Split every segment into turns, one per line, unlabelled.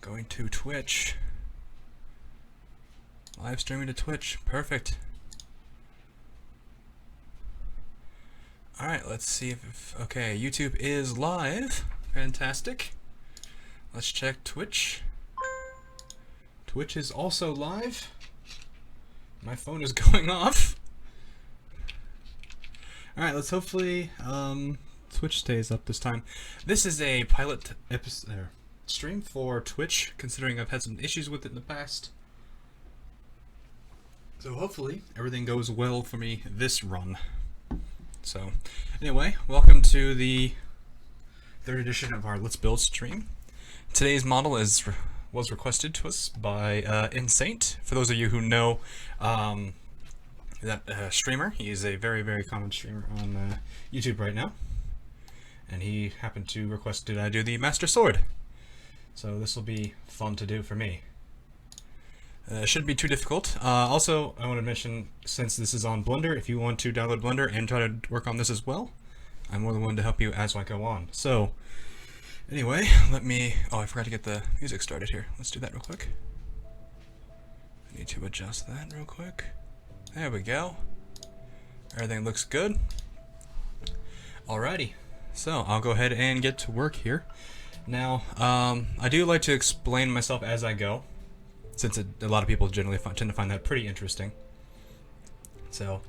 Going to Twitch. Live streaming to Twitch. Perfect. Alright, let's see if... Okay, YouTube is live. Fantastic. Let's check Twitch. Twitch is also live. My phone is going off. Alright, let's hopefully Twitch stays up this time. This is a pilot episode stream for Twitch, considering I've had some issues with it in the past. So hopefully everything goes well for me this run. So anyway, welcome to the third edition of our Let's Build stream. Today's model was requested to us by Insaint. For those of you who know that streamer, he is a very, very common streamer on YouTube right now. And he happened to request that I do the Master Sword. So this will be fun to do for me. Shouldn't be too difficult. Also, I want to mention, since this is on Blender, if you want to download Blender and try to work on this as well, I'm more than willing to help you as I go on. So, anyway, let me... Oh, I forgot to get the music started here. Let's do that real quick. I need to adjust that real quick. There we go. Everything looks good. Alrighty. So, I'll go ahead and get to work here. Now, I do like to explain myself as I go, since a lot of people generally tend to find that pretty interesting. So,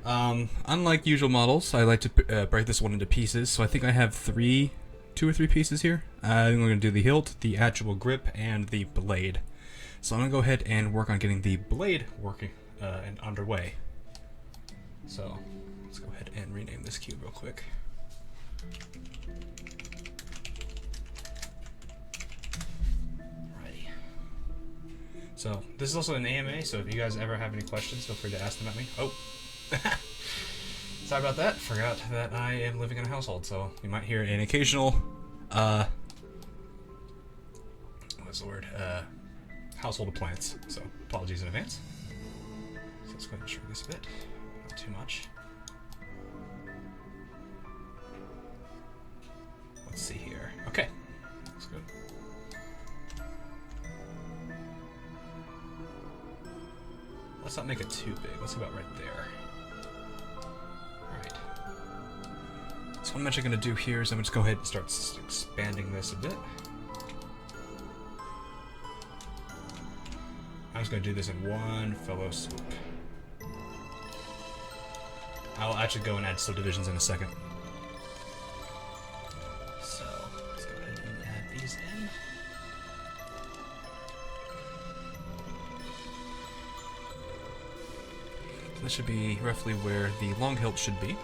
unlike usual models, I like to break this one into pieces. So I think I have two or three pieces here. I'm going to do the hilt, the actual grip, and the blade. So I'm going to go ahead and work on getting the blade working and underway. So let's go ahead and rename this cube real quick. So, this is also an AMA, so if you guys ever have any questions, feel free to ask them at me. Oh! Sorry about that. Forgot that I am living in a household, so you might hear an occasional, what's the word? Household appliance. So, apologies in advance. So let's go ahead and shrink this a bit. Not too much. Let's see here. Okay. Looks good. Let's not make it too big. Let's about right there. Alright. So what I'm actually going to do here is I'm going to go ahead and start expanding this a bit. I'm just going to do this in one fellow swoop. I'll actually go and add subdivisions in a second. So, let's go ahead and add these in. This should be roughly where the long hilt should be.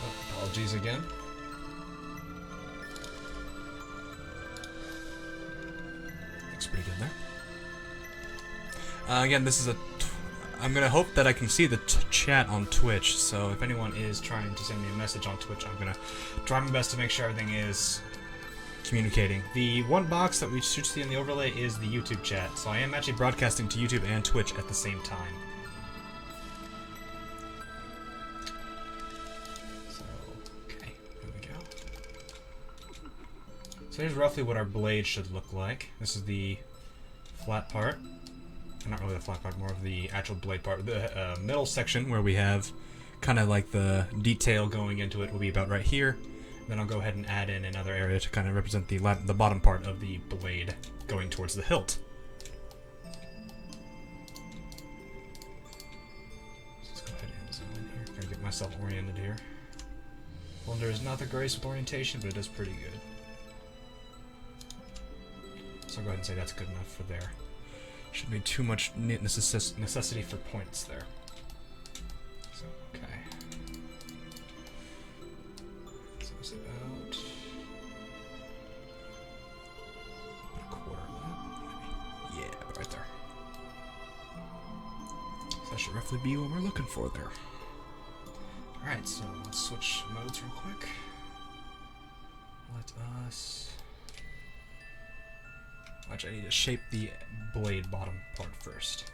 Oh, apologies again. Looks pretty good there. Again, this is a... I'm going to hope that I can see the chat on Twitch, so if anyone is trying to send me a message on Twitch, I'm going to try my best to make sure everything is communicating. The one box that we should see in the overlay is the YouTube chat, so I am actually broadcasting to YouTube and Twitch at the same time. So, okay, here we go. So here's roughly what our blade should look like. This is the flat part. Not really the flat part, more of the actual blade part. The middle section where we have kind of like the detail going into it will be about right here. Then I'll go ahead and add in another area to kind of represent the bottom part of the blade going towards the hilt. So let's go ahead and zoom in here. Gotta get myself oriented here. Blender is not the greatest with orientation, but it is pretty good. So I'll go ahead and say that's good enough for there. Shouldn't be too much necessity for points there. So, okay. So it's about a quarter of that, maybe. Yeah, right there. So that should roughly be what we're looking for there. Alright, so let's switch modes real quick. Let us... Actually, I need to shape the blade bottom part first.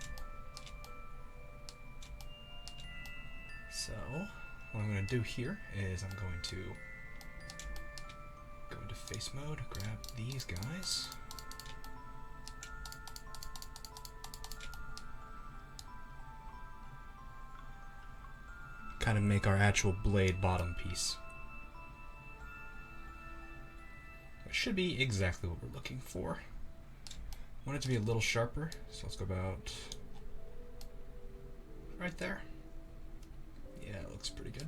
So, what I'm going to do here is I'm going to go into face mode, grab these guys. Kind of make our actual blade bottom piece. It should be exactly what we're looking for. I want it to be a little sharper, so let's go about right there. Yeah, it looks pretty good.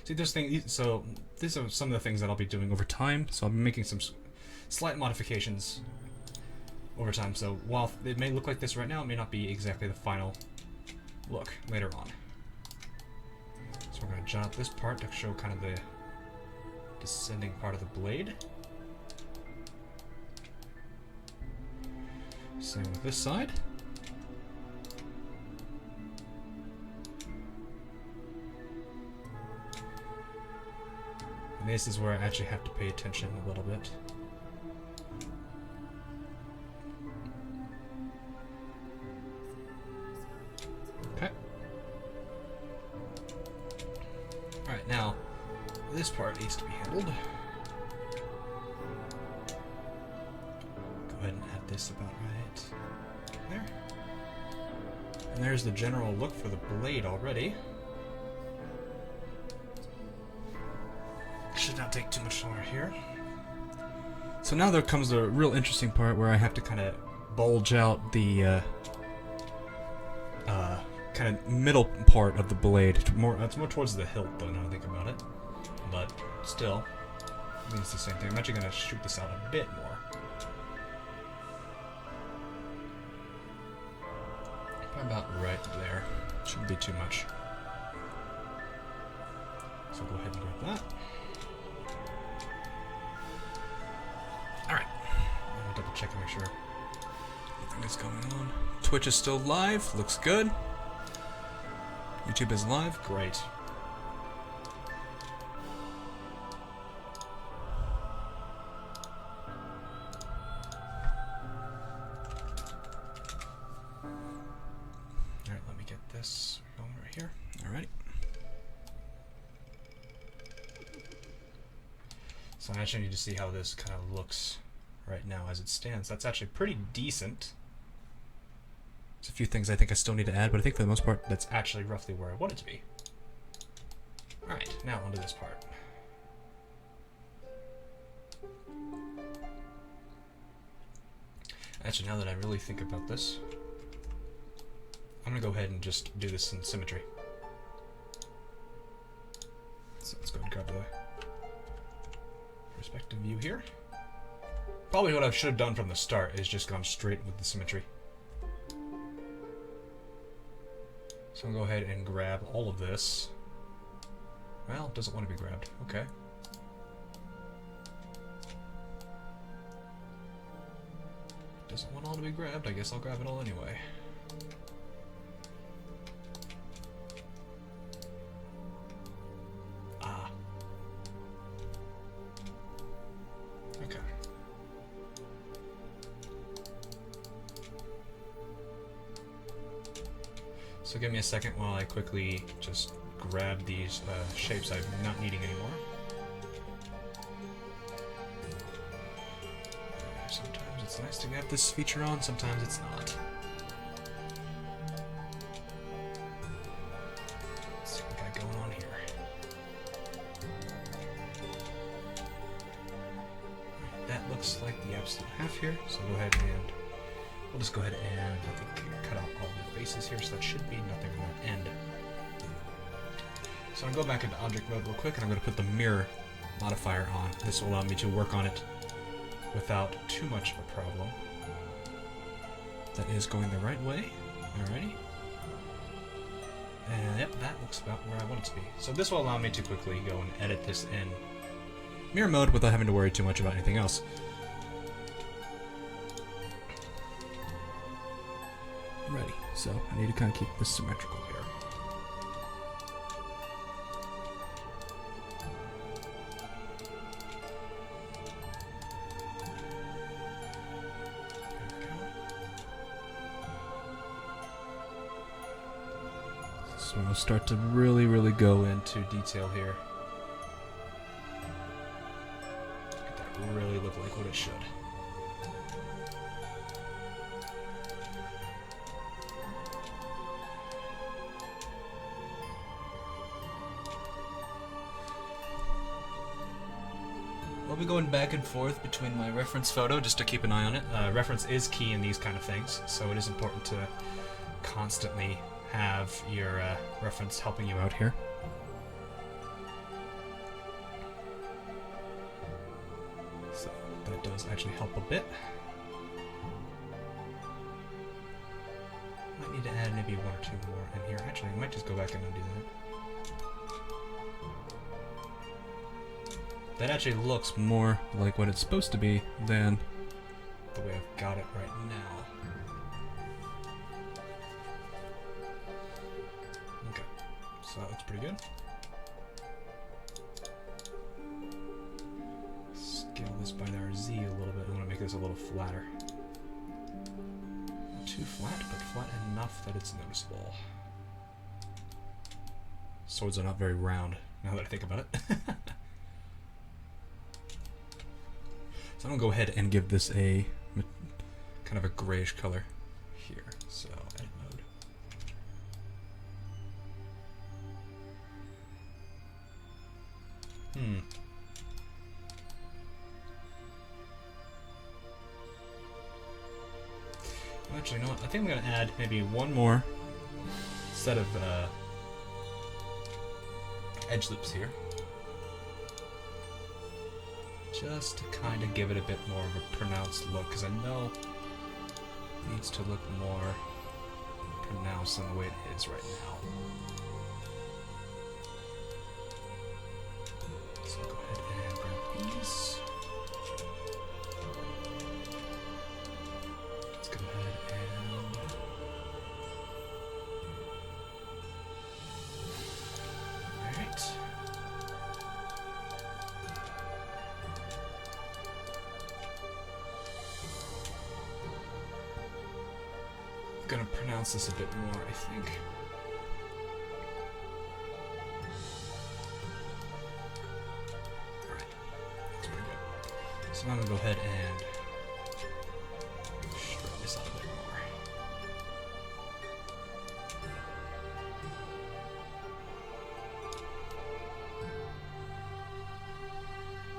See, this thing, so these are some of the things that I'll be doing over time, so I'll be making some slight modifications over time. So while it may look like this right now, it may not be exactly the final look later on. So we're going to jot this part to show kind of the descending part of the blade. Same with this side. And this is where I actually have to pay attention a little bit. Okay. Alright, now this part needs to be handled. Go ahead and add this about right there. And there's the general look for the blade already. Should not take too much longer here. So now there comes the real interesting part where I have to kind of bulge out the kind of middle part of the blade. It's more towards the hilt though, now I think about it. But still, I mean, it's the same thing. I'm actually going to shoot this out a bit more. Probably about right there. Shouldn't be too much. So go ahead and grab that. Alright. Let me double check and make sure nothing is going on. Twitch is still live. Looks good. YouTube is live. Great. Alright, let me get this going right here. Alrighty. So I actually need to see how this kind of looks right now as it stands. That's actually pretty decent. There's a few things I think I still need to add, but I think for the most part, that's actually roughly where I want it to be. Alright, now onto this part. Actually, now that I really think about this, I'm going to go ahead and just do this in symmetry. So let's go ahead and grab the perspective view here. Probably what I should have done from the start is just gone straight with the symmetry. So I'm going to go ahead and grab all of this. Well, it doesn't want to be grabbed. Okay. Doesn't want all to be grabbed. I guess I'll grab it all anyway. Ah. Okay. So give me a second while I quickly just grab these shapes I'm not needing anymore. Sometimes it's nice to have this feature on, sometimes it's not. Let's see what we got going on here. Right, that looks like the absolute half here, so go ahead and we'll just go ahead and I think cut out all the faces here, so that should be nothing on that end. So I'm going to go back into object mode real quick, and I'm going to put the mirror modifier on. This will allow me to work on it without too much of a problem. That is going the right way. Alrighty. And yep, that looks about where I want it to be. So this will allow me to quickly go and edit this in mirror mode without having to worry too much about anything else. Ready. So I need to kind of keep this symmetrical here. So we'll start to really go into detail here. Get that really look like what it should. I'll be going back and forth between my reference photo just to keep an eye on it. Reference is key in these kind of things, so it is important to constantly have your reference helping you out here. So that does actually help a bit. Might need to add maybe one or two more in here. Actually, I might just go back and undo that. That actually looks more like what it's supposed to be than the way I've got it right now. Okay, so that looks pretty good. Scale this by our Z a little bit. I want to make this a little flatter. Not too flat, but flat enough that it's noticeable. Swords are not very round, now that I think about it. So I'm going to go ahead and give this a kind of a grayish color here. So edit mode. Well, actually, you know what? I think I'm going to add maybe one more set of edge loops here. Just to kind of give it a bit more of a pronounced look, because I know it needs to look more pronounced than the way it is right now. So go ahead and grab these. Let's go ahead and... Alright. Gonna pronounce this a bit more, I think. Alright, that's pretty good. So now I'm gonna go ahead and spread this out a bit more.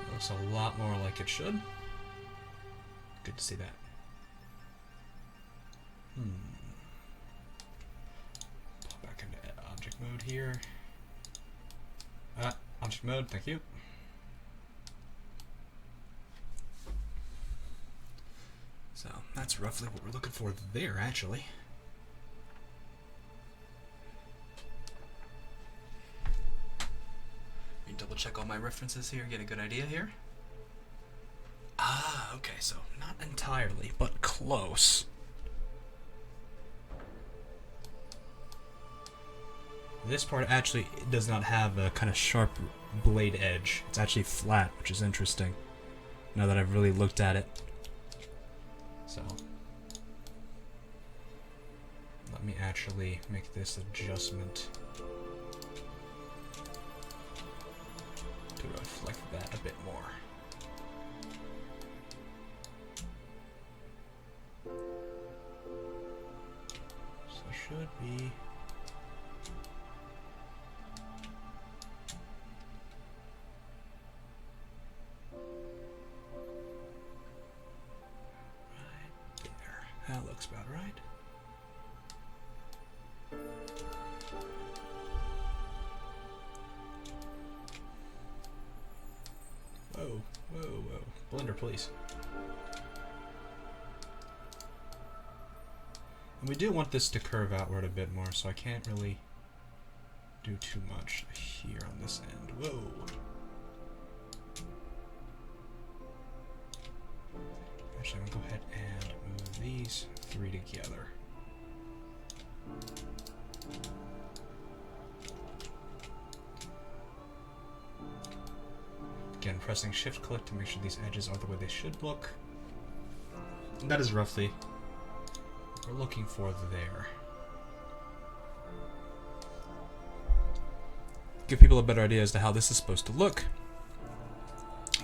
It looks a lot more like it should. Good to see that. Pop back into object mode here. Object mode, thank you. So that's roughly what we're looking for there, actually. Let me double check all my references here, get a good idea here. Ah, okay, so not entirely, but close. This part actually does not have a kind of sharp blade edge. It's actually flat, which is interesting, now that I've really looked at it. So, let me actually make this adjustment to reflect that a bit more. So should be... That looks about right. Whoa, whoa, whoa. Blender, please. And we do want this to curve outward a bit more, so I can't really do too much here on this end. Whoa. Actually, I'm going to go ahead and move these three together. Again, pressing shift click to make sure these edges are the way they should look. And that is roughly what we're looking for there. give people a better idea as to how this is supposed to look,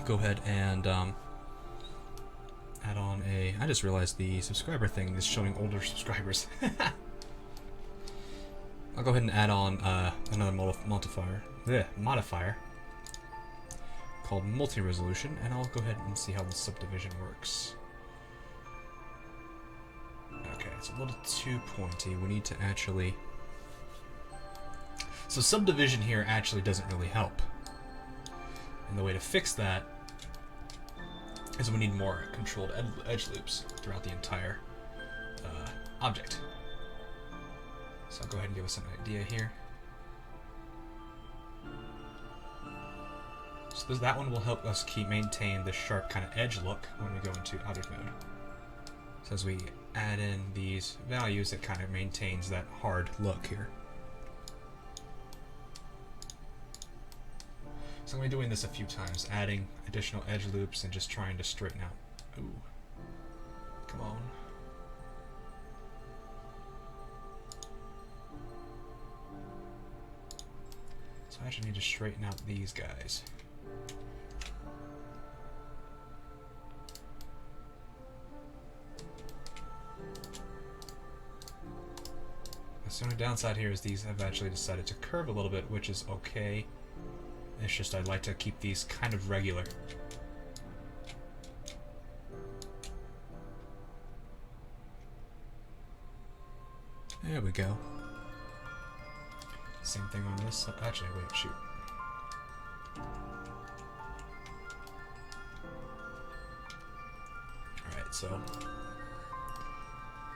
go ahead and add on a... I just realized the subscriber thing is showing older subscribers. I'll go ahead and add on another modifier called multi-resolution, and I'll go ahead and see how the subdivision works. Okay, it's a little too pointy. We need to actually... So subdivision here actually doesn't really help. And the way to fix that is we need more controlled edge loops throughout the entire object. So I'll go ahead and give us an idea here. So that one will help us maintain the sharp kind of edge look when we go into object mode. So as we add in these values, it kind of maintains that hard look here. So I'm going to be doing this a few times, adding additional edge loops and just trying to straighten out. Ooh. Come on. So I actually need to straighten out these guys. The only downside here is these have actually decided to curve a little bit, which is okay. It's just I'd like to keep these kind of regular. There we go. Same thing on this side. Actually, wait, shoot. Alright, so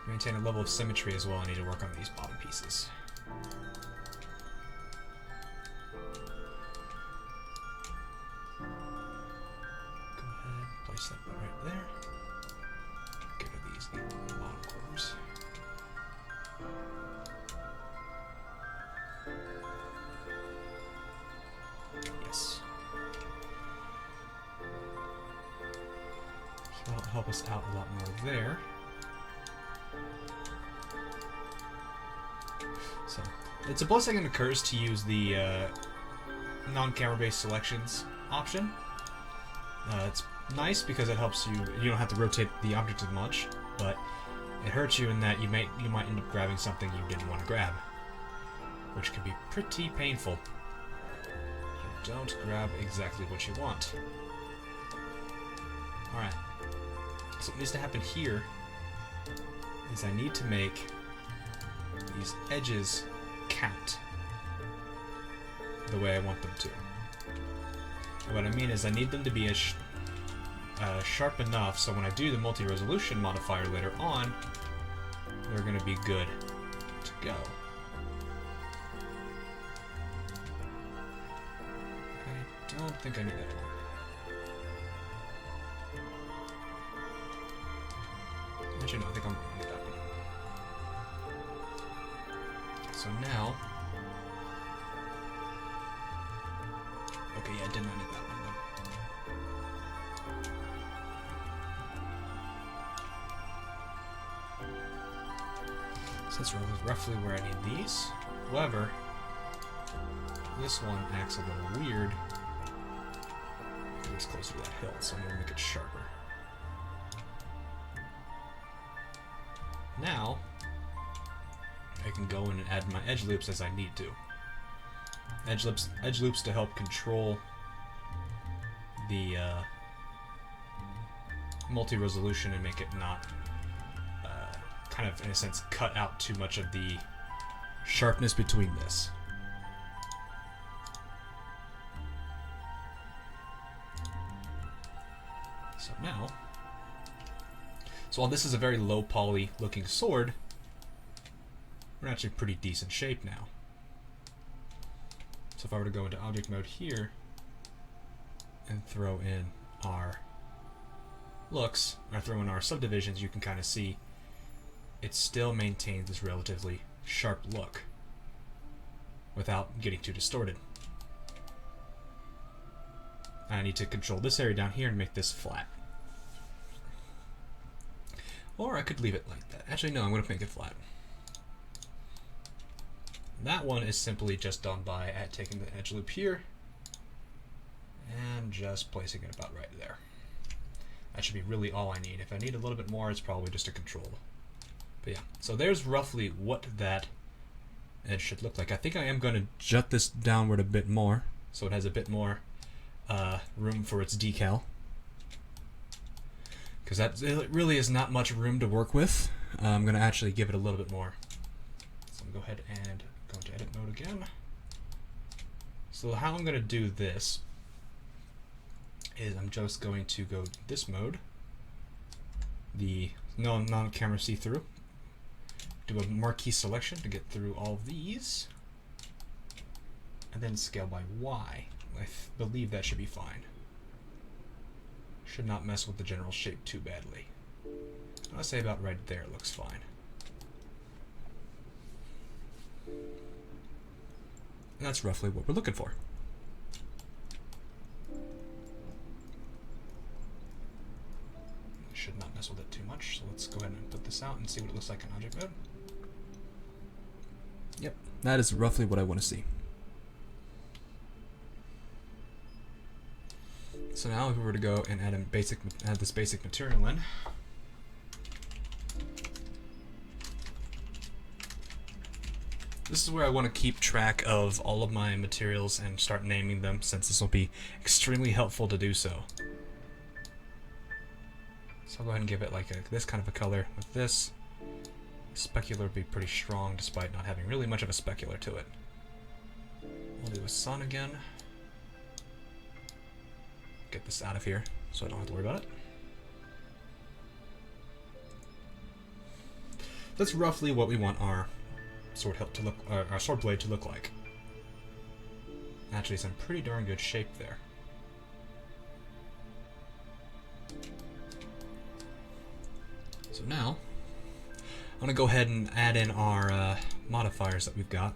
maintain a level of symmetry as well. I need to work on these bottom pieces. Place that right there. Get rid of these bottom corners. Yes. So that'll help us out a lot more there. So it's a blessing and a curse to use the non-camera based selections option. It's nice because it helps you don't have to rotate the object as much, but it hurts you in that you might end up grabbing something you didn't want to grab, which can be pretty painful. You don't grab exactly what you want. Alright, so what needs to happen here is I need to make these edges count the way I want them to. And what I mean is I need them to be as sharp enough so when I do the multi-resolution modifier later on, they're going to be good to go. I don't think I need that one. Actually, no, I think I'm going to need that one. So now... Okay, yeah, I did not need that one then. So that's roughly where I need these. However, this one acts a little weird. It's closer to that hill, so I'm going to make it sharper. Now, I can go in and add my edge loops as I need to. Edge loops to help control the multi-resolution and make it not kind of, in a sense, cut out too much of the sharpness between this. So now, while this is a very low poly looking sword, we're actually pretty decent shape now. So if I were to go into object mode here and throw in our looks, or throw in our subdivisions, you can kind of see it still maintains this relatively sharp look without getting too distorted. I need to control this area down here and make this flat. Or I could leave it like that. Actually, no, I'm going to make it flat. That one is simply just done by taking the edge loop here and just placing it about right there. That should be really all I need. If I need a little bit more, it's probably just a control. But yeah, so there's roughly what that edge should look like. I think I am going to jut this downward a bit more, so it has a bit more room for its decal. Because it really is not much room to work with. I'm going to actually give it a little bit more. So I'm going to go ahead and go into edit mode again. So how I'm going to do this is I'm just going to go this mode, the non-camera see-through, do a marquee selection to get through all of these, and then scale by Y. I believe that should be fine. Should not mess with the general shape too badly. I'll say about right there looks fine. And that's roughly what we're looking for. Should not mess with it too much, so let's go ahead and put this out and see what it looks like in object mode. Yep, that is roughly what I want to see. So now if we were to go and add this basic material in, this is where I want to keep track of all of my materials and start naming them, since this will be extremely helpful to do so. So I'll go ahead and give it like this kind of a color with this. Specular would be pretty strong despite not having really much of a specular to it. We'll do a sun again. Get this out of here so I don't have to worry about it. That's roughly what we want our sword hilt to look, our sword blade to look like. Actually, some pretty darn good shape there. So now, I'm going to go ahead and add in our modifiers that we've got.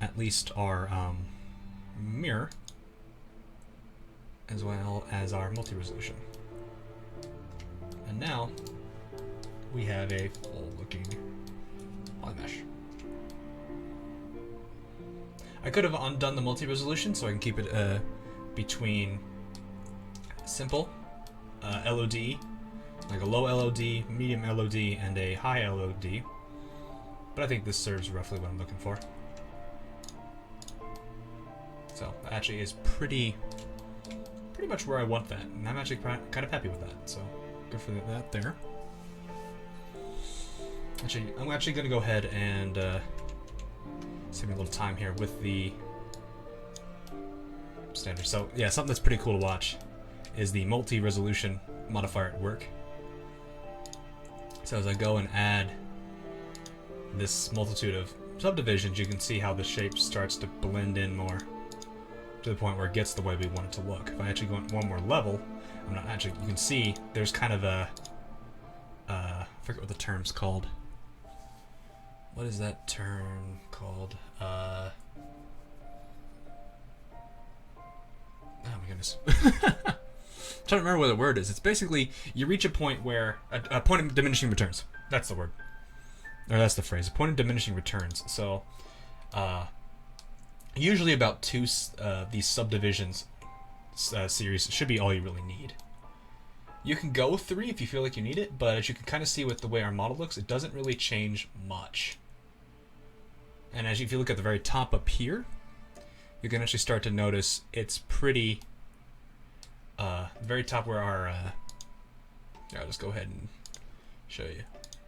At least our mirror, as well as our multi-resolution. And now, we have a full-looking polymesh. I could have undone the multi-resolution so I can keep it between simple, LOD, like a low LOD, medium LOD, and a high LOD. But I think this serves roughly what I'm looking for. So that actually is pretty much where I want that, and I'm actually kind of happy with that. So good for that there. Actually, I'm actually going to go ahead and save me a little time here with the standard. So yeah, something that's pretty cool to watch is the multi-resolution modifier at work. So as I go and add this multitude of subdivisions, you can see how the shape starts to blend in more to the point where it gets the way we want it to look. If I actually go one more level, I'm not actually, you can see there's kind of a, I forget what the term's called. What is that term called? Oh my goodness. I'm trying to remember what the word is. It's basically, you reach a point where, a point of diminishing returns. That's the word. Or that's the phrase, a point of diminishing returns. So, usually about two these subdivisions series should be all you really need. You can go 3 if you feel like you need it, but as you can kind of see with the way our model looks, it doesn't really change much. And as if you look at the very top up here, you can actually start to notice it's pretty, very top where our, I'll just go ahead and show you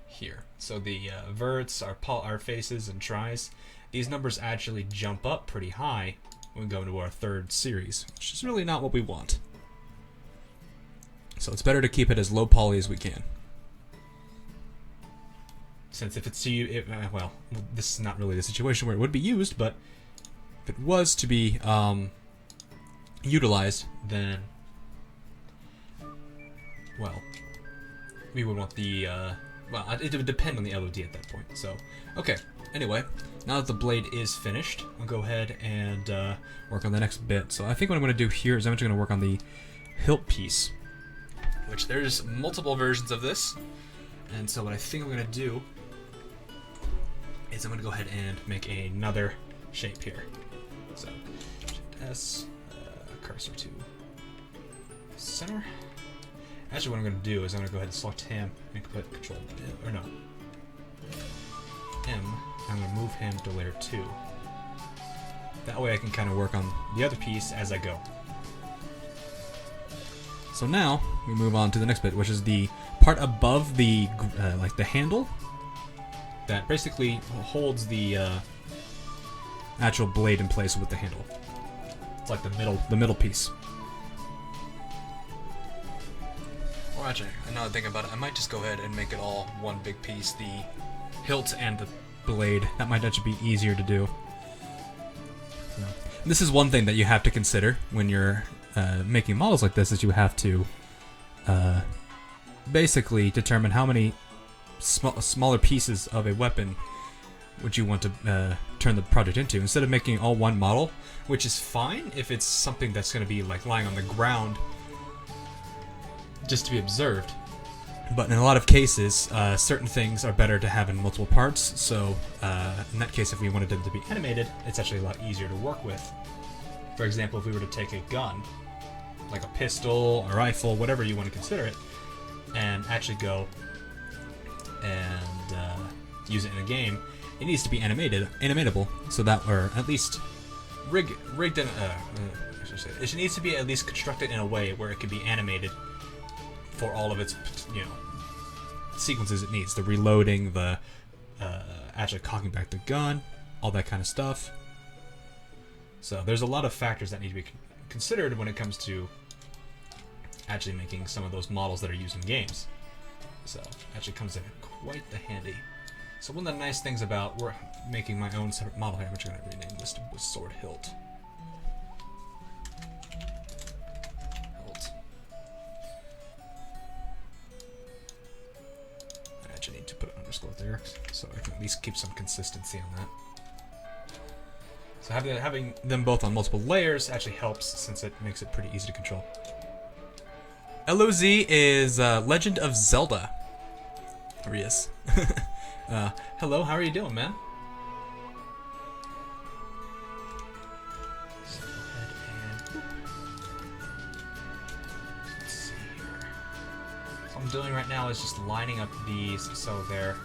here. So the verts, our faces and tries, these numbers actually jump up pretty high when we go into our third series, which is really not what we want. So it's better to keep it as low poly as we can. Since if it's well, this is not really the situation where it would be used, but if it was to be utilized, then, well, we would want the, well, it would depend on the LOD at that point. So, okay, anyway, now that the blade is finished, I'll go ahead and work on the next bit. So I think what I'm going to do here is I'm actually going to work on the hilt piece, which there's multiple versions of this. And so what I think I'm going to do is I'm going to go ahead and make another shape here. So, S, cursor to center. Actually, what I'm going to do is I'm going to go ahead and select him and put Control or no, M. I'm going to move him to layer 2. That way I can kind of work on the other piece as I go. So now we move on to the next bit, which is the part above the like the handle that basically holds the actual blade in place with the handle. It's like the middle piece. Or actually, now that I think about it, I might just go ahead and make it all one big piece. The hilt and the blade. That might actually be easier to do. So, this is one thing that you have to consider when you're making models like this, is you have to basically determine how many smaller pieces of a weapon would you want to turn the project into, instead of making all one model, which is fine if it's something that's going to be like lying on the ground just to be observed. But in a lot of cases, certain things are better to have in multiple parts, so in that case, if we wanted them to be animated, it's actually a lot easier to work with. For example, if we were to take a gun, like a pistol, a rifle, whatever you want to consider it, and actually go and use it in a game, it needs to be animatable, so that, or at least rigged in, it needs to be at least constructed in a way where it can be animated for all of its, sequences it needs. The reloading, the actually cocking back the gun, all that kind of stuff. So there's a lot of factors that need to be considered when it comes to actually making some of those models that are used in games. So it actually comes in quite the handy. So one of the nice things about making my own separate model here, I'm actually going to rename this to Sword Hilt. I actually need to put an underscore there, so I can at least keep some consistency on that. So having them both on multiple layers actually helps, since it makes it pretty easy to control. LoZ is Legend of Zelda. There he is. Hello, how are you doing, man? So go ahead and let's see here. So what I'm doing right now is just lining up these so they're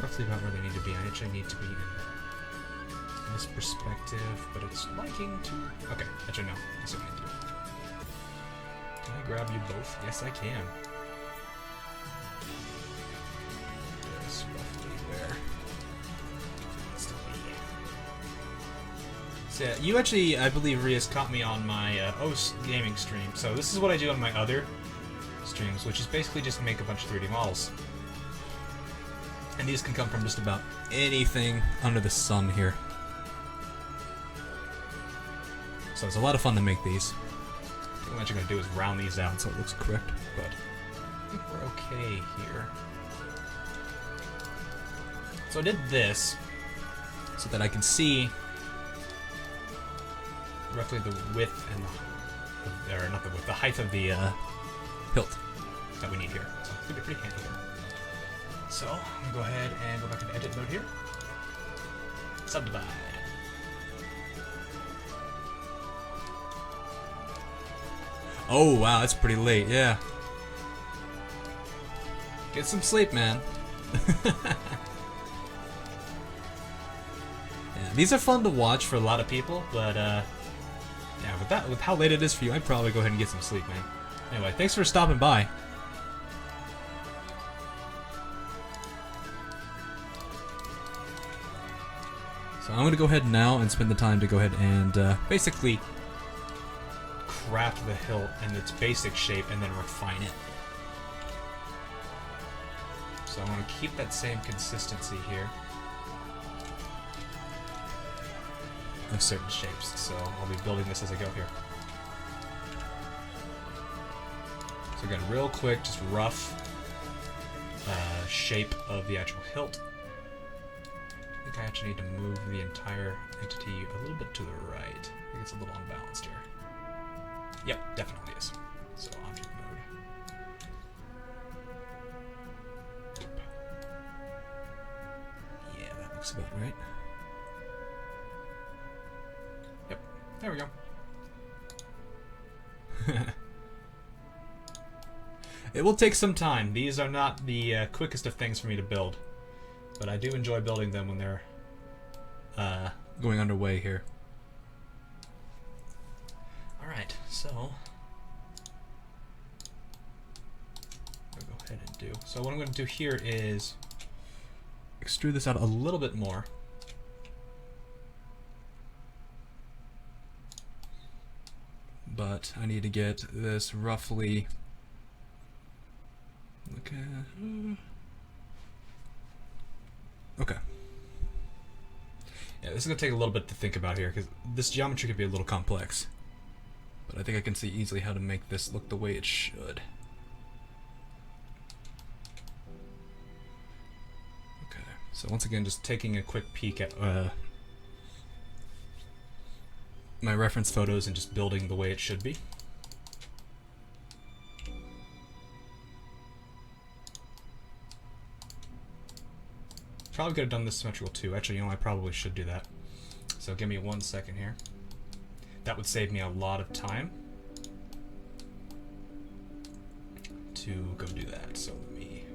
roughly about where they need to be. I actually need to be in this perspective, but it's liking to. Okay, actually no. That's what I need to do. Can I grab you both? Yes, I can. Just roughly where it's to be. So yeah, you actually, I believe, Rias caught me on my OS gaming stream. So this is what I do on my other streams, which is basically just make a bunch of 3D models. And these can come from just about anything under the sun here. So it's a lot of fun to make these. What I'm actually going to do is round these out so it looks correct, but I think we're okay here. So I did this so that I can see roughly the width and or not the width, the height of the hilt that we need here. So it's going to be pretty handy here. So I'm going to go ahead and go back into edit mode here. Subdivide. Oh, wow, that's pretty late, yeah. Get some sleep, man. Yeah, these are fun to watch for a lot of people, but, yeah, with how late it is for you, I'd probably go ahead and get some sleep, man. Anyway, thanks for stopping by. So I'm going to go ahead now and spend the time to go ahead and basically craft the hilt in its basic shape and then refine it. So I want to keep that same consistency here of certain shapes. So I'll be building this as I go here. So again, real quick, just rough shape of the actual hilt. I think I actually need to move the entire entity a little bit to the right. I think it's a little unbalanced here. Yep, definitely is. So object mode. Yeah, that looks looks about right. Yep, there we go. It will take some time. These are not the quickest of things for me to build, but I do enjoy building them when they're going underway here. Alright, so I'll go ahead and do. So what I'm going to do here is extrude this out a little bit more. But I need to get this roughly. Okay. Yeah, this is going to take a little bit to think about here, because this geometry could be a little complex. But I think I can see easily how to make this look the way it should. Okay, so once again, just taking a quick peek at my reference photos and just building the way it should be. Probably could have done this symmetrical too. Actually, you know, I probably should do that. So give me 1 second here. That would save me a lot of time to go do that. So let me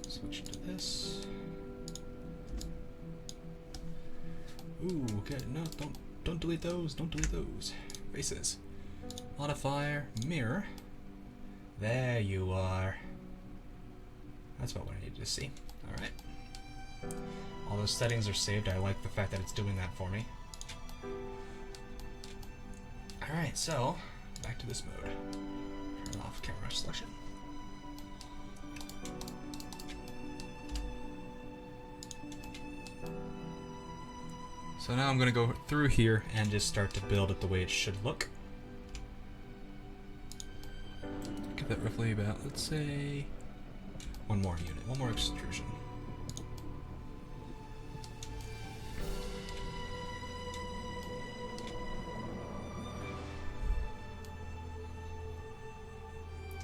switch to this. Ooh, okay, no, don't delete those. Don't delete those. Faces. Modifier, mirror. There you are. That's about what I needed to see. All right. All those settings are saved. I like the fact that it's doing that for me. Alright, so back to this mode. Turn off camera selection. So now I'm going to go through here and just start to build it the way it should look. Give that roughly about, let's say, one more unit, one more extrusion.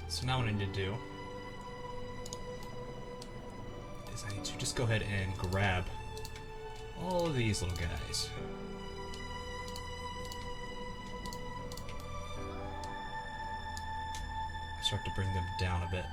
So now what I need to do is I need to just go ahead and grab all of these little guys. Start to bring them down a bit.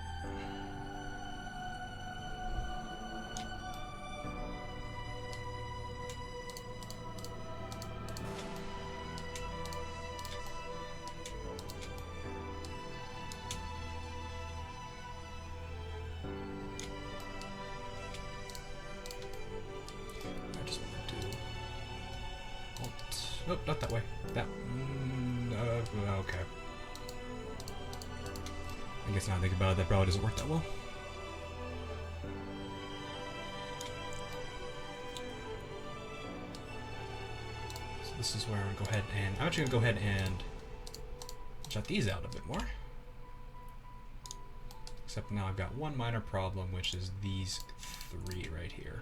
Nope, not that way. That. Okay. I guess now I think about it, that probably doesn't work that well. So this is where I'm gonna go ahead and I'm actually gonna go ahead and jot these out a bit more. Except now I've got one minor problem, which is these three right here.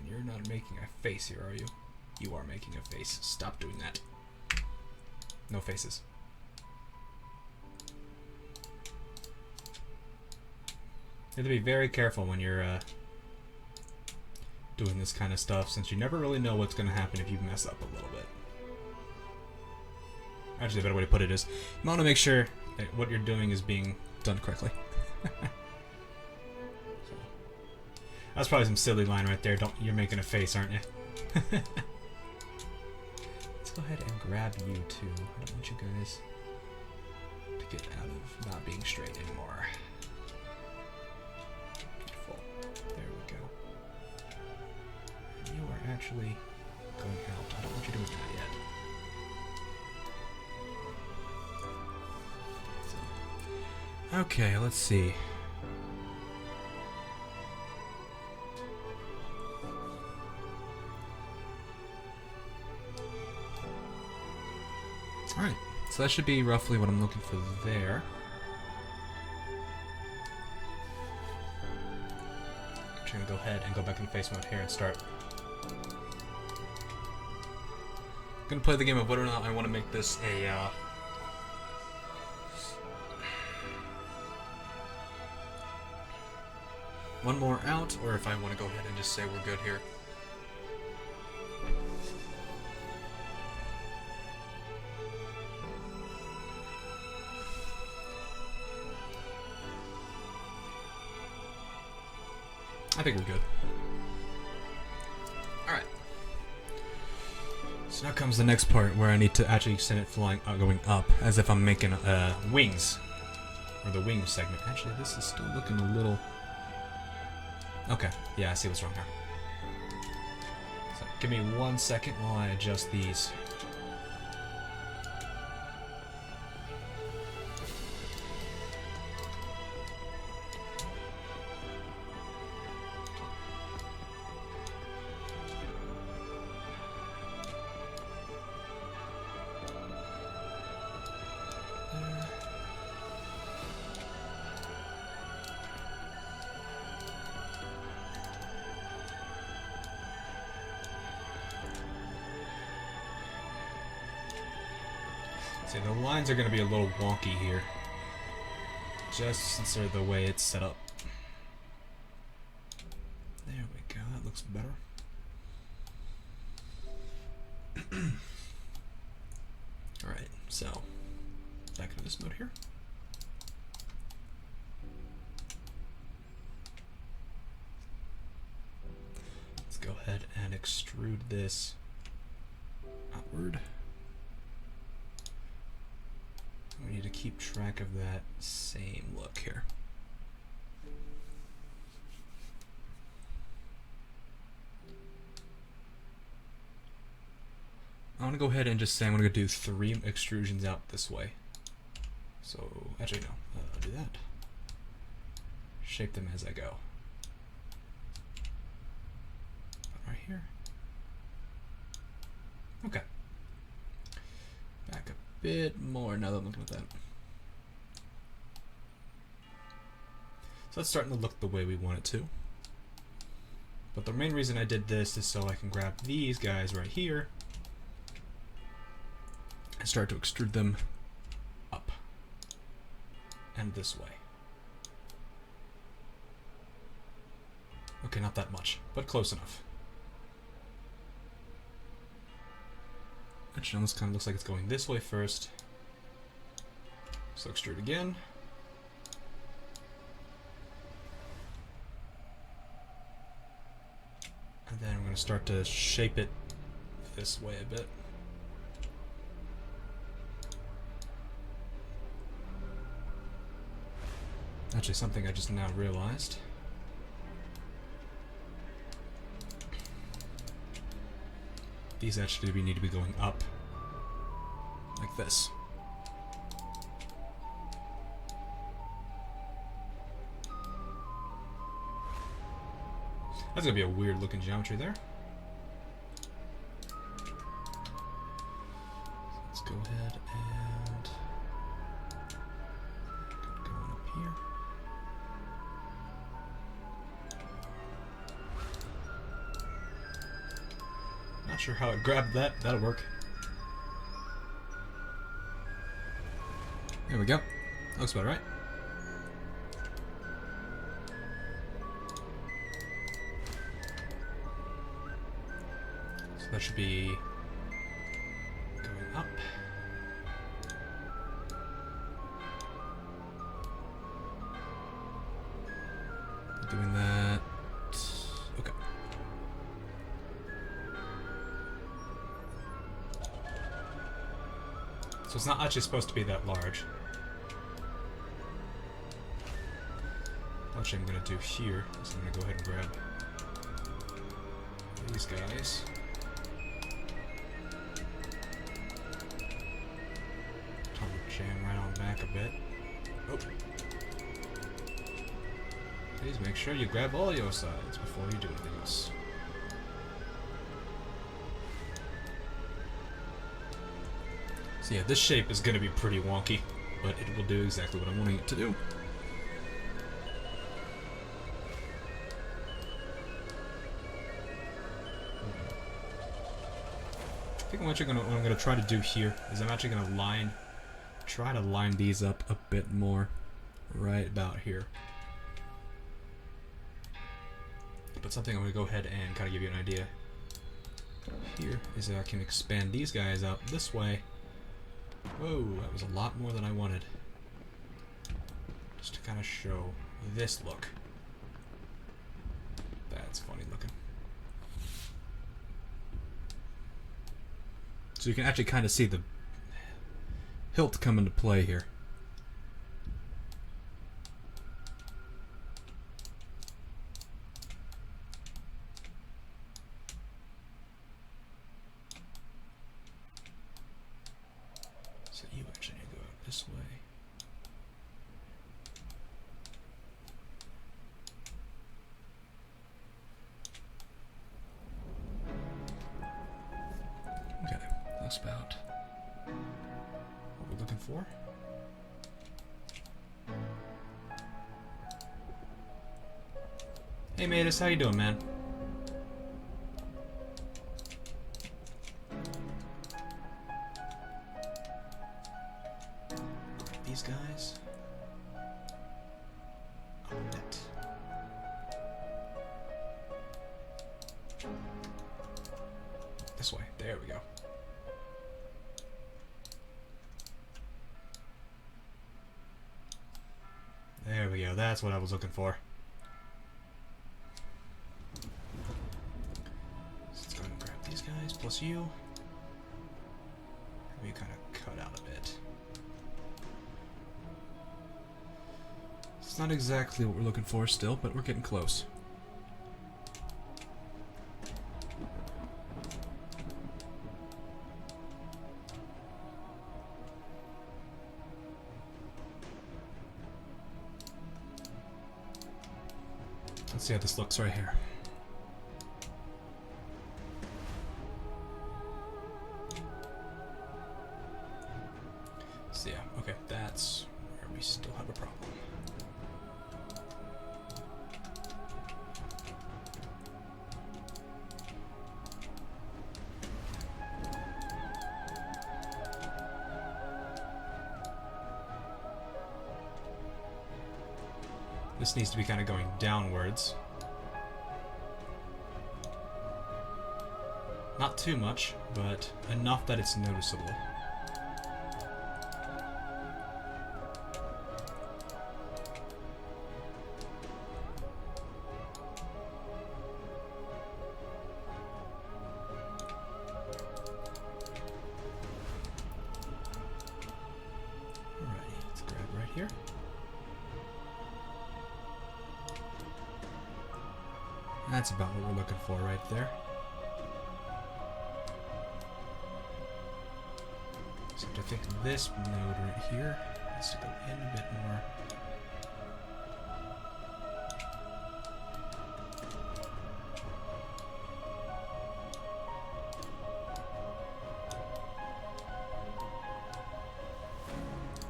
You're not making a face here, are you? You are making a face. Stop doing that. No faces. You have to be very careful when you're doing this kind of stuff, since you never really know what's going to happen if you mess up a little bit. Actually, a better way to put it is, you want to make sure that what you're doing is being done correctly. That's probably some silly line right there. You're making a face, aren't you? Let's go ahead and grab you too. I don't want you guys to get out of not being straight anymore. Beautiful. There we go. And you are actually going out. I don't want you doing that yet. So, okay, let's see. Alright, so that should be roughly what I'm looking for there. I'm just gonna go ahead and go back in face mode here and start. I'm gonna play the game of whether or not I want to make this a one more out, or if I want to go ahead and just say we're good here. I think we're good. Alright. So now comes the next part where I need to actually send it flying, going up, as if I'm making wings. Or the wing segment. Actually, this is still looking a little... Okay, yeah, I see what's wrong here. So, give me 1 second while I adjust these. See, the lines are going to be a little wonky here, just since they're the way it's set up. There we go, that looks better. Alright, so, back into this mode here. Let's go ahead and extrude this outward. We need to keep track of that same look here. I want to go ahead and just say I'm going to do 3 extrusions out this way. So, actually no, I'll do that. Shape them as I go. Right here. Okay. Back up a bit more now that I'm looking at that. So that's starting to look the way we want it to. But the main reason I did this is so I can grab these guys right here and start to extrude them up and this way. Okay, not that much, but close enough. Actually, almost kind of looks like it's going this way first. So extrude again. And then we're going to start to shape it this way a bit. Actually, something I just now realized. These actually need to be going up, like this. That's gonna be a weird looking geometry there. Let's go ahead and get going up here. Not sure how it grabbed that. That'll work. There we go. Looks about right. So that should be going up. Doing that. Okay. So it's not actually supposed to be that large. What I'm going to do here is I'm going to go ahead and grab these guys. Time to jam right on back a bit. Oh. Please make sure you grab all your sides before you do anything else. So yeah, this shape is going to be pretty wonky, but it will do exactly what I'm wanting it to do. I think what I'm going to try to do here is I'm actually going to try to line these up a bit more right about here. but something I'm going to go ahead and kind of give you an idea here is that I can expand these guys out this way. Whoa, that was a lot more than I wanted. Just to kind of show this look. That's funny looking. So you can actually kind of see the hilt come into play here. So you actually need to go out this way. Okay, that's about what we're looking for. Hey Matus, how you doing, man? These guys. Oh, that. This way. There we go. There we go. That's what I was looking for. So let's go ahead and grab these guys plus you. We kind of cut out a bit. It's not exactly what we're looking for still, but we're getting close. Let's see how this looks right here. So yeah, okay, that's where we still have a problem. This needs to be kind of going downwards. Not too much, but enough that it's noticeable. Alrighty, let's grab right here. That's about what we're looking for right there. So I think this node right here has to go in a bit more.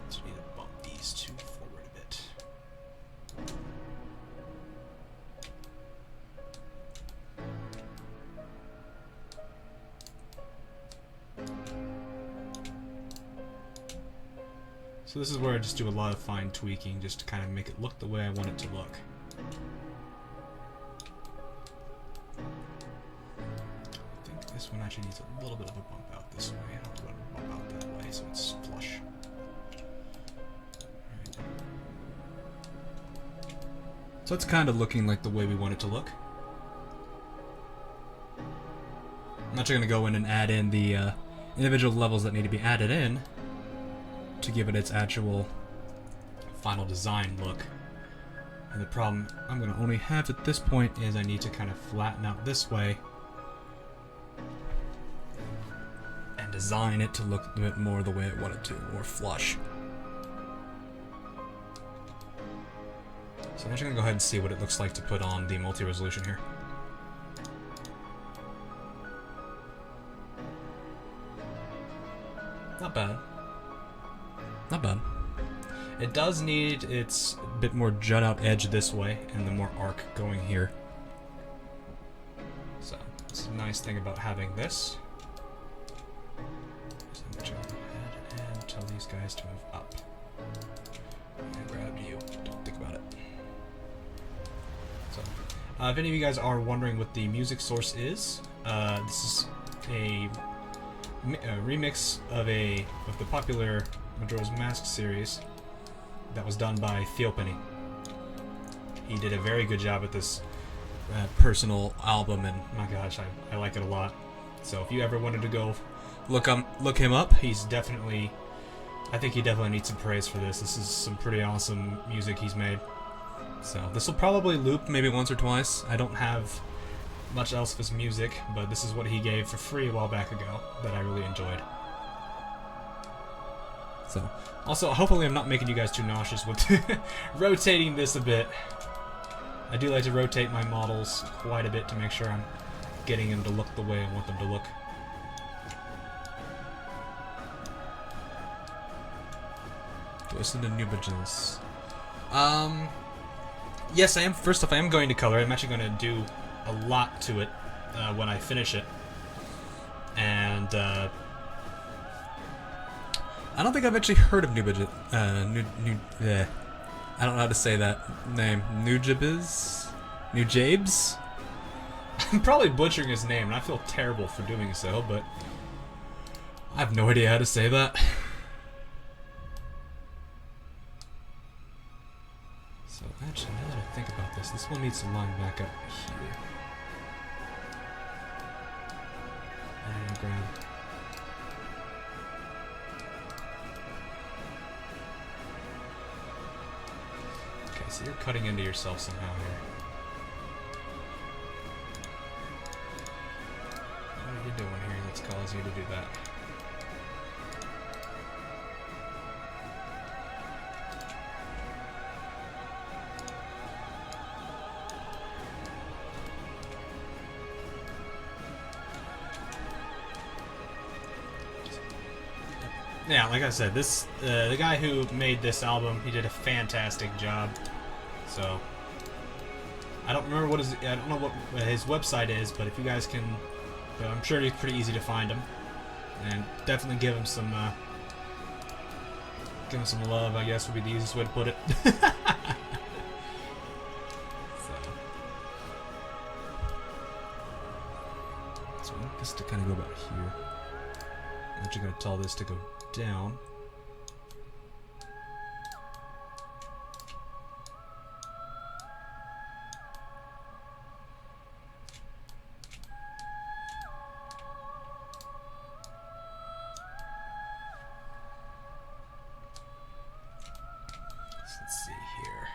So we need to bump these two forward a bit. So this is where I just do a lot of fine tweaking just to kind of make it look the way I want it to look. I think this one actually needs a little bit of a bump out this way. I don't want to bump out that way so it's flush. Alright. So it's kind of looking like the way we want it to look. I'm actually going to go in and add in the individual levels that need to be added in to give it its actual final design look. And the problem I'm going to only have at this point is I need to kind of flatten out this way and design it to look a bit more the way I want it to, more flush. So I'm actually going to go ahead and see what it looks like to put on the multi-resolution here. Not bad. Not bad. It does need its bit more jut out edge this way and the more arc going here. So it's a nice thing about having this. So I'm going to go ahead and tell these guys to move up. And grab you. Don't think about it. So If any of you guys are wondering what the music source is, this is a remix of the popular Majora's Mask series that was done by Theophany. He did a very good job at this personal album, and my gosh, I like it a lot. So if you ever wanted to go look him up, I think he definitely needs some praise for this. This is some pretty awesome music he's made. So this will probably loop maybe once or twice. I don't have much else of his music, but this is what he gave for free a while back ago that I really enjoyed. So, also, hopefully I'm not making you guys too nauseous with rotating this a bit. I do like to rotate my models quite a bit to make sure I'm getting them to look the way I want them to look. Listen to new Bajils. Yes, I am. First off, I am going to color. I'm actually going to do a lot to it when I finish it. And I don't think I've actually heard of Nubajit. I don't know how to say that name. Nujabes? Nujabes? I'm probably butchering his name, and I feel terrible for doing so, but I have no idea how to say that. So actually, now that I think about this, this one needs to line back up here. And grab. Okay, so you're cutting into yourself somehow here. What are you doing here that's causing you to do that? Yeah, like I said, this the guy who made this album, he did a fantastic job. So I don't remember I don't know what his website is, but if you guys can, I'm sure it's pretty easy to find him, and definitely give him some love, I guess would be the easiest way to put it. So I want this to kind of go about here. I'm actually going to tell this to go down. So let's see here.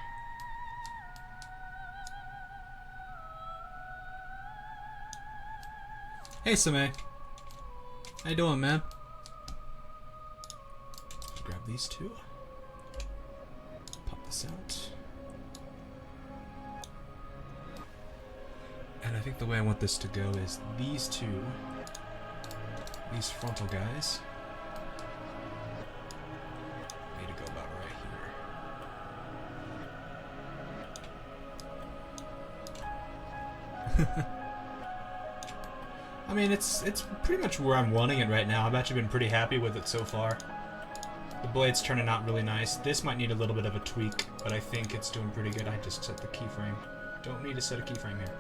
Hey, Same. How you doing, man? Grab these two. Pop this out. And I think the way I want this to go is these two, these frontal guys, need to go about right here. I mean, it's pretty much where I'm wanting it right now. I've actually been pretty happy with it so far. The blade's turning out really nice. This might need a little bit of a tweak, but I think it's doing pretty good. I just set the keyframe. Don't need to set a keyframe here.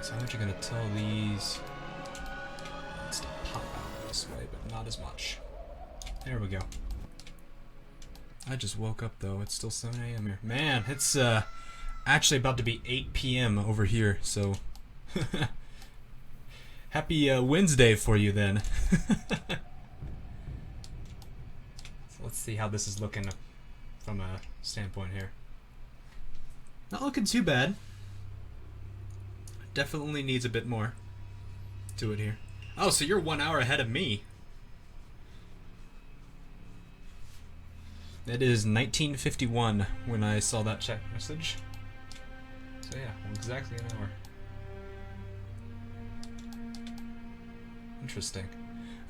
So I'm actually going to tell these to pop out this way, but not as much. There we go. I just woke up though. It's still 7 a.m. here. Man, it's actually about to be 8 p.m. over here, so happy Wednesday for you then. So let's see how this is looking from a standpoint here. Not looking too bad. Definitely needs a bit more to it here. Oh, so you're 1 hour ahead of me. It is 1951 when I saw that chat message. So yeah, exactly an hour. Interesting.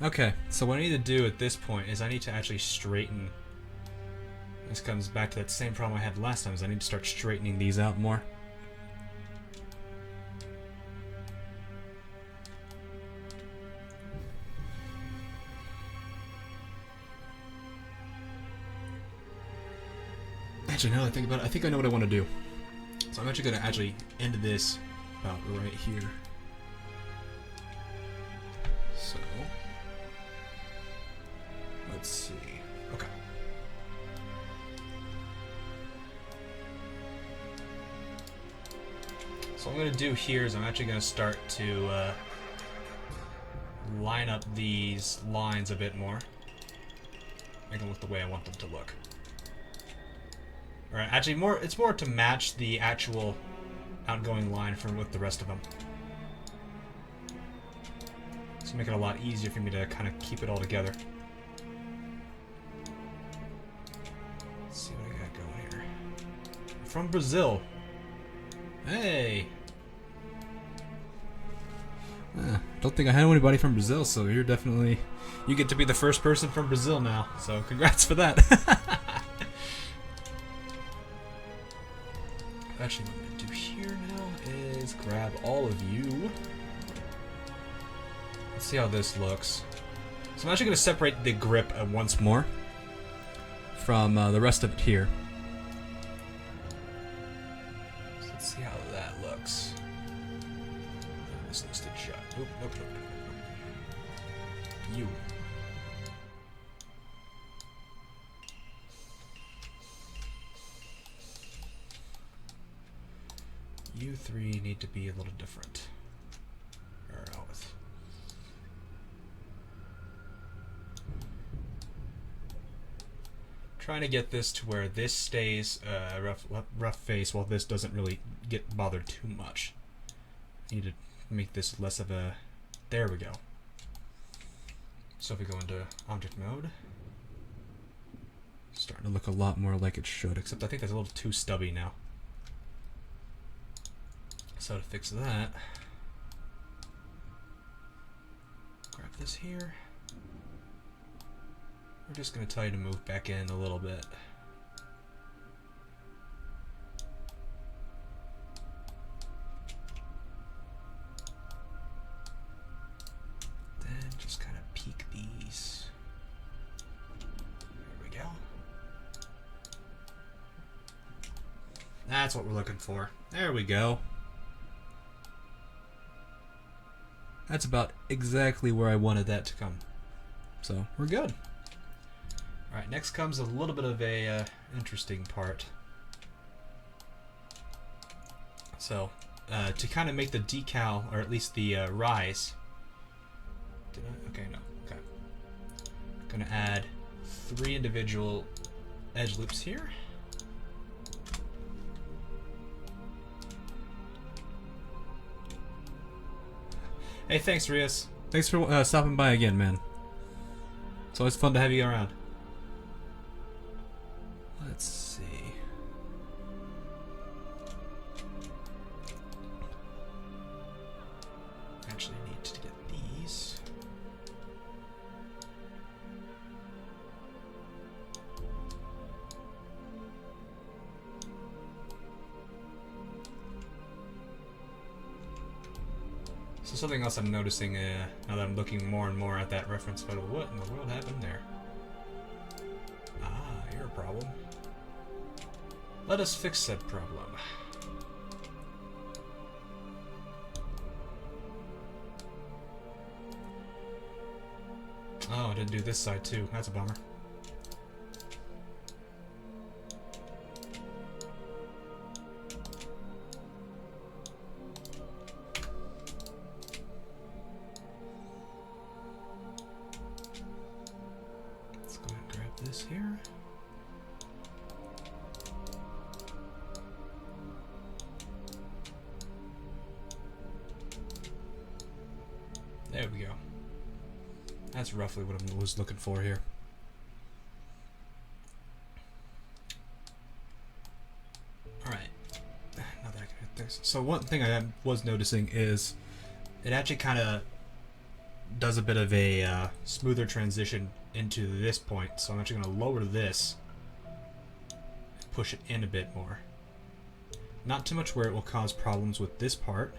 Okay, so what I need to do at this point is I need to actually straighten. This comes back to that same problem I had last time, is I need to start straightening these out more. Actually, now that I think about it, I think I know what I want to do. So I'm actually going to end this about right here. So let's see. Okay. So what I'm going to do here is I'm actually going to start to line up these lines a bit more. Make them look the way I want them to look. Alright, actually it's more to match the actual outgoing line from with the rest of them. So make it a lot easier for me to kind of keep it all together. Let's see what I got going here. From Brazil. Hey! Don't think I had anybody from Brazil, so you're definitely... You get to be the first person from Brazil now, so congrats for that. Actually, what I'm going to do here now is grab all of you. Let's see how this looks. So I'm actually going to separate the grip once more from the rest of it here. So let's see how that looks. This needs to shut. Oop, nope, nope, nope. You. You three need to be a little different. Trying to get this to where this stays rough face while this doesn't really get bothered too much. Need to make this less of a... There we go. So if we go into object mode, it's starting to look a lot more like it should, except I think that's a little too stubby now. So to fix that, grab this here. We're just going to tell you to move back in a little bit. Then just kind of peek these. There we go. That's what we're looking for. There we go. That's about exactly where I wanted that to come. So we're good. Alright, next comes a little bit of a interesting part. So, to kind of make the decal, or at least the rise. Did I? Okay, no. Okay. I'm going to add 3 individual edge loops here. Hey, thanks, Rios. Thanks for stopping by again, man. It's always fun to have you around. Let's see. Actually, I need to get these. So something else I'm noticing now that I'm looking more and more at that reference photo. What in the world happened there? Ah, you're a problem. Let us fix said problem. Oh, I didn't do this side too. That's a bummer. Let's go ahead and grab this here. There we go. That's roughly what I was looking for here. Alright. Now that I can hit this. So one thing I was noticing is it actually kind of does a bit of a smoother transition into this point. So I'm actually going to lower this and push it in a bit more. Not too much where it will cause problems with this part,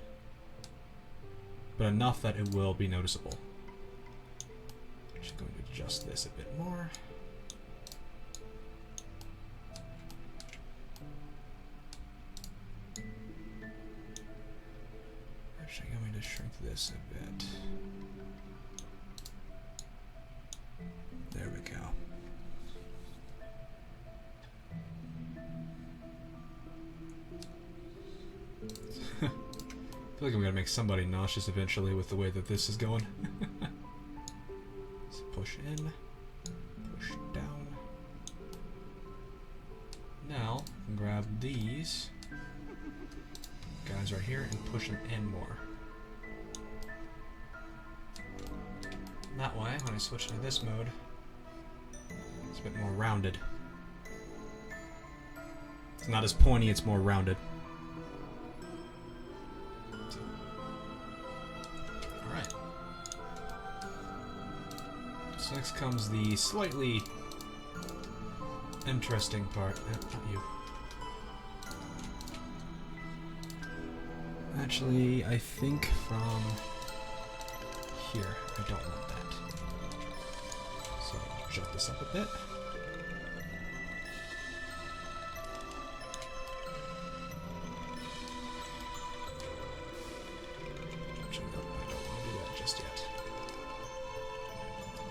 but enough that it will be noticeable. Just going to adjust this a bit more. Actually, I'm going to shrink this a bit. There we go. I feel like I'm gonna make somebody nauseous eventually with the way that this is going. So push in, push down. Now, I can grab these guys right here and push them in more. That way, when I switch into this mode, it's a bit more rounded. It's not as pointy, it's more rounded. Alright. So next comes the slightly interesting part. Not you. Actually, I think from here, I don't want that. So I'll jump this up a bit. Actually, no, I don't want to do that just yet.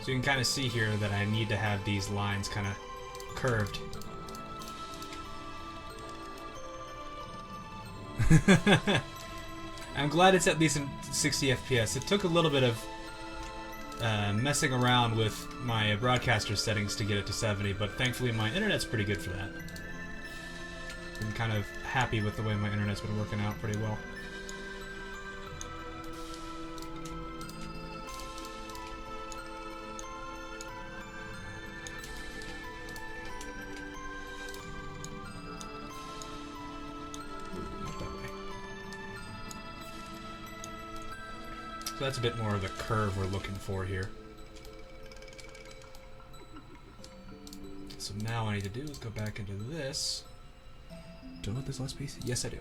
So you can kind of see here that I need to have these lines kind of curved. I'm glad it's at least in 60 FPS. It took a little bit of messing around with my broadcaster settings to get it to 70, but thankfully my internet's pretty good for that. I'm kind of happy with the way my internet's been working out pretty well. So that's a bit more of the curve we're looking for here. So now what I need to do is go back into this. Do I want this last piece? Yes, I do.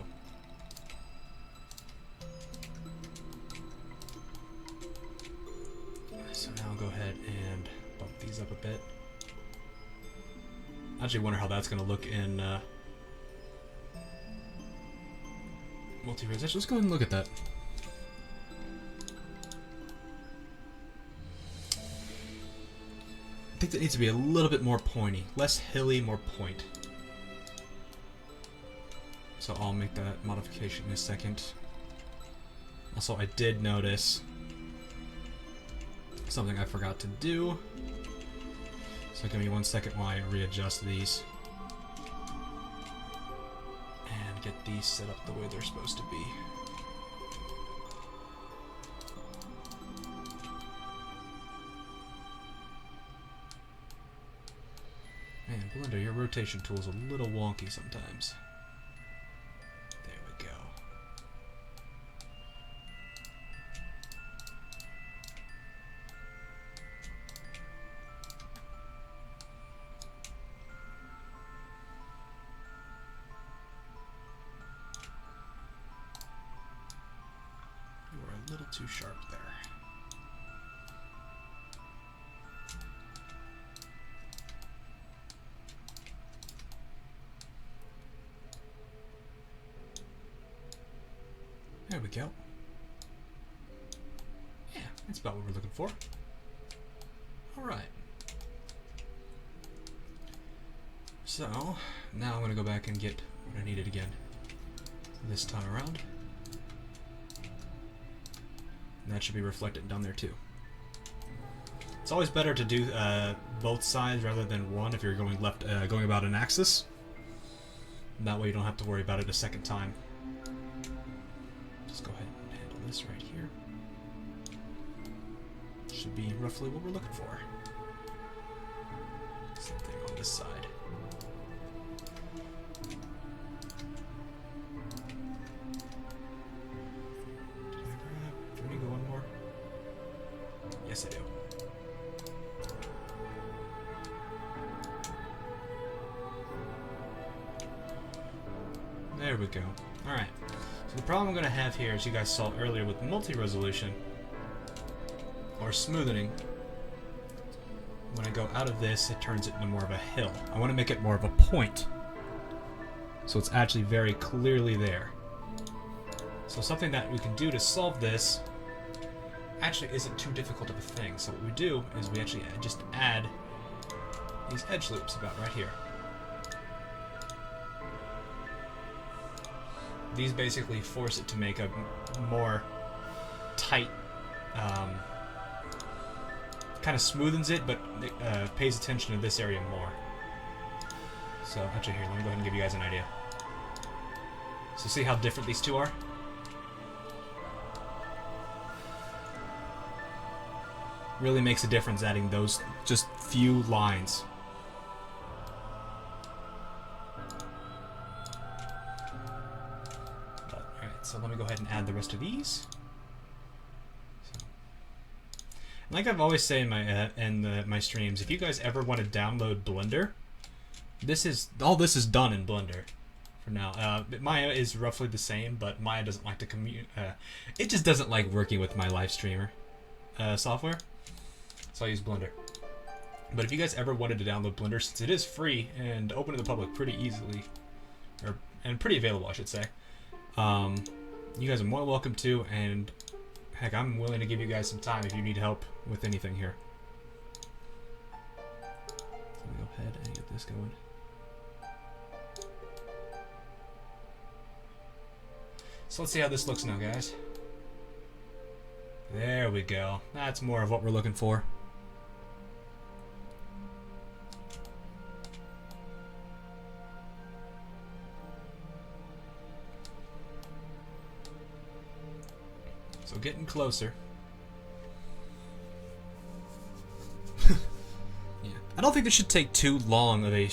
So now I'll go ahead and bump these up a bit. I actually wonder how that's going to look in multi-res. Let's go ahead and look at that. I think that needs to be a little bit more pointy. Less hilly, more point. So I'll make that modification in a second. Also, I did notice something I forgot to do. So give me 1 second while I readjust these. And get these set up the way they're supposed to be. Man, Blender, your rotation tool is a little wonky sometimes. There we go. You are a little too sharp there. There we go. Yeah, that's about what we're looking for. Alright. So, now I'm going to go back and get what I needed again. This time around. And that should be reflected down there too. It's always better to do both sides rather than one if you're going going about an axis. And that way you don't have to worry about it a second time. Just go ahead and handle this right here. Should be roughly what we're looking for. Same thing on this side. Did I grab? Do I need to go one more? Yes, I do. There we go. Alright. So the problem I'm going to have here, as you guys saw earlier with multi-resolution, or smoothing, when I go out of this, it turns it into more of a hill. I want to make it more of a point. So it's actually very clearly there. So something that we can do to solve this actually isn't too difficult of a thing. So what we do is we actually just add these edge loops about right here. These basically force it to make a more tight, kind of smoothens it, but pays attention to this area more. So actually here, let me go ahead and give you guys an idea. So see how different these two are? Really makes a difference adding those just few lines. Alright, so let me go ahead and add the rest of these. So, like I've always said in my streams, if you guys ever want to download Blender, all this is done in Blender for now. Maya is roughly the same, but Maya doesn't like to it just doesn't like working with my live streamer software. So I use Blender. But if you guys ever wanted to download Blender, since it is free and open to the public pretty easily, and pretty available, I should say, you guys are more welcome to, and heck, I'm willing to give you guys some time if you need help with anything here. Let me go ahead and get this going. So let's see how this looks now, guys. There we go. That's more of what we're looking for. So getting closer. Yeah. I don't think this should take too long of a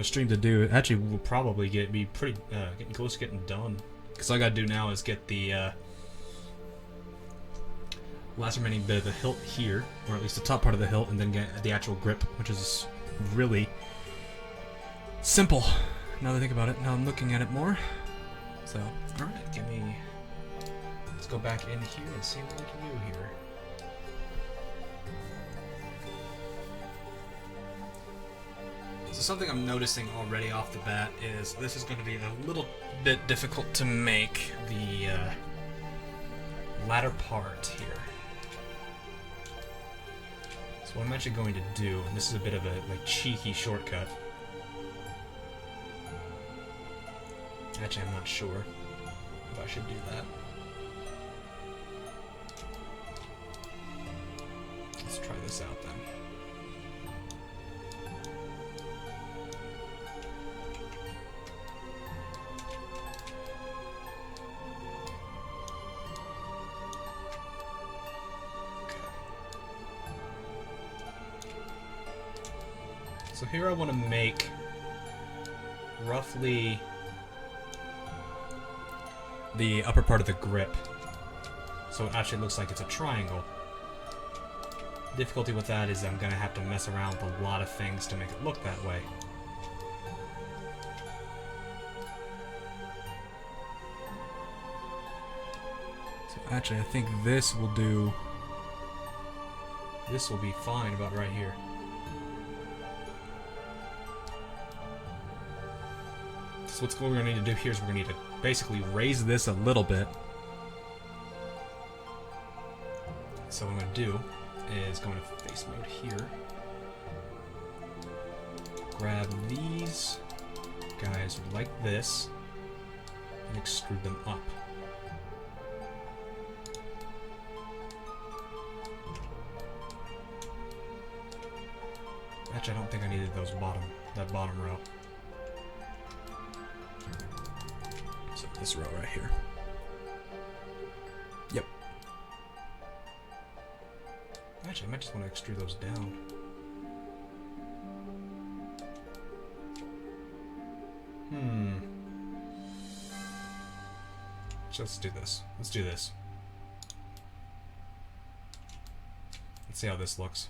stream to do. It actually will probably be pretty getting close to getting done. Because all I gotta do now is get the last remaining bit of the hilt here, or at least the top part of the hilt, and then get the actual grip, which is really simple. Now that I think about it, now I'm looking at it more. So, alright, let's go back in here and see what we can do here. So something I'm noticing already off the bat is this is going to be a little bit difficult to make the latter part here. So what I'm actually going to do, and this is a bit of a cheeky shortcut. Actually, I'm not sure if I should do that. Let's try this out then. So here I want to make roughly the upper part of the grip, so it actually looks like it's a triangle. Difficulty with that is I'm going to have to mess around with a lot of things to make it look that way. So actually I think this will be fine about right here. So what we're going to need to do here is we're going to need to basically raise this a little bit. So what I'm going to do is go into face mode here. Grab these guys like this and extrude them up. Actually, I don't think I needed that bottom row. So this row right here. Yep. Actually, I might just want to extrude those down. So let's do this. Let's do this. Let's see how this looks.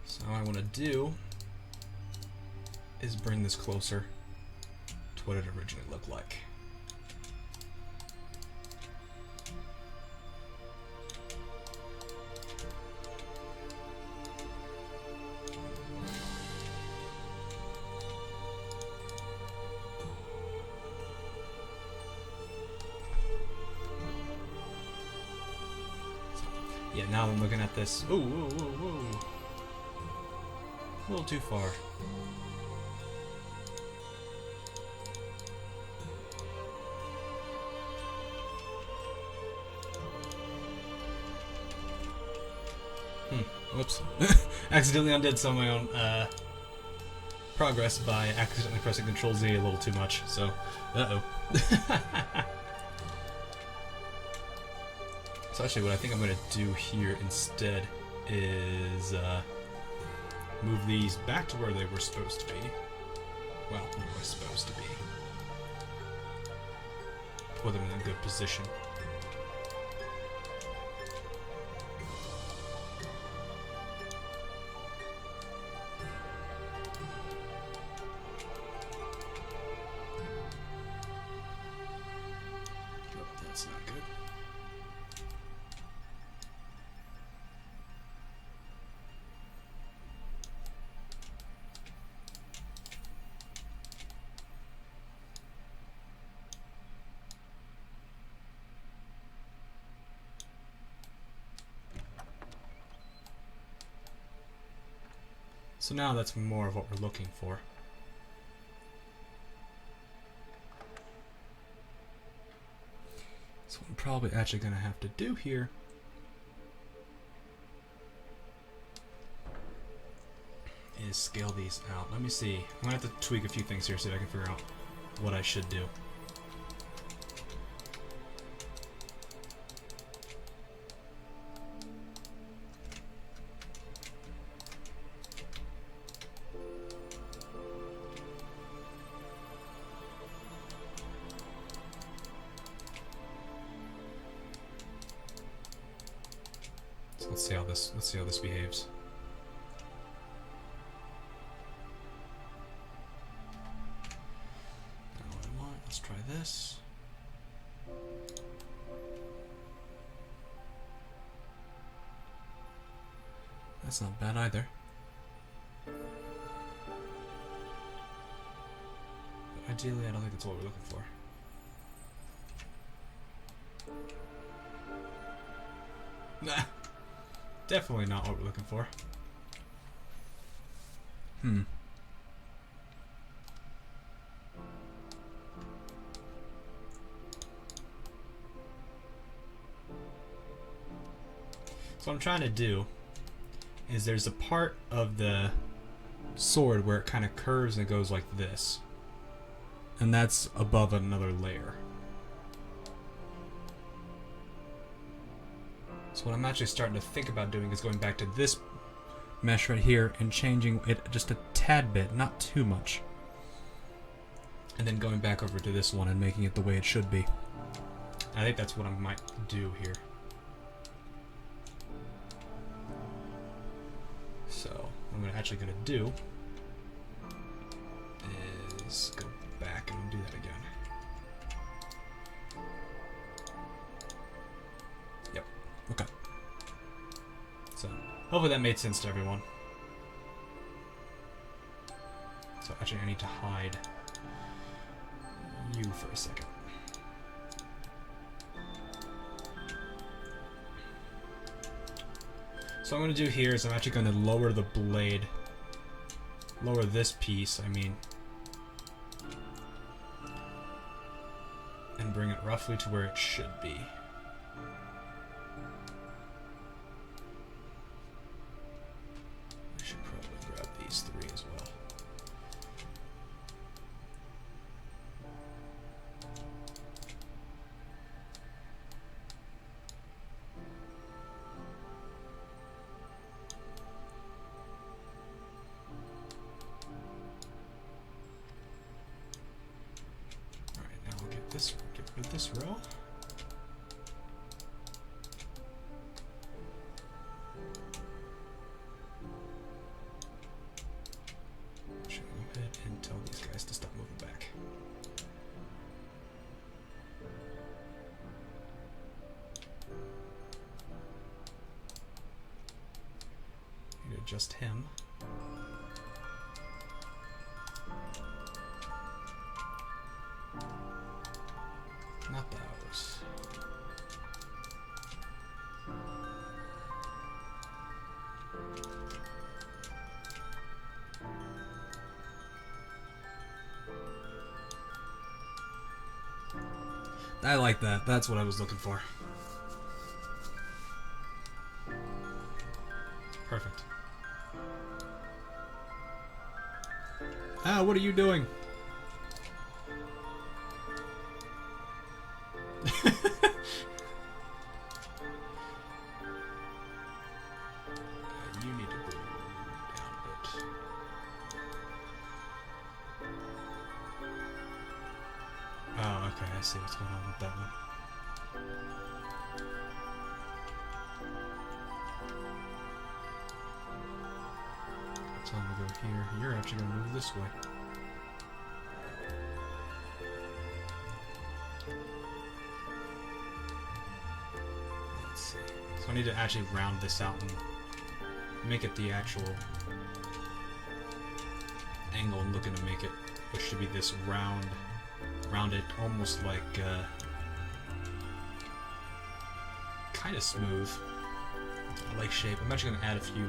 So what I want to do is bring this closer to what it originally looked like. Yeah, now I'm looking at this. Ooh, whoa, whoa, whoa. A little too far. Whoops. Accidentally undid some of my own progress by accidentally pressing Control Z a little too much, so uh-oh. So actually what I think I'm going to do here instead is move these back to where they were supposed to be. Well, not where supposed to be. Put them in a good position. That's not good. So now that's more of what we're looking for. So what I'm probably actually going to have to do here is scale these out. Let me see. I'm going to have to tweak a few things here so I can figure out what I should do. So let's see how this behaves. Not what I want. Let's try this. That's not bad either. But ideally, I don't think that's what we're looking for. Nah. Definitely not what we're looking for. So what I'm trying to do is there's a part of the sword where it kind of curves and it goes like this. And that's above another layer. So what I'm actually starting to think about doing is going back to this mesh right here and changing it just a tad bit, not too much. And then going back over to this one and making it the way it should be. I think that's what I might do here. So what I'm actually going to do is go back and do that again. Yep. Okay. So hopefully that made sense to everyone. So actually I need to hide you for a second. So what I'm going to do here is I'm actually going to lower the blade, lower this piece, I mean, and bring it roughly to where it should be. I should probably grab these three as well. Get rid of this row. Should go ahead and tell these guys to stop moving back. Need to adjust him. Not those. I like that. That's what I was looking for. Perfect. Ah, what are you doing? You need to go down a bit. Oh, okay, I see what's going on with that one. Tell him to go here. You're actually going to move this way. Let's see. So I need to actually round this out and make it the actual angle I'm looking to make it, which should be this rounded, almost like kind of smooth, like shape. I'm actually going to add a few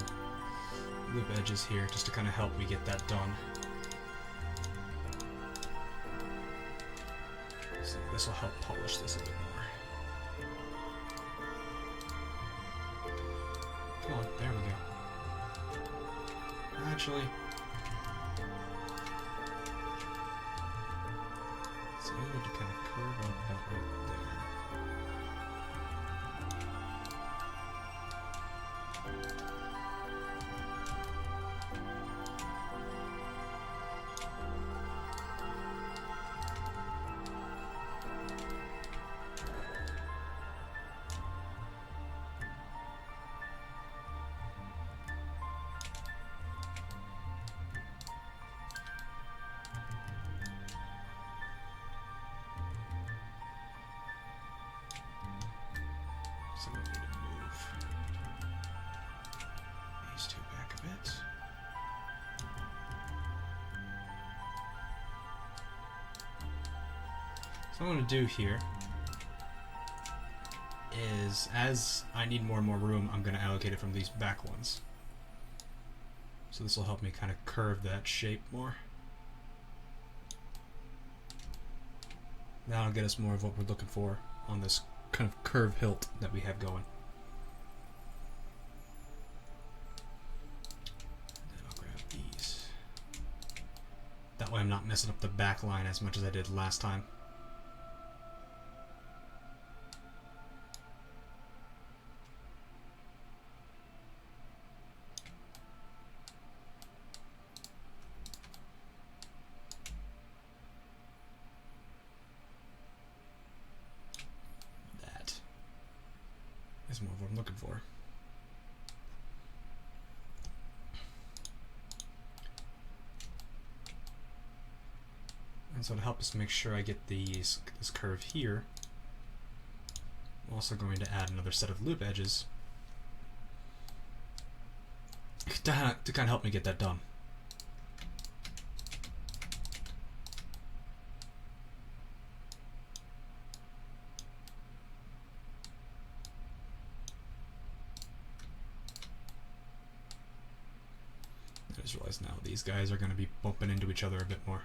loop edges here just to kind of help me get that done. So this will help polish this a bit more. Come on, there we go. Actually, so we need to kind of curve up that right there. So we need to move these two back a bit. So what I'm going to do here is, as I need more and more room, I'm going to allocate it from these back ones. So this will help me kind of curve that shape more. That'll get us more of what we're looking for on this kind of curve hilt that we have going. Then I'll grab these. That way I'm not messing up the back line as much as I did last time. Is more of what I'm looking for. And so to help us make sure I get this curve here, I'm also going to add another set of loop edges to kind of help me get that done. I just realized now these guys are going to be bumping into each other a bit more.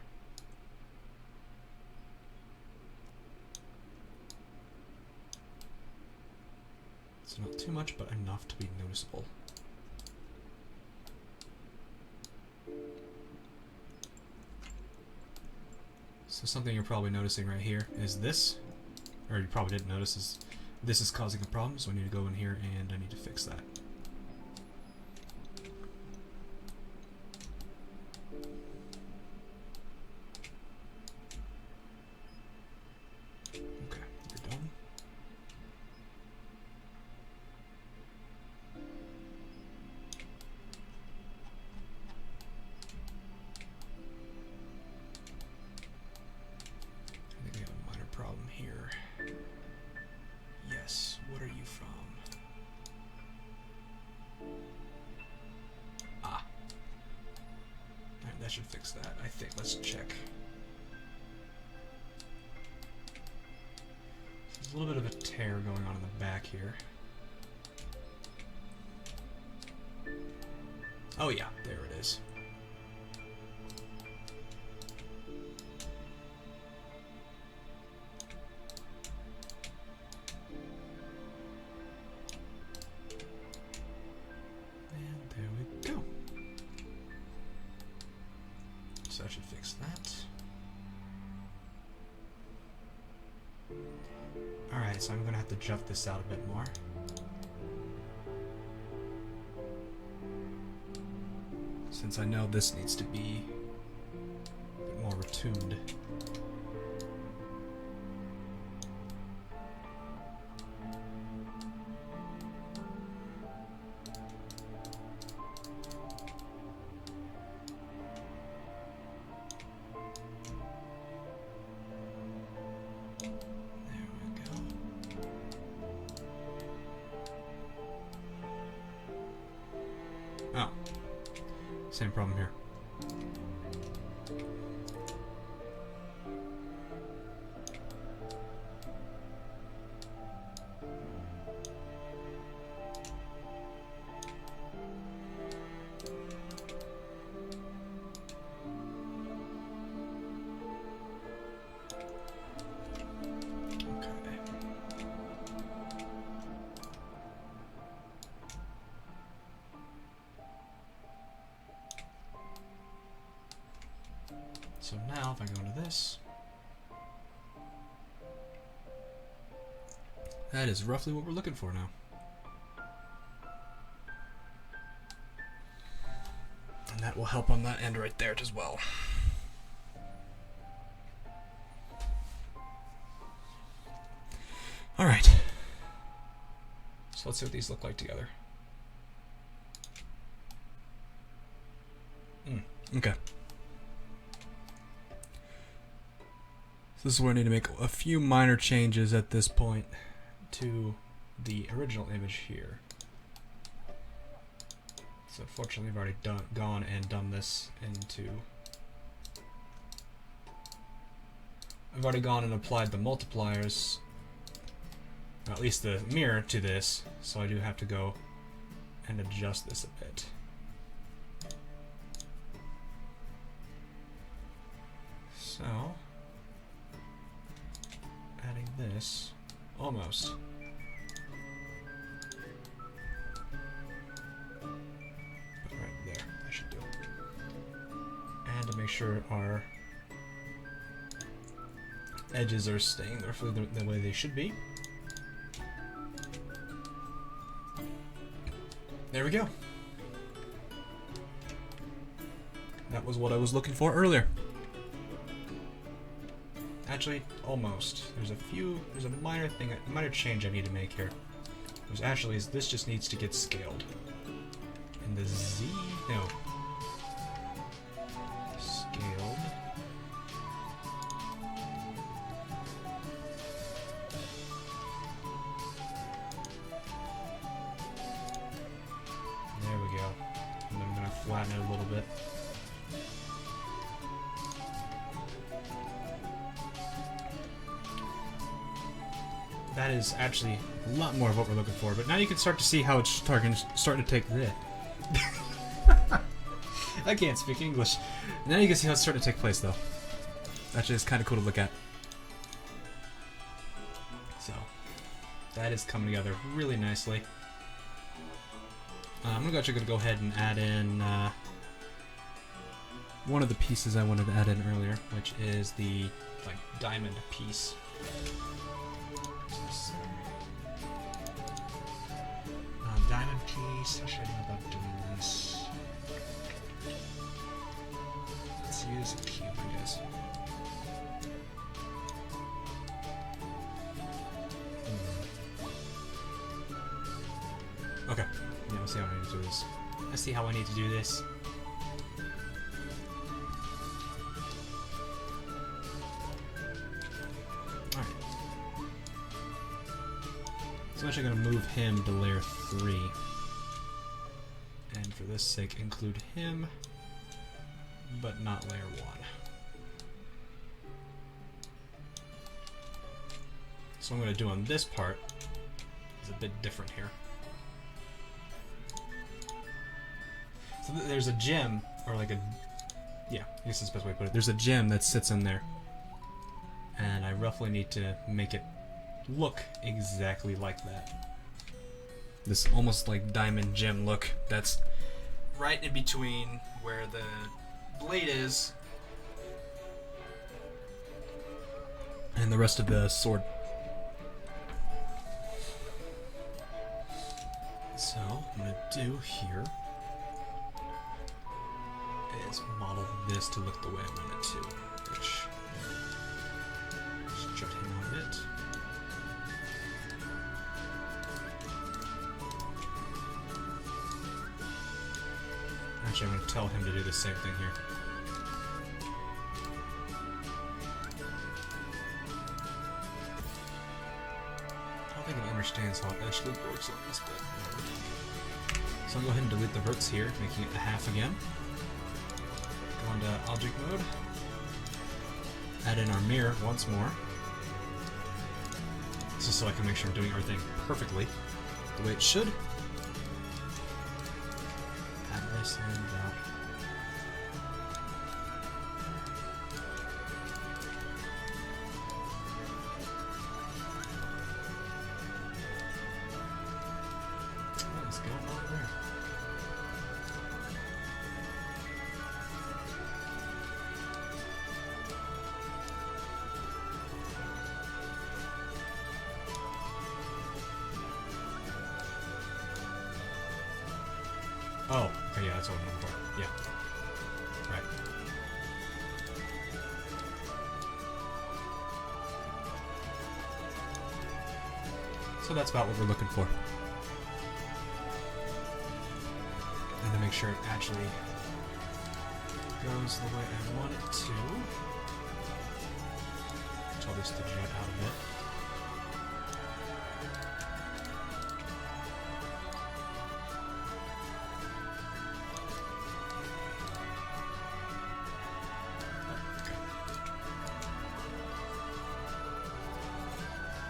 It's not too much, but enough to be noticeable. So something you're probably noticing right here is this, or you probably didn't notice, is this is causing a problem, so I need to go in here and I need to fix that. Problem here. Yes, what are you from? Ah. Alright, that should fix that, I think. Let's check. There's a little bit of a tear going on in the back here. Oh yeah, there it is. Alright, so I'm gonna have to jump this out a bit more. Since I know this needs to be a bit more retuned. Oh, same problem here. So now if I go into this, that is roughly what we're looking for now. And that will help on that end right there as well. Alright. So let's see what these look like together. Okay. This is where I need to make a few minor changes at this point to the original image here. So unfortunately I've already gone and done this into... I've already gone and applied the multipliers, or at least the mirror to this, so I do have to go and adjust this a bit. So... adding this, almost. But right there, that should do. And to make sure our edges are staying roughly the way they should be. There we go. That was what I was looking for earlier. Actually, almost. There's a minor thing, a minor change I need to make here. This just needs to get scaled. And the Z, no. Scaled. There we go. And then I'm gonna flatten it a little bit. That is actually a lot more of what we're looking for, but now you can start to see how it's starting to take this. I can't speak English. Now you can see how it's starting to take place, though. Actually, it's kind of cool to look at. So, that is coming together really nicely. I'm actually going to go ahead and add in one of the pieces I wanted to add in earlier, which is the diamond piece. Diamond piece. How should I know about doing this? Let's use a cube, I guess. Okay. Yeah, let's see how I need to do this. Let's see how I need to do this. Alright. So I'm actually going to move him to layer 3. And for this sake, include him, but not layer 1. So what I'm going to do on this part is a bit different here. So there's a gem, or like a... yeah, I guess that's the best way to put it. There's a gem that sits in there. And I roughly need to make it look exactly like that. This almost like diamond gem look that's right in between where the blade is and the rest of the sword. do here is model this to look the way I want it to, which just jut him on it. Actually, I'm going to tell him to do the same thing here. I don't think he understands how it actually works on this bit. So I'll go ahead and delete the verts here, making it a half again. Go into object mode. Add in our mirror once more. This is so I can make sure I'm doing everything perfectly the way it should. Add this and that. What is going on there? Oh, okay, yeah, that's what I'm looking for. Yeah. Right. So that's about what we're looking for. And to make sure it actually goes the way I want it to. Tell this to jet out a bit.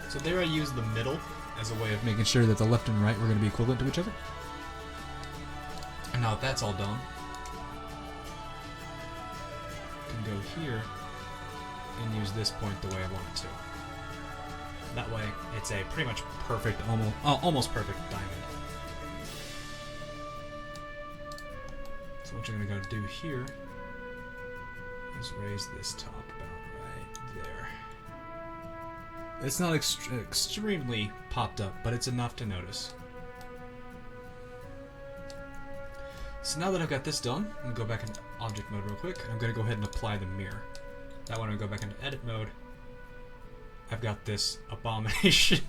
So there I use the middle as a way of making sure that the left and right were going to be equivalent to each other. And now that that's all done, I can go here and use this point the way I want it to. That way, it's a pretty much perfect, almost perfect diamond. So what you're going to go do here is raise this top about right there. It's not extremely popped up, but it's enough to notice. So now that I've got this done, I'm going to go back into object mode real quick. I'm going to go ahead and apply the mirror. That one, I'm going to go back into edit mode. I've got this abomination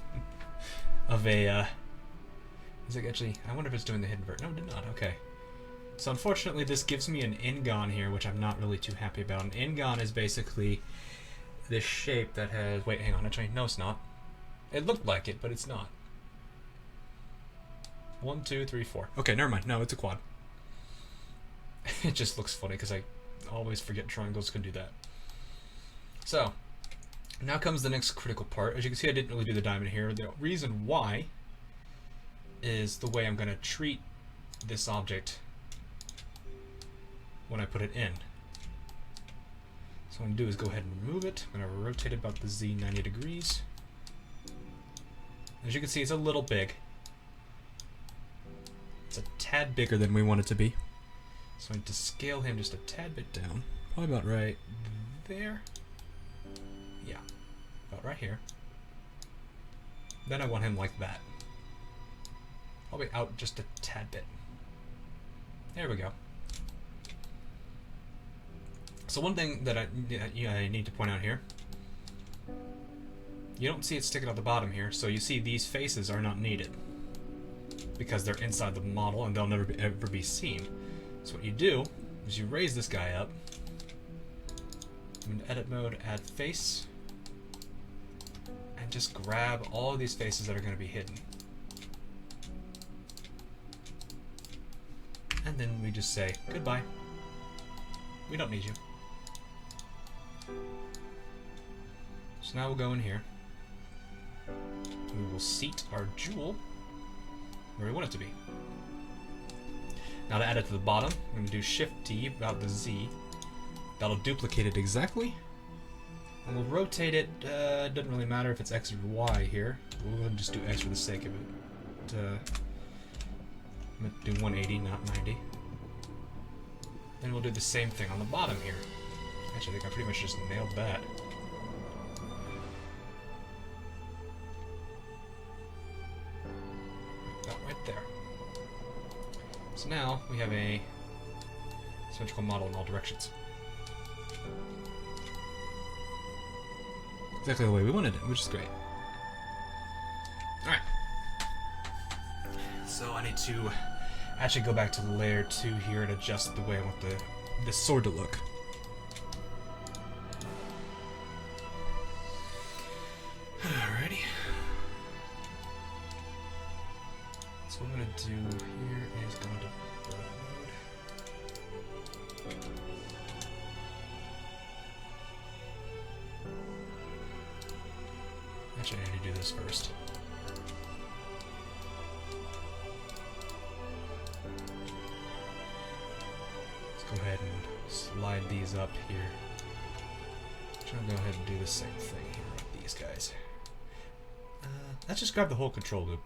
of a... is it actually... I wonder if it's doing the hidden vert. No, it did not. Okay. So unfortunately, this gives me an ingon here, which I'm not really too happy about. An ingon is basically this shape that has... Wait, hang on. Actually, no, it's not. It looked like it, but it's not. 1, 2, 3, 4. Okay, never mind. No, it's a quad. It just looks funny because I always forget triangles can do that. So, now comes the next critical part. As you can see, I didn't really do the diamond here. The reason why is the way I'm going to treat this object when I put it in. So what I'm going to do is go ahead and remove it. I'm going to rotate it about the Z 90 degrees. As you can see, it's a little big. It's a tad bigger than we want it to be. So I need to scale him just a tad bit down. Probably about right there. Yeah, about right here. Then I want him like that. Probably out just a tad bit. There we go. So one thing that I need to point out here, you don't see it sticking out the bottom here, so you see these faces are not needed because they're inside the model and they'll never ever be seen. So what you do is you raise this guy up. I'm in edit mode, add face, and just grab all of these faces that are going to be hidden. And then we just say goodbye. We don't need you. So now we'll go in here. We will seat our jewel where we want it to be. Now to add it to the bottom, I'm going to do Shift-D about the Z. That'll duplicate it exactly. And we'll rotate it. It doesn't really matter if it's X or Y here. We'll just do X for the sake of it. I'm going to do 180, not 90. Then we'll do the same thing on the bottom here. Actually, I think I pretty much just nailed that. About right there. now we have a symmetrical model in all directions. Exactly the way we wanted it, which is great. Alright. So I need to actually go back to layer 2 here and adjust the way I want this sword to look. Alrighty. So what I'm going to do here is go into build mode. Actually, I need to do this first. Let's go ahead and slide these up here. I'm trying to go ahead and do the same thing here with these guys. Let's just grab the whole control loop.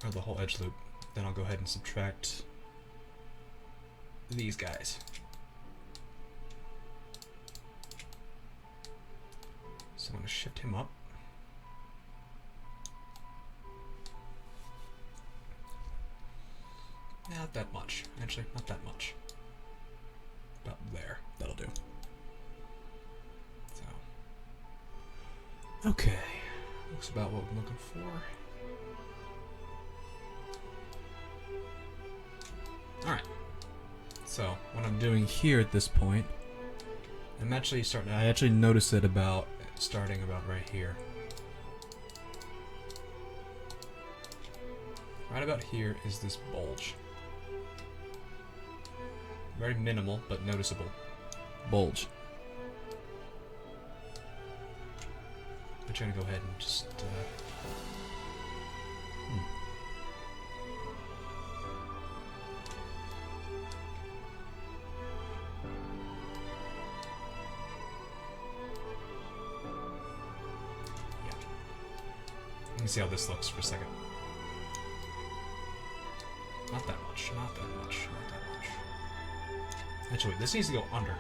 Or the whole edge loop. Then I'll go ahead and subtract these guys. So I'm going to shift him up. Not that much. Actually, not that much. About there. That'll do. So. Okay. Looks about what I'm looking for. Alright. So, what I'm doing here at this point, I actually noticed it about starting about right here. Right about here is this bulge. Very minimal, but noticeable bulge. I'm trying to go ahead and just Let me see how this looks for a second. Not that much, not that much, not that much. Actually, this needs to go under.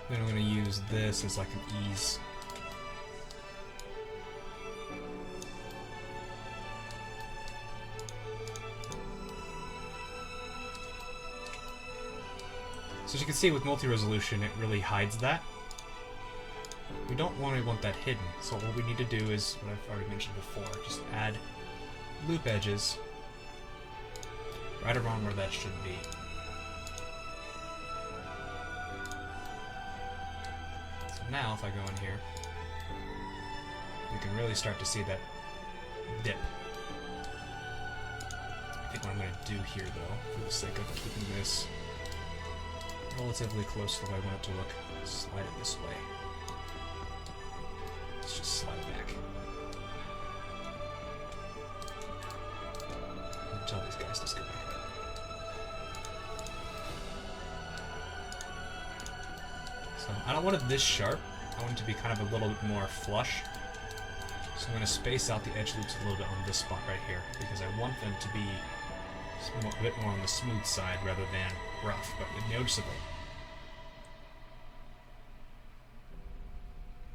Then I'm going to use this as like an ease. So as you can see with multi-resolution, it really hides that. We don't really want that hidden, so what we need to do is, what I've already mentioned before, just add loop edges right around where that should be. So now, if I go in here, you can really start to see that dip. I think what I'm going to do here, though, for the sake of keeping this relatively close to the way I want it to look, slide it this way. Let's just slide it back. And tell these guys to skip ahead. So I don't want it this sharp. I want it to be kind of a little bit more flush. So I'm going to space out the edge loops a little bit on this spot right here, because I want them to be a bit more on the smooth side rather than rough, but noticeable.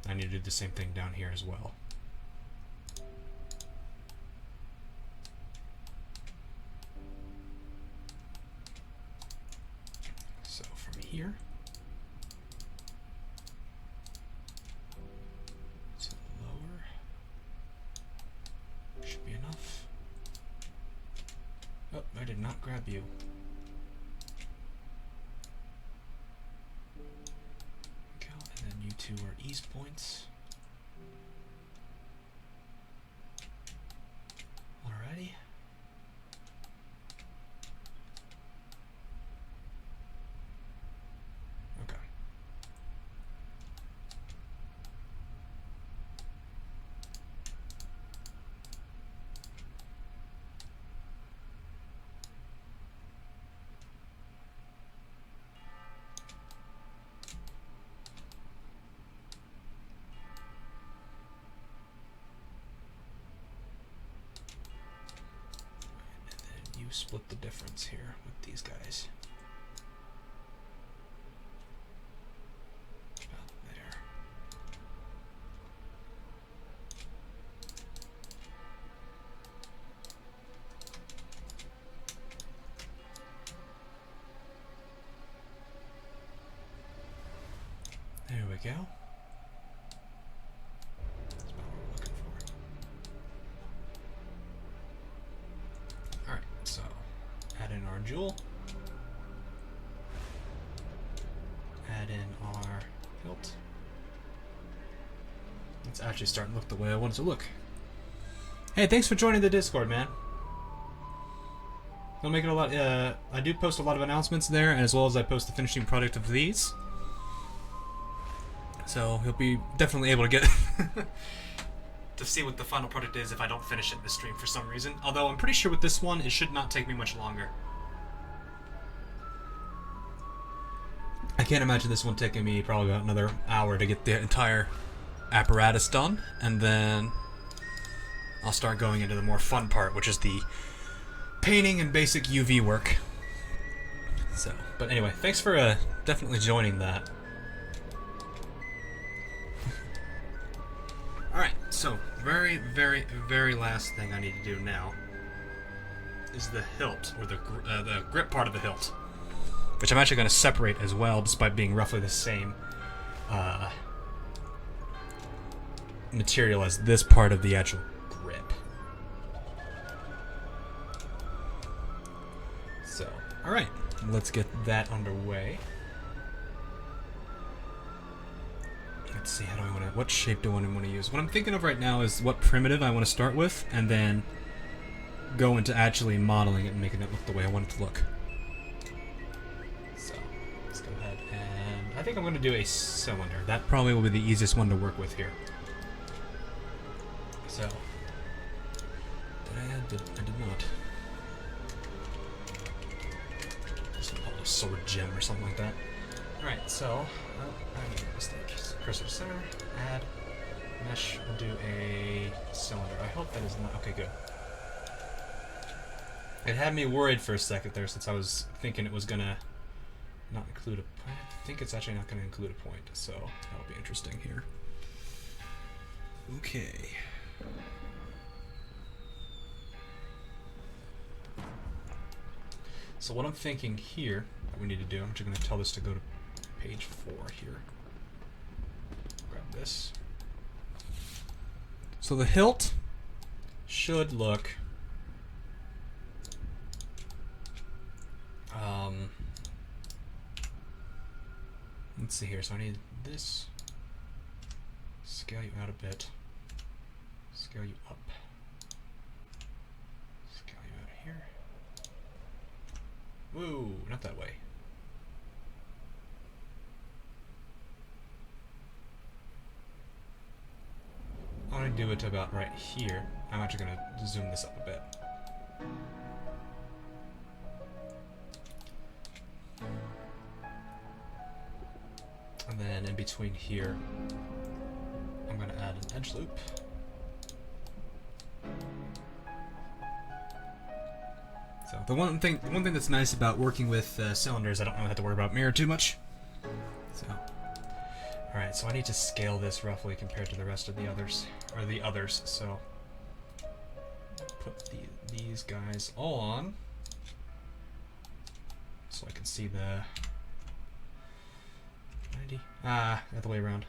I need to do the same thing down here as well. So from here to lower should be enough. Oh, I did not grab you. And then you two are ease points. Alrighty. Okay. split the difference here with these guys. About there. There we go. That's about what we're looking for. Alright, so add in our jewel. Add in our hilt. It's actually starting to look the way I want it to look. Hey, thanks for joining the Discord, man. I'll make it a lot. I do post a lot of announcements there, as well as I post the finishing product of these. So he'll be definitely able to get to see what the final product is if I don't finish it in the stream for some reason. Although I'm pretty sure with this one, it should not take me much longer. I can't imagine this one taking me probably about another hour to get the entire apparatus done, and then I'll start going into the more fun part, which is the painting and basic UV work. So, but anyway, thanks for definitely joining that. Alright, so very, very, very last thing I need to do now is the hilt, or the grip part of the hilt, which I'm actually going to separate as well, despite being roughly the same material as this part of the actual grip. So, alright, let's get that underway. Let's see, how do I want to, what shape do I want to use? What I'm thinking of right now is what primitive I want to start with, and then go into actually modeling it and making it look the way I want it to look. So, let's go ahead and, I think I'm going to do a cylinder. That probably will be the easiest one to work with here. So, did I add, I did not. Just call it a sword gem or something like that. Alright, so, I made a mistake. Cursor to center, add, mesh, we'll do a cylinder. I hope that is not, okay, good. It had me worried for a second there, since I was thinking it was gonna not include a point. I think it's actually not gonna include a point, so that'll be interesting here. Okay. So what I'm thinking here that we need to do, I'm just gonna tell this to go to page 4 here. This. So the hilt should look let's see here, so I need this, scale you out a bit, scale you up, scale you out here. Whoa, not that way. I want to do it to about right here. I'm actually going to zoom this up a bit. And then in between here, I'm going to add an edge loop. So the one thing that's nice about working with cylinders, I don't really have to worry about mirror too much. So. Alright, so I need to scale this roughly compared to the rest of the others, or the others, so put these guys all on, so I can see the 90, the other way around.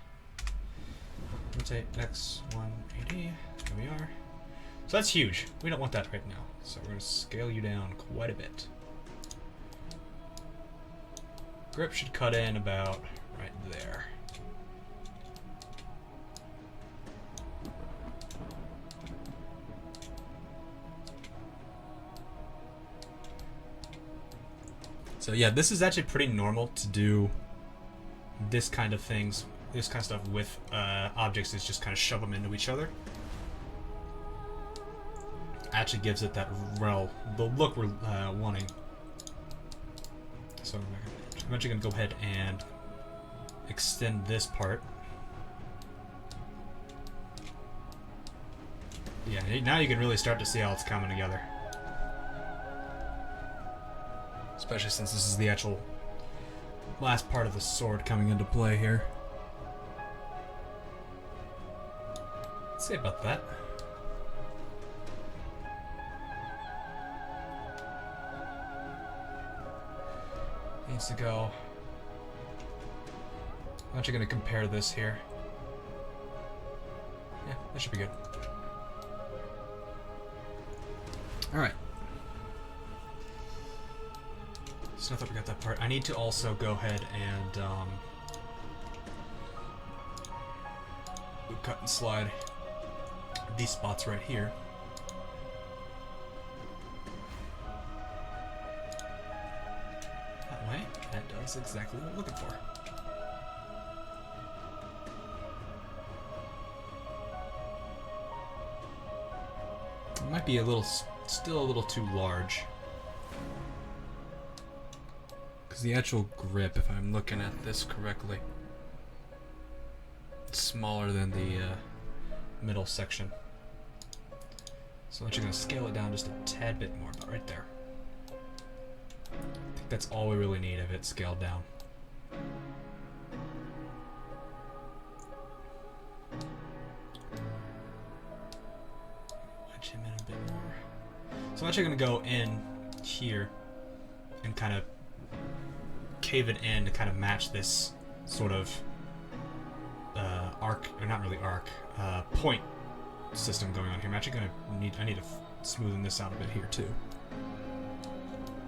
Rotate X 180, there we are. So that's huge, we don't want that right now, so we're going to scale you down quite a bit. Grip should cut in about right there. So yeah, this is actually pretty normal to do this kind of things, this kind of stuff with objects, is just kind of shove them into each other. Actually gives it that the look we're wanting. So I'm actually going to go ahead and extend this part. Yeah, now you can really start to see how it's coming together. Especially since this is the actual last part of the sword coming into play here. Let's see about that. Needs to go. I'm actually going to compare this here. Yeah, that should be good. Alright. So I thought we got that part. I need to also go ahead and cut and slide these spots right here. That way, that does exactly what I'm looking for. It might be a little, still a little too large. Because the actual grip, if I'm looking at this correctly, it's smaller than the middle section. So I'm actually going to scale it down just a tad bit more, about right there. I think that's all we really need of it scaled down. Wedge him in a bit more. So I'm actually going to go in here and kind of cave it in to kind of match this sort of arc, or not really arc, point system going on here. I'm actually going to I need to smoothen this out a bit here too.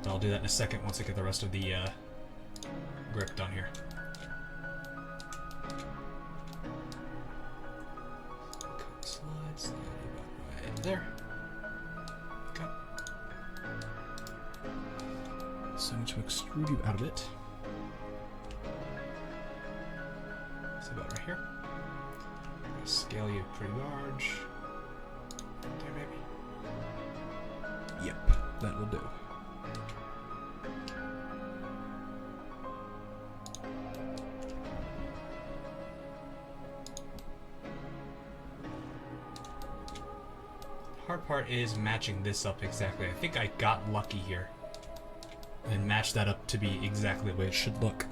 But I'll do that in a second once I get the rest of the grip done here. Cut, slide about right there. Cut. So I'm going to extrude you out of it. So about right here. I'm going to scale you pretty large. There, maybe. Yep, that will do. Hard part is matching this up exactly. I think I got lucky here and matched that up to be exactly the way it should look.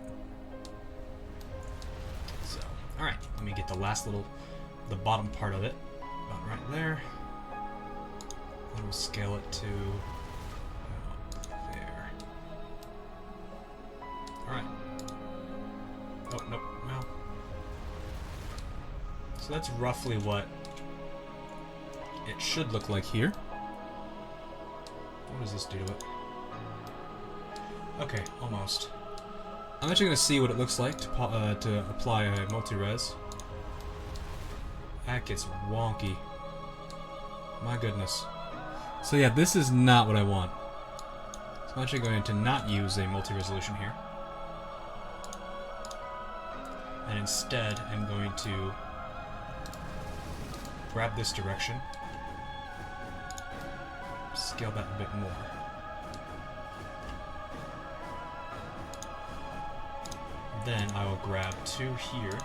So, alright, let me get the last little, the bottom part of it, about right there. And we'll scale it to there. Alright. Oh, nope, well. So that's roughly what it should look like here. What does this do to it? Okay, almost. I'm actually going to see what it looks like to apply a multi-res. That gets wonky. My goodness. So yeah, this is not what I want. So I'm actually going to not use a multi-resolution here. And instead, I'm going to grab this direction. Scale that a bit more. Then I will grab two here.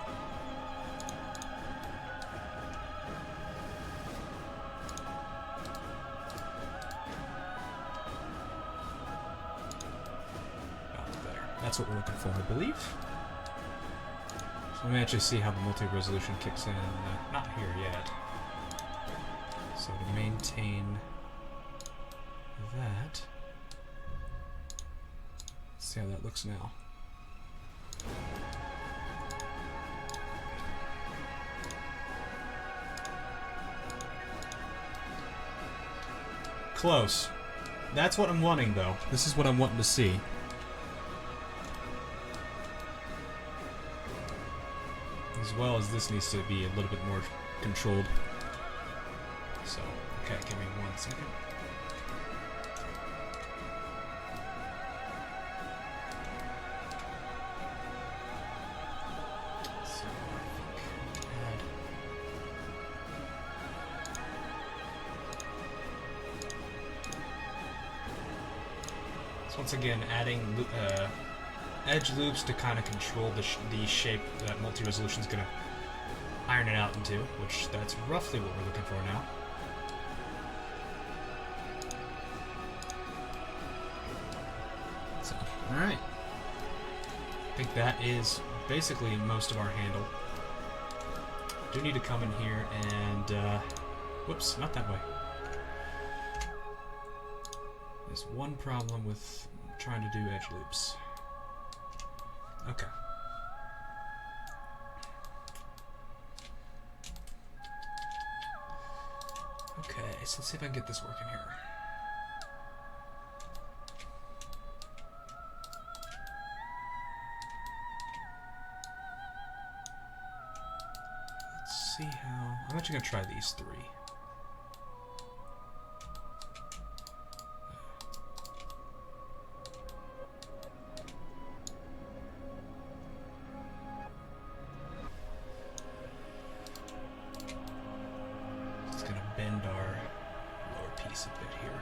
About there. That's what we're looking for, I believe. So let me actually see how the multi-resolution kicks in. Not here yet. So to maintain that. Let's see how that looks now. Close. That's what I'm wanting, though. This is what I'm wanting to see. As well as this needs to be a little bit more controlled. So, okay, give me 1 second. So once again, adding edge loops to kind of control the shape that multi-resolution is going to iron it out into, which that's roughly what we're looking for now. So Alright. I think that is basically most of our handle. Do need to come in here and, whoops, not that way. There's one problem with trying to do edge loops. Okay. Okay, so let's see if I can get this working here. Let's see how... I'm actually going to try these three. It's going to bend our lower piece a bit here.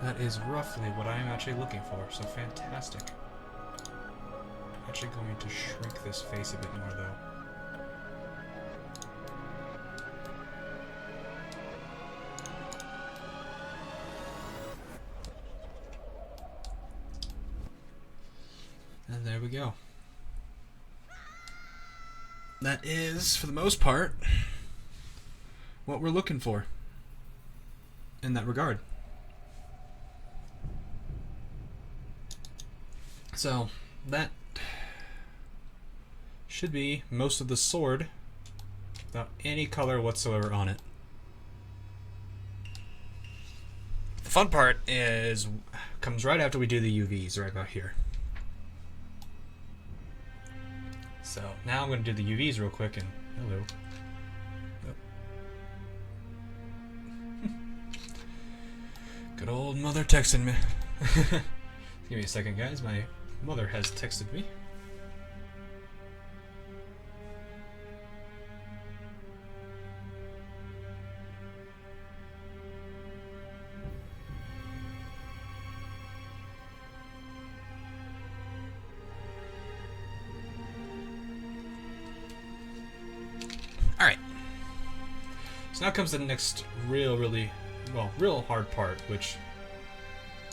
That is roughly what I am actually looking for, so fantastic. I'm actually going to shrink this face a bit more though. And there we go. That is, for the most part, what we're looking for in that regard. So, that should be most of the sword without any color whatsoever on it. The fun part comes right after we do the UVs, right about here. So, now I'm going to do the UVs real quick and... hello. Oh. Good old mother texting me. Give me a second, guys. My mother has texted me. Alright. So now comes the next real hard part, which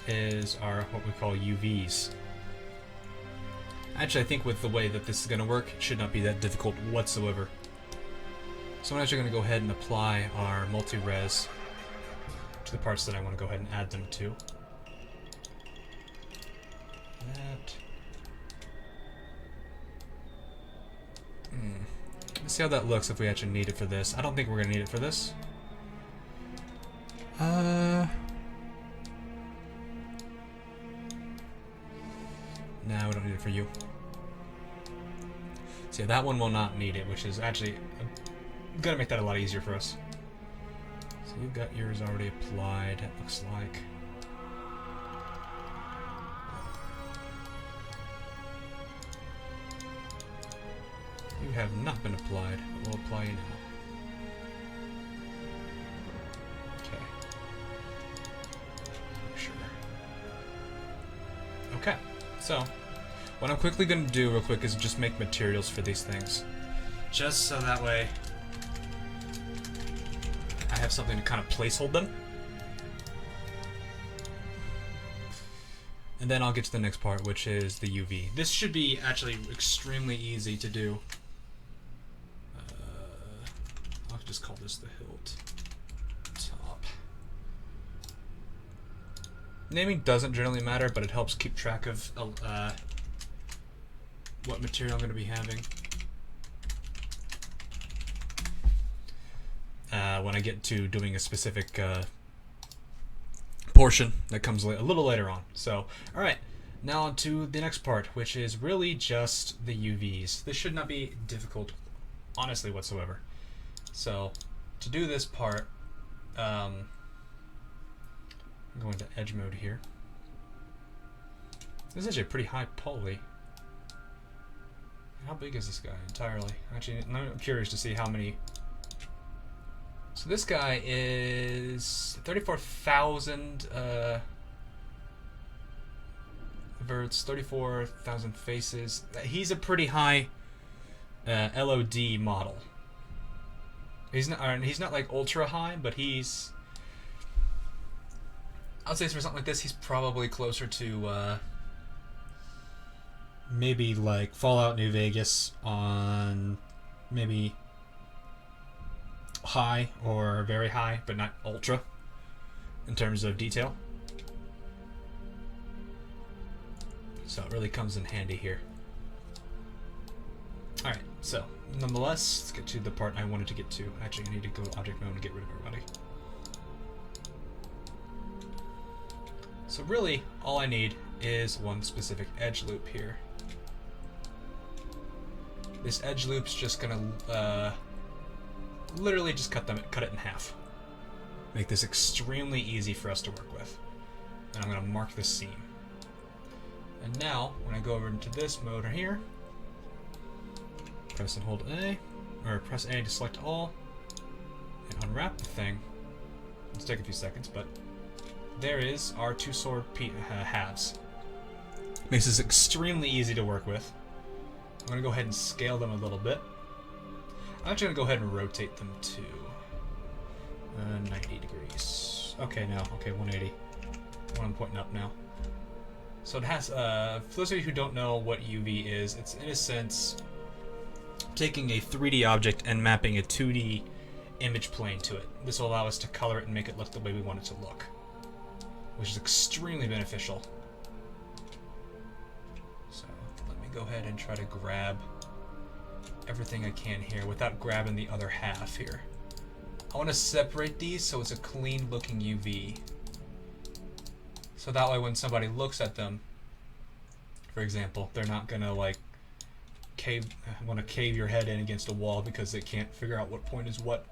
is our what we call UVs. Actually, I think with the way that this is going to work, it should not be that difficult whatsoever. So I'm actually going to go ahead and apply our multi-res to the parts that I want to go ahead and add them to. Let's see how that looks if we actually need it for this. I don't think we're going to need it for this. Nah, we don't need it for you. So yeah, that one will not need it, which is actually gonna make that a lot easier for us. So you've got yours already applied, it looks like. You have not been applied, but we'll apply you now. Okay. Sure. Okay. So, what I'm quickly going to do real quick is just make materials for these things. Just so that way I have something to kind of placehold them. And then I'll get to the next part, which is the UV. This should be actually extremely easy to do. I'll just call this the hilt top. Naming doesn't generally matter, but it helps keep track of what material I'm going to be having. When I get to doing a specific portion that comes a little later on. So, alright, now on to the next part, which is really just the UVs. This should not be difficult, honestly, whatsoever. So, to do this part, I'm going to edge mode here. This is actually a pretty high poly. How big is this guy entirely? Actually, I'm curious to see how many. So this guy is 34,000 verts, 34,000 faces. He's a pretty high LOD model. He's not like ultra high, but he's... I'd say for something like this, he's probably closer to maybe like Fallout New Vegas on maybe high or very high, but not ultra in terms of detail. So it really comes in handy here. Alright, so nonetheless, let's get to the part I wanted to get to. Actually, I need to go to object mode and get rid of everybody. So really, all I need is one specific edge loop here. This edge loop's just gonna literally just cut it in half. Make this extremely easy for us to work with. And I'm gonna mark this seam. And now, when I go over into this mode right here, press and hold A, or press A to select all, and unwrap the thing. Let's take a few seconds, but there is our two sword halves. Makes this extremely easy to work with. I'm going to go ahead and scale them a little bit. I'm actually going to go ahead and rotate them to 90 degrees. Okay, no. Okay, 180. I'm pointing up now. So it has, for those of you who don't know what UV is, it's in a sense taking a 3D object and mapping a 2D image plane to it. This will allow us to color it and make it look the way we want it to look, which is extremely beneficial. So let me go ahead and try to grab everything I can here without grabbing the other half here. I want to separate these so it's a clean looking UV. So that way when somebody looks at them, for example, they're not gonna like want to cave your head in against a wall because they can't figure out what point is what.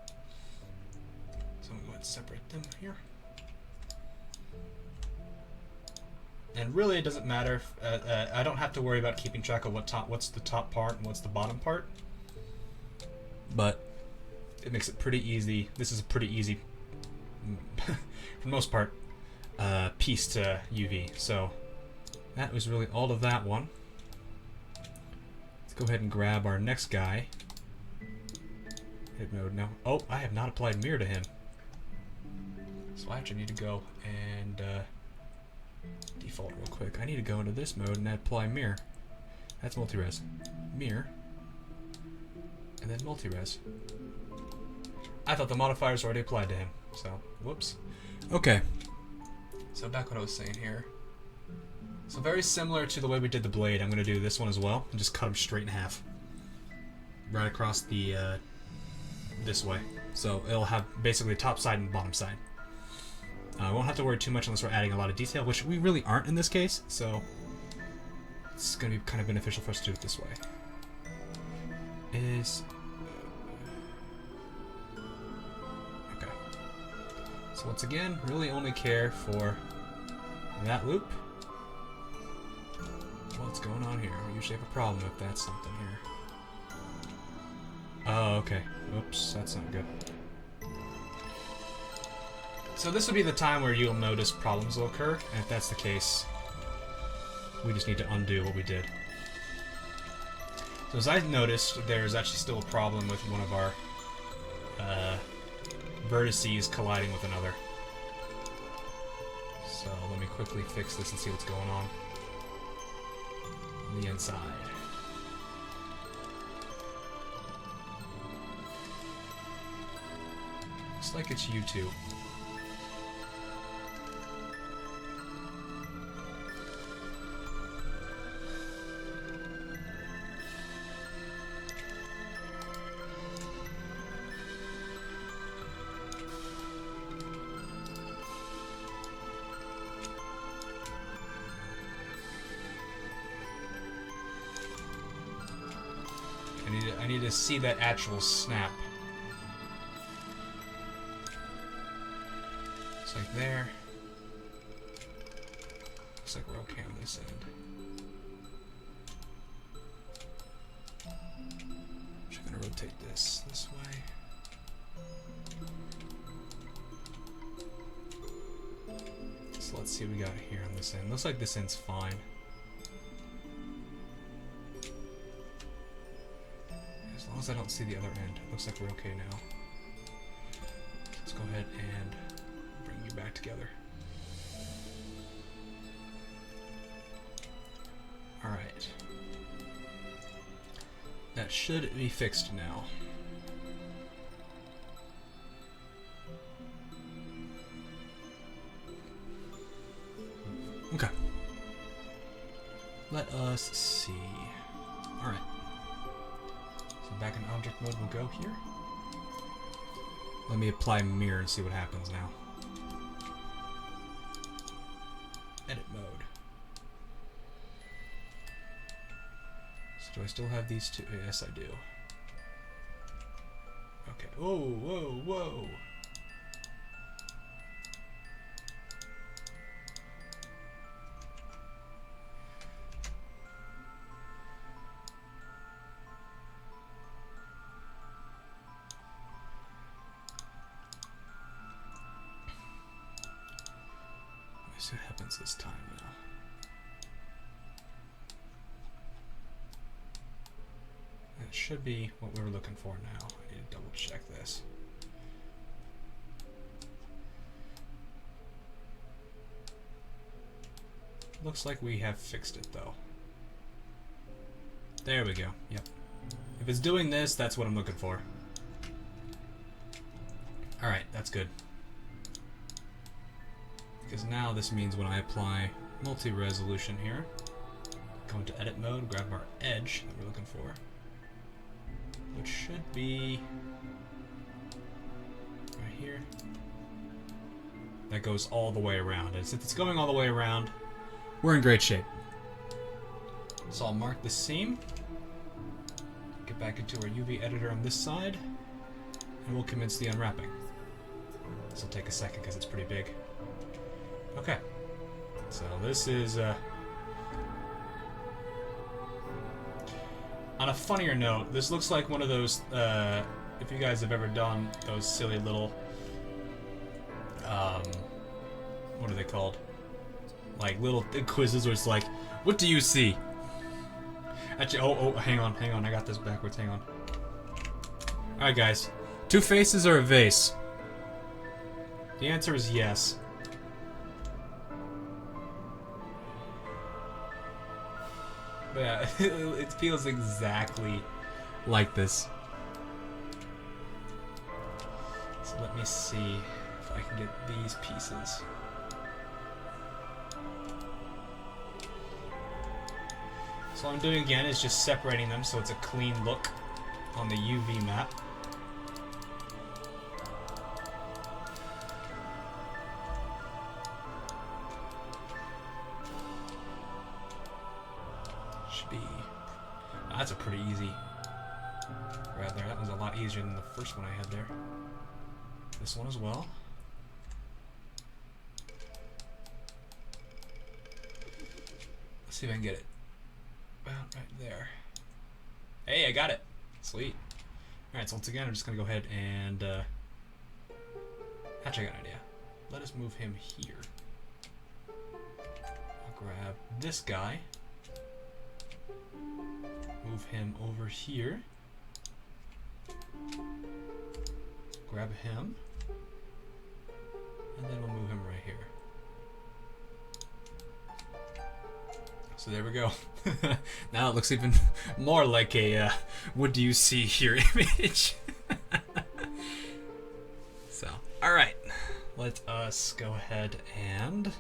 So I'm going to go ahead and separate them here. And really it doesn't matter. I don't have to worry about keeping track of what's the top part and what's the bottom part. But it makes it pretty easy. This is a pretty easy, for the most part, piece to UV. So that was really all of that one. Let's go ahead and grab our next guy. Hit mode now. Oh, I have not applied mirror to him. So I actually need to go and default real quick. I need to go into this mode and apply mirror. That's multi-res. Mirror. And then multi-res. I thought the modifiers already applied to him. So, whoops. Okay. So back what I was saying here. So very similar to the way we did the blade, I'm going to do this one as well and just cut them straight in half. Right across the, this way. So it'll have basically top side and bottom side. We won't have to worry too much unless we're adding a lot of detail, which we really aren't in this case, so it's going to be kind of beneficial for us to do it this way. Okay. So once again, really only care for that loop. What's going on here? We usually have a problem if that's something here. Oh, okay. Oops, that's not good. So this would be the time where you'll notice problems will occur, and if that's the case, we just need to undo what we did. So as I noticed, there's actually still a problem with one of our vertices colliding with another. So let me quickly fix this and see what's going on the inside. Looks like it's you two. I need to see that actual snap. It's like there. Looks like we're okay on this end. I'm just gonna rotate this way. So let's see what we got here on this end. Looks like this end's fine. as I don't see the other end. Looks like we're okay now. Let's go ahead and bring you back together. Alright. That should be fixed now. Okay. Let us see. Alright. So back in object mode we'll go here. Let me apply mirror and see what happens now. Edit mode. So do I still have these two? Yes, I do. Okay. Whoa, whoa, whoa. Let's see what happens this time now. That should be what we were looking for now. I need to double check this. Looks like we have fixed it though. There we go. Yep. If it's doing this, that's what I'm looking for. Alright, that's good. Because now this means when I apply multi-resolution here, go into edit mode, grab our edge that we're looking for, which should be right here. That goes all the way around. And since it's going all the way around, we're in great shape. So I'll mark the seam, get back into our UV editor on this side, and we'll commence the unwrapping. This will take a second because it's pretty big. Okay, so this is, on a funnier note, this looks like one of those, if you guys have ever done those silly little, what are they called? Like little quizzes where it's like, what do you see? Actually, oh, hang on, I got this backwards, hang on. Alright guys, two faces or a vase? The answer is yes. Yeah, it feels exactly like this. So let me see if I can get these pieces. So what I'm doing again is just separating them so it's a clean look on the UV map. That's a pretty easy grab there. That was a lot easier than the first one I had there. This one as well. Let's see if I can get it. About right there. Hey, I got it. Sweet. Alright, so once again, I'm just going to go ahead and... actually, I got an idea. Let us move him here. I'll grab this guy. Move him over here. Grab him. And then we'll move him right here. So there we go. Now it looks even more like a what do you see here image. So, alright. Let us go ahead and...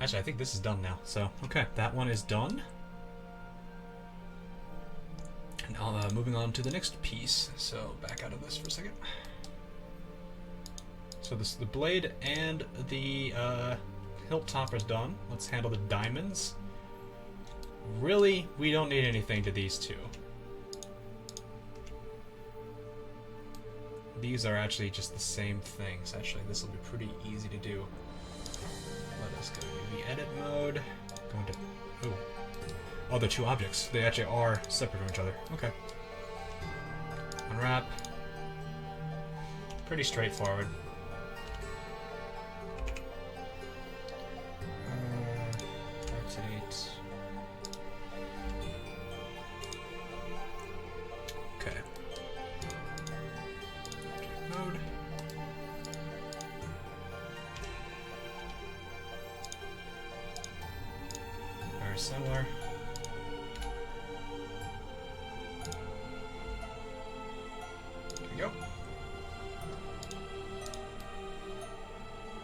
actually, I think this is done now. So, okay, that one is done. And moving on to the next piece. So back out of this for a second. So this the blade and the hilt topper is done. Let's handle the diamonds. Really, we don't need anything to these two. These are actually just the same things. Actually, this will be pretty easy to do. Let us go to the edit mode. Go into oh, they're two objects. They actually are separate from each other. Okay. Unwrap. Pretty straightforward. Rotate. similar. There we go.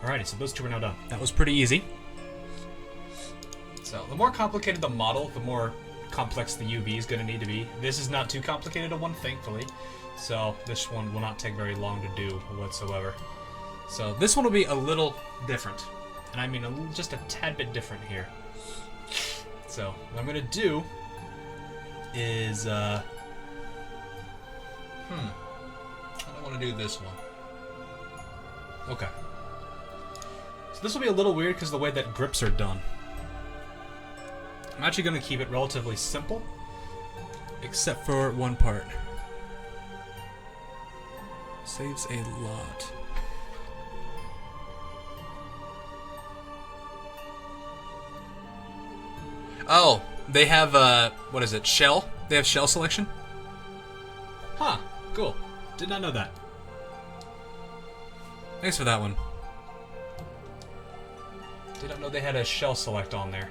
Alrighty, so those two are now done. That was pretty easy. So, the more complicated the model, the more complex the UV is going to need to be. This is not too complicated a one, thankfully. So, this one will not take very long to do whatsoever. So, this one will be a little different. And I mean, just a tad bit different here. So, what I'm going to do is, I don't want to do this one. Okay. So this will be a little weird because of the way that grips are done. I'm actually going to keep it relatively simple, except for one part. Saves a lot. Oh, they have, what is it, shell? They have shell selection? Huh, cool. Did not know that. Thanks for that one. Did not know they had a shell select on there.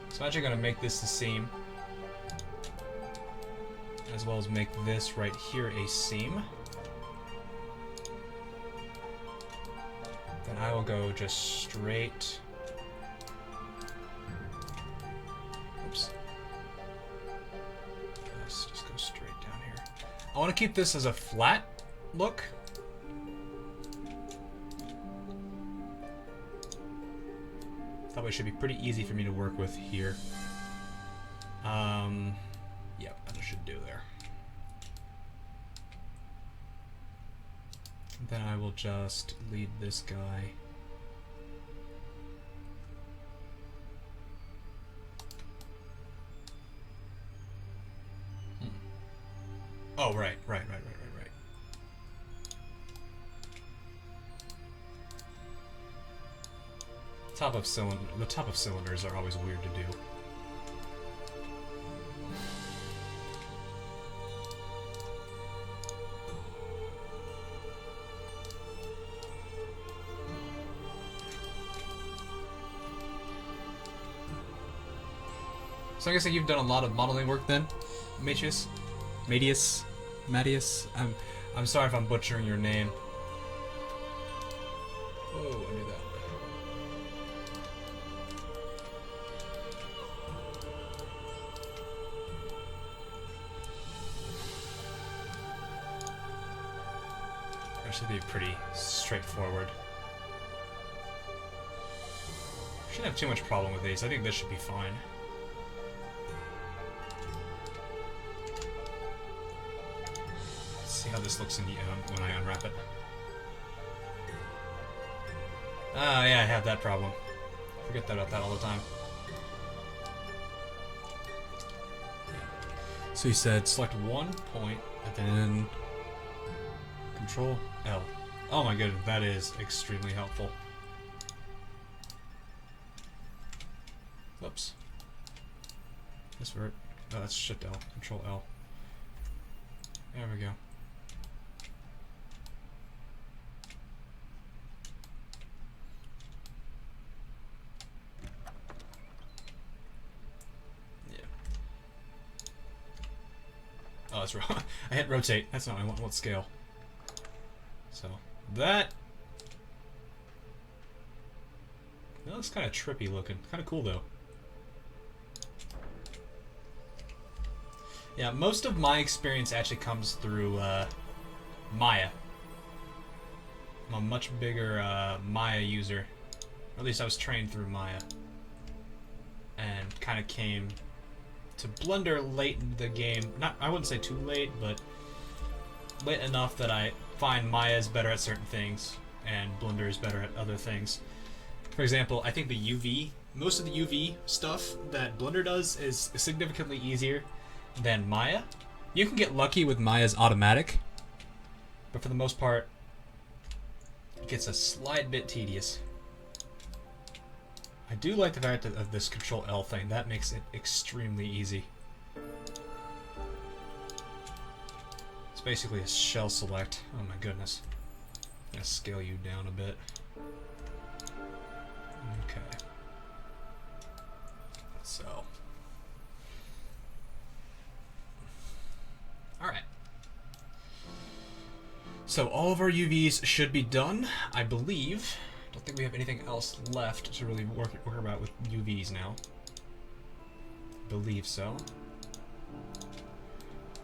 So I'm actually going to make this the seam, as well as make this right here a seam. Then I will go just straight. Oops. Let's just go straight down here. I want to keep this as a flat look. That way it should be pretty easy for me to work with here. Yep, that should do there. And then I will just lead this guy. Oh, right. The top of cylinders are always weird to do. So I guess you've done a lot of modeling work then, Matius? I'm sorry if I'm butchering your name. Oh, I knew that. That should be pretty straightforward. Shouldn't have too much problem with these. I think this should be fine. See how this looks in the when I unwrap it. Ah, yeah, I have that problem. Forget about that all the time. So you said select one point and then Control L. Oh my goodness, that is extremely helpful. Whoops. This word. Oh, that's Shift L. Control L. There we go. Oh, that's wrong. I hit rotate. That's not what I want. What scale? So, that... That looks kind of trippy looking. Kind of cool, though. Yeah, most of my experience actually comes through Maya. I'm a much bigger Maya user. Or at least I was trained through Maya. And kind of came to Blender late in the game. Not, I wouldn't say too late, but late enough that I find Maya is better at certain things and Blender is better at other things. For example, I think the UV, most of the UV stuff that Blender does is significantly easier than Maya. You can get lucky with Maya's automatic, but for the most part, it gets a slight bit tedious. I do like the fact of this Control L thing. That makes it extremely easy. It's basically a shell select. Oh my goodness. gonna scale you down a bit. Okay. So. Alright. So all of our UVs should be done, I believe. Don't think we have anything else left to really work about with UVs now. Believe so.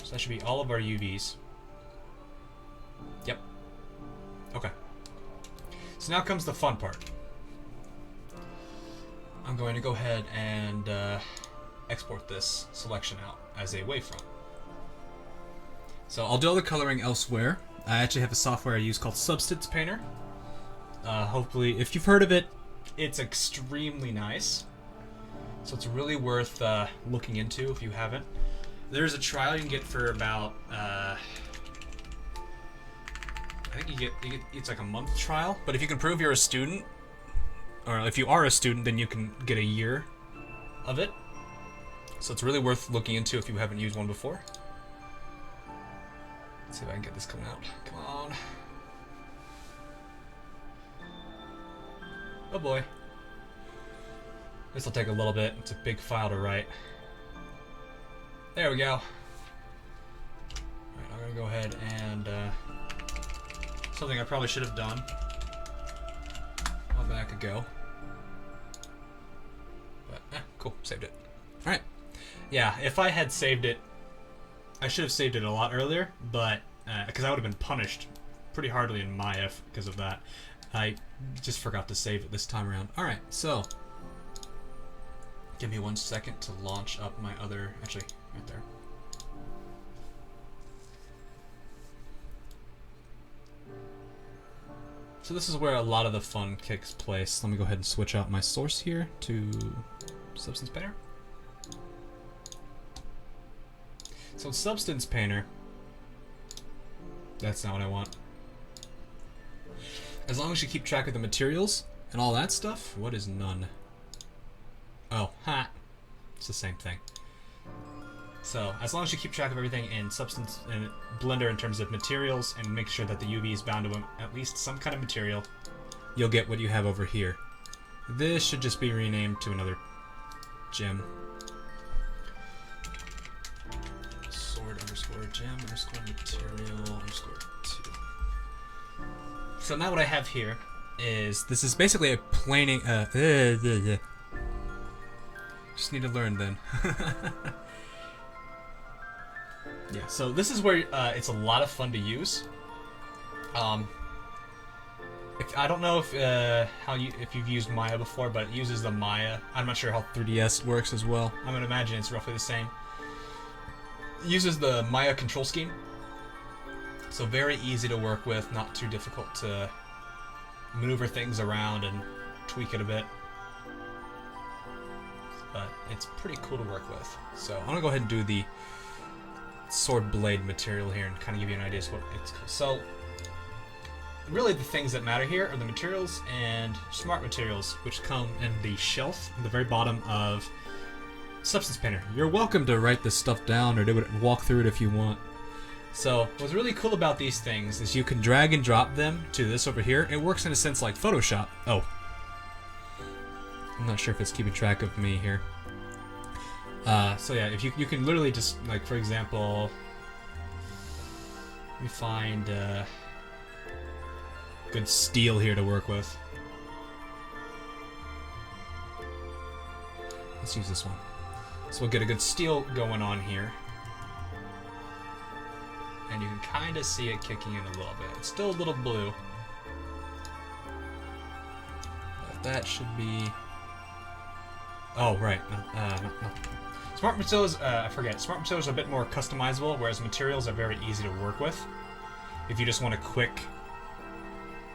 So that should be all of our UVs. Yep. Okay. So now comes the fun part. I'm going to go ahead and export this selection out as a wavefront. So I'll do all the coloring elsewhere. I actually have a software I use called Substance Painter. Hopefully, if you've heard of it, it's extremely nice. So it's really worth looking into if you haven't. There's a trial you can get for about, I think you get it's like a month trial. But if you can prove you're a student, or if you are a student, then you can get a year of it. So it's really worth looking into if you haven't used one before. Let's see if I can get this coming out. Come on. Oh boy. This will take a little bit. It's a big file to write. There we go. Alright, I'm gonna go ahead and something I probably should have done a while back ago. But cool, saved it. Alright. Yeah, if I had saved it, I should have saved it a lot earlier, but because I would have been punished pretty hardly in Maya because of that. I just forgot to save it this time around. Alright, so give me 1 second to launch up my other, actually, right there. So this is where a lot of the fun takes place. Let me go ahead and switch out my source here to Substance Painter. So Substance Painter, that's not what I want. As long as you keep track of the materials and all that stuff, what is none? Oh, ha! It's the same thing. So, as long as you keep track of everything in Substance and Blender in terms of materials and make sure that the UV is bound to at least some kind of material, you'll get what you have over here. This should just be renamed to another gem. Sword_gem_material_2. So now what I have here is, this is basically a planing, just need to learn then. Yeah, so this is where it's a lot of fun to use. I don't know if if you've used Maya before, but it uses the Maya. I'm not sure how 3DS works as well. I'm gonna imagine it's roughly the same. It uses the Maya control scheme, so very easy to work with, not too difficult to maneuver things around and tweak it a bit. But it's pretty cool to work with. So I'm gonna go ahead and do the sword blade material here and kind of give you an idea of what it's called. So really the things that matter here are the materials and smart materials, which come in the shelf at the very bottom of Substance Painter. You're welcome to write this stuff down or do it, walk through it if you want. So what's really cool about these things is you can drag and drop them to this over here. It works in a sense like Photoshop. Oh, I'm not sure if it's keeping track of me here. So yeah, if you can literally just, like, for example, let me find good steel here to work with. Let's use this one. So we'll get a good steel going on here. And you can kind of see it kicking in a little bit. It's still a little blue. But that should be... Oh, right. No. Smart materials, I forget. Smart materials are a bit more customizable, whereas materials are very easy to work with. If you just want a quick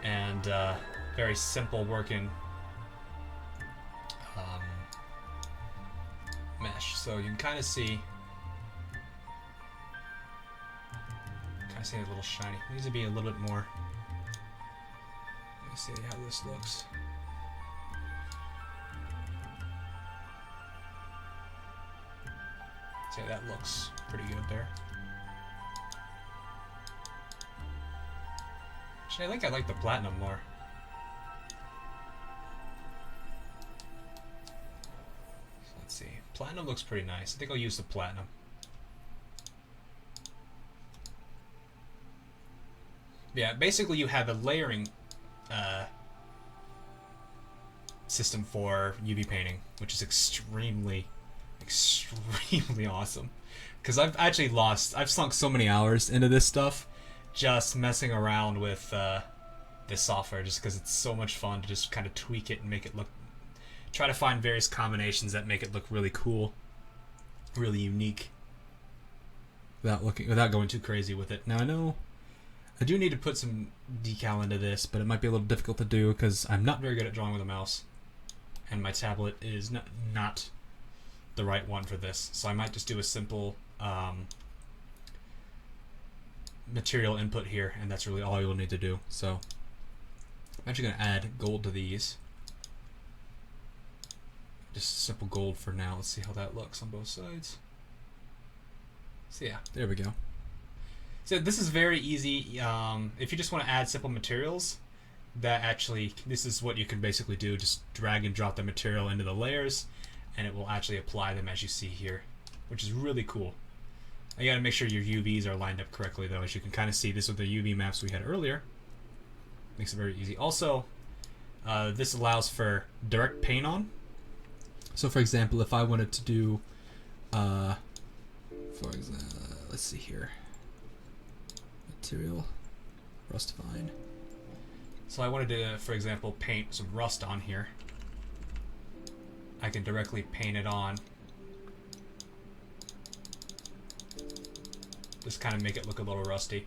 and very simple working mesh. So you can kind of see... a little shiny. It needs to be a little bit more. Let me see how this looks. See, that looks pretty good there. Actually, I think I like the platinum more. So let's see. Platinum looks pretty nice. I think I'll use the platinum. Yeah, basically you have a layering system for UV painting, which is extremely awesome. Because I've sunk so many hours into this stuff, just messing around with this software, just because it's so much fun to just kind of tweak it and make it look, try to find various combinations that make it look really cool, really unique, without going too crazy with it. Now I know I do need to put some decal into this, but it might be a little difficult to do because I'm not very good at drawing with a mouse, and my tablet is not the right one for this. So I might just do a simple material input here, and that's really all you'll need to do. So I'm actually going to add gold to these. Just simple gold for now. Let's see how that looks on both sides. So yeah, there we go. So this is very easy. If you just want to add simple materials, this is what you can basically do. Just drag and drop the material into the layers, and it will actually apply them as you see here, which is really cool. You gotta make sure your UVs are lined up correctly though. As you can kind of see, this with the UV maps we had earlier. Makes it very easy. Also, this allows for direct paint on. So for example, if I wanted to do, let's see here. Material, rust fine. So I wanted to, for example, paint some rust on here. I can directly paint it on. Just kind of make it look a little rusty.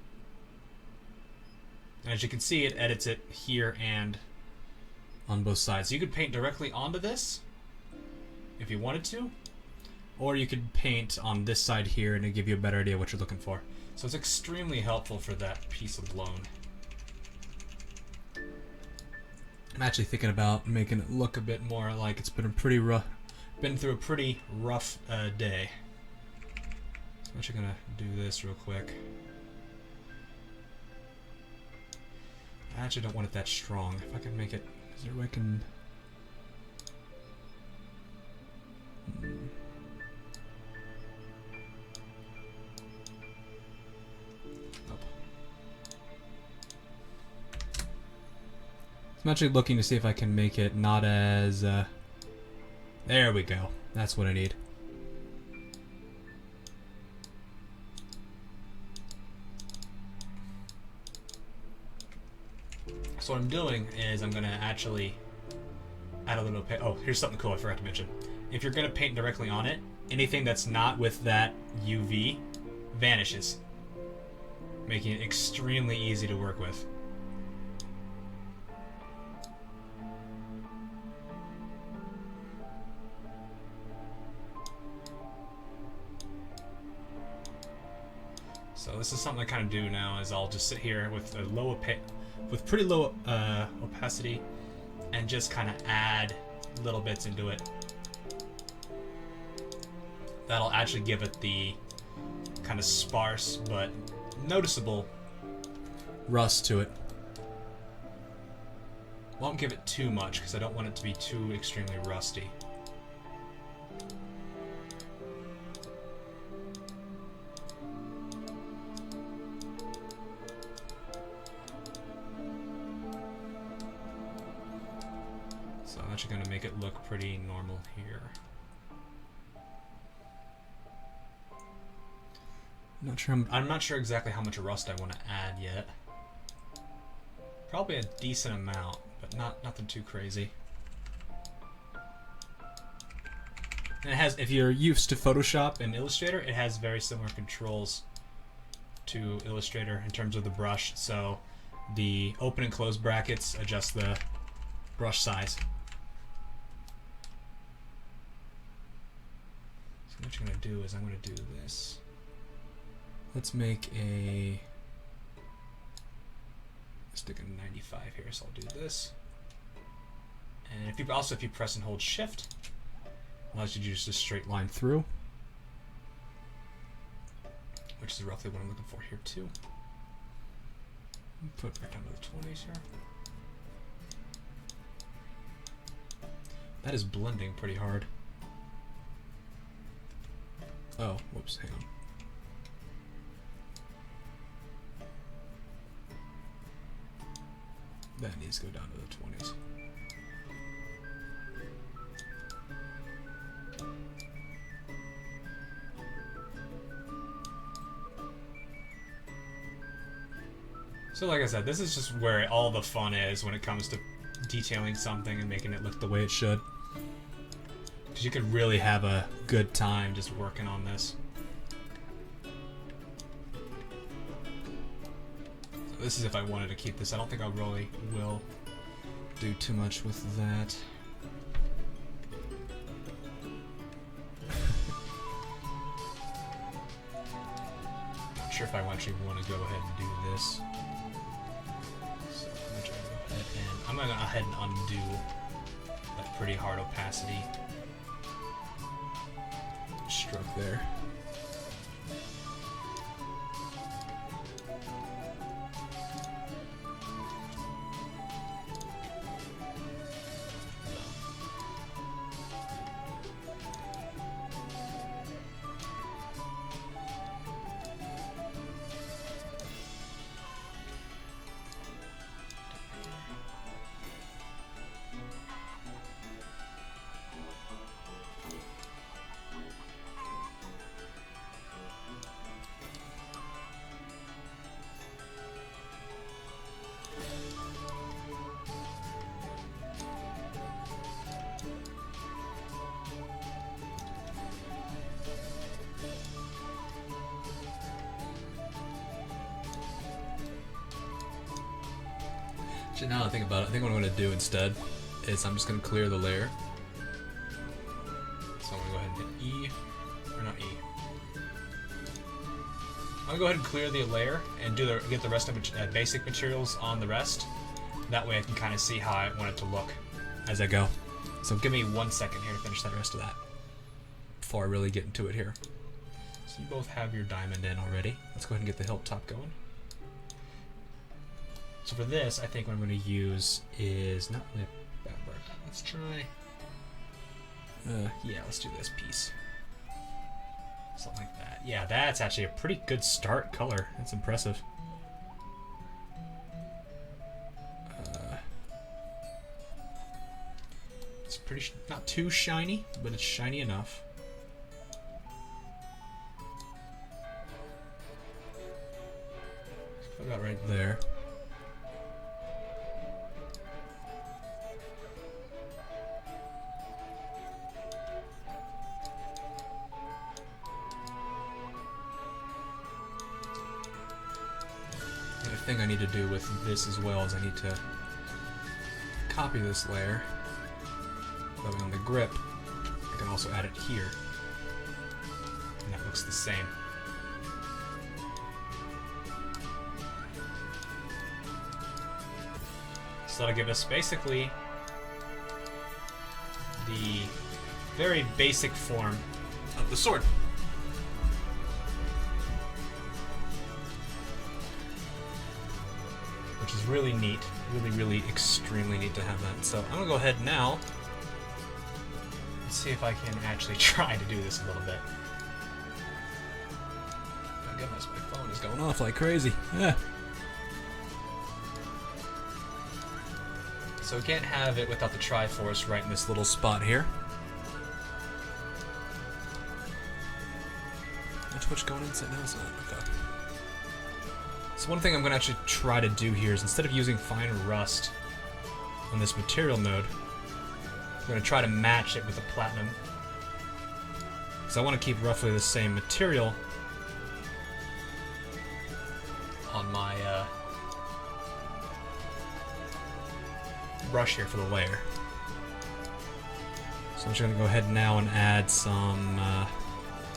And as you can see, it edits it here and on both sides. So you could paint directly onto this if you wanted to, or you could paint on this side here and it'll give you a better idea of what you're looking for. So it's extremely helpful for that piece of loan. I'm actually thinking about making it look a bit more like it's been through a pretty rough day. So I'm actually gonna do this real quick. I actually don't want it that strong. If I can make it, is there a way I can? I'm actually looking to see if I can make it not as, there we go. That's what I need. So what I'm doing is I'm going to actually add a little paint. Oh, here's something cool I forgot to mention. If you're going to paint directly on it, anything that's not with that UV vanishes, making it extremely easy to work with. So this is something I kind of do now. Is I'll just sit here with pretty low opacity, and just kind of add little bits into it. That'll actually give it the kind of sparse but noticeable rust to it. Won't give it too much because I don't want it to be too extremely rusty. So I'm actually going to make it look pretty normal here. I'm not sure exactly how much rust I want to add yet. Probably a decent amount, but nothing too crazy. And it has, if you're used to Photoshop and Illustrator, it has very similar controls to Illustrator in terms of the brush. So the open and close brackets adjust the brush size. So what I'm going to do is I'm going to do this. Let's make stick a 95 here, so I'll do this. And if you press and hold Shift, allows you to just a straight line through, which is roughly what I'm looking for here too. Put it back down to the 20s here. That is blending pretty hard. Oh, whoops, hang on. That needs to go down to the 20s. So like I said, this is just where all the fun is when it comes to detailing something and making it look the way it should. Because you could really have a good time just working on this. So this is if I wanted to keep this. I don't think I really will do too much with that. Not sure if I actually want to go ahead and do this. I'm going to go ahead and undo that pretty hard opacity stroke there. Actually, now that I think about it, I think what I'm going to do instead is I'm just going to clear the layer. So I'm going to go ahead and hit E, or not E. I'm going to go ahead and clear the layer and get the rest of the basic materials on the rest. That way I can kind of see how I want it to look as I go. So give me 1 second here to finish that rest of that before I really get into it here. So you both have your diamond in already. Let's go ahead and get the hilt top going. So for this, I think what I'm going to use is not really a backwork. Let's try. Yeah, let's do this piece. Something like that. Yeah, that's actually a pretty good start color. That's impressive. It's pretty not too shiny, but it's shiny enough. Put that right there. The thing I need to do with this as well is I need to copy this layer. That way on the grip, I can also add it here. And that looks the same. So that'll give us basically the very basic form of the sword. Which is really neat. Really extremely neat to have that. So I'm gonna go ahead now and see if I can actually try to do this a little bit. Oh goodness, my phone is going off like crazy. Yeah. So we can't have it without the Triforce right in this little spot here. Which going inside now is not okay. So one thing I'm going to actually try to do here is instead of using fine rust on this material node, I'm going to try to match it with the platinum. Because I want to keep roughly the same material on my brush here for the layer. So I'm just going to go ahead now and add some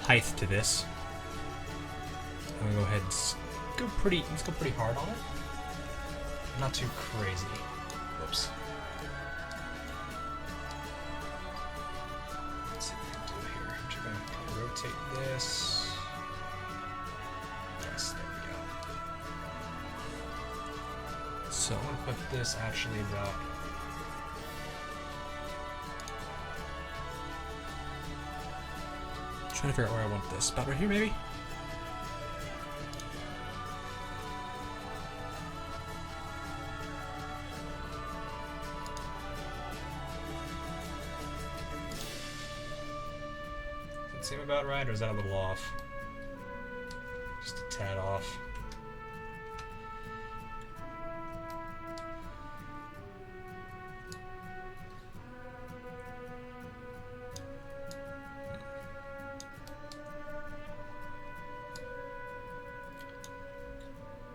height to this. I'm going to go ahead and let's go pretty hard on it. Not too crazy. Whoops. Let's see what I can do here. I'm just gonna kind of rotate this. Yes, there we go. So I'm gonna put this actually about. Trying to figure out where I want this. About right here, maybe? Does that seem about right, or is that a little off? Just a tad off.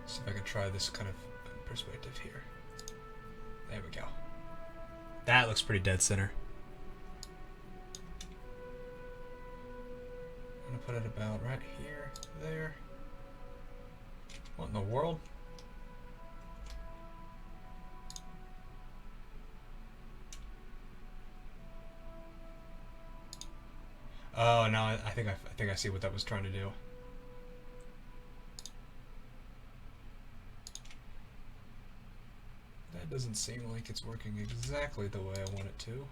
See if I can try this kind of perspective here. There we go. That looks pretty dead center. I'm gonna put it about right here, there. What in the world? Oh no, I think I see what that was trying to do. That doesn't seem like it's working exactly the way I want it to.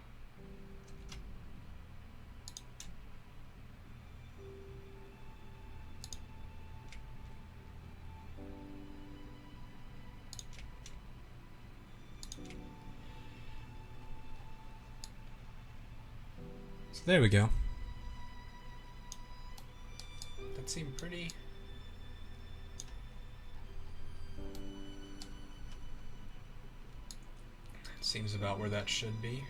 So there we go. That seemed pretty... Seems about where that should be.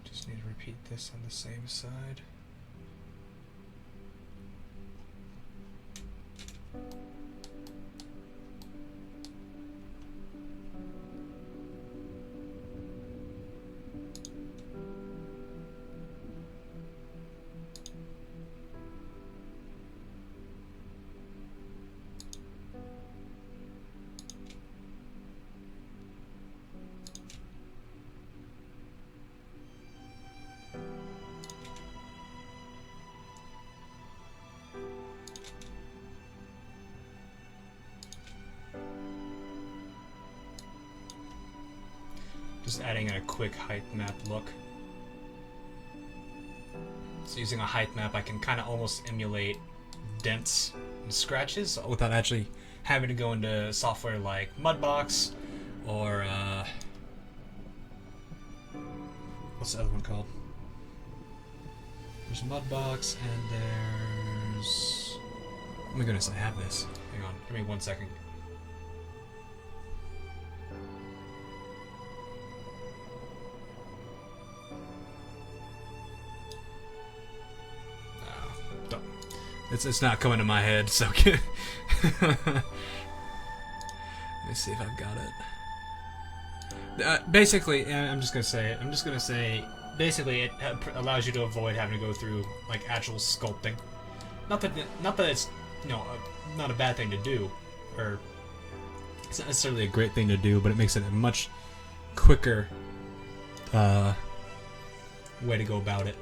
Just need to repeat this on the same side. Just adding a quick height map look. So using a height map, I can kind of almost emulate dents and scratches without actually having to go into software like Mudbox or what's the other one called? There's Mudbox and there's... Oh my goodness, I have this. Hang on, give me 1 second. It's not coming to my head, so let me see if I've got it. Basically, I'm just gonna say, basically, it allows you to avoid having to go through like actual sculpting. Not that it's not a bad thing to do, or it's not necessarily a great thing to do, but it makes it a much quicker way to go about it.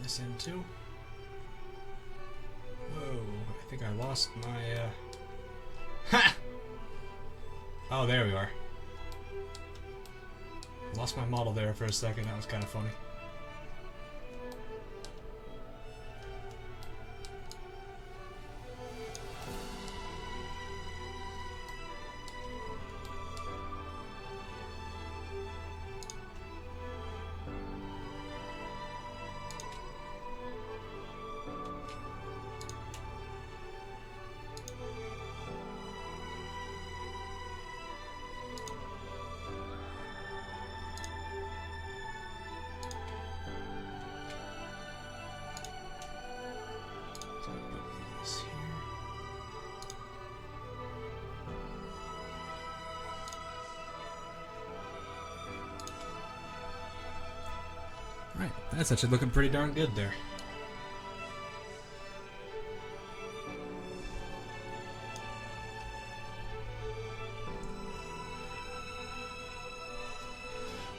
This in too. Whoa, I think I lost my Ha! Oh, there we are. Lost my model there for a second. That was kind of funny. Alright, that's actually looking pretty darn good there.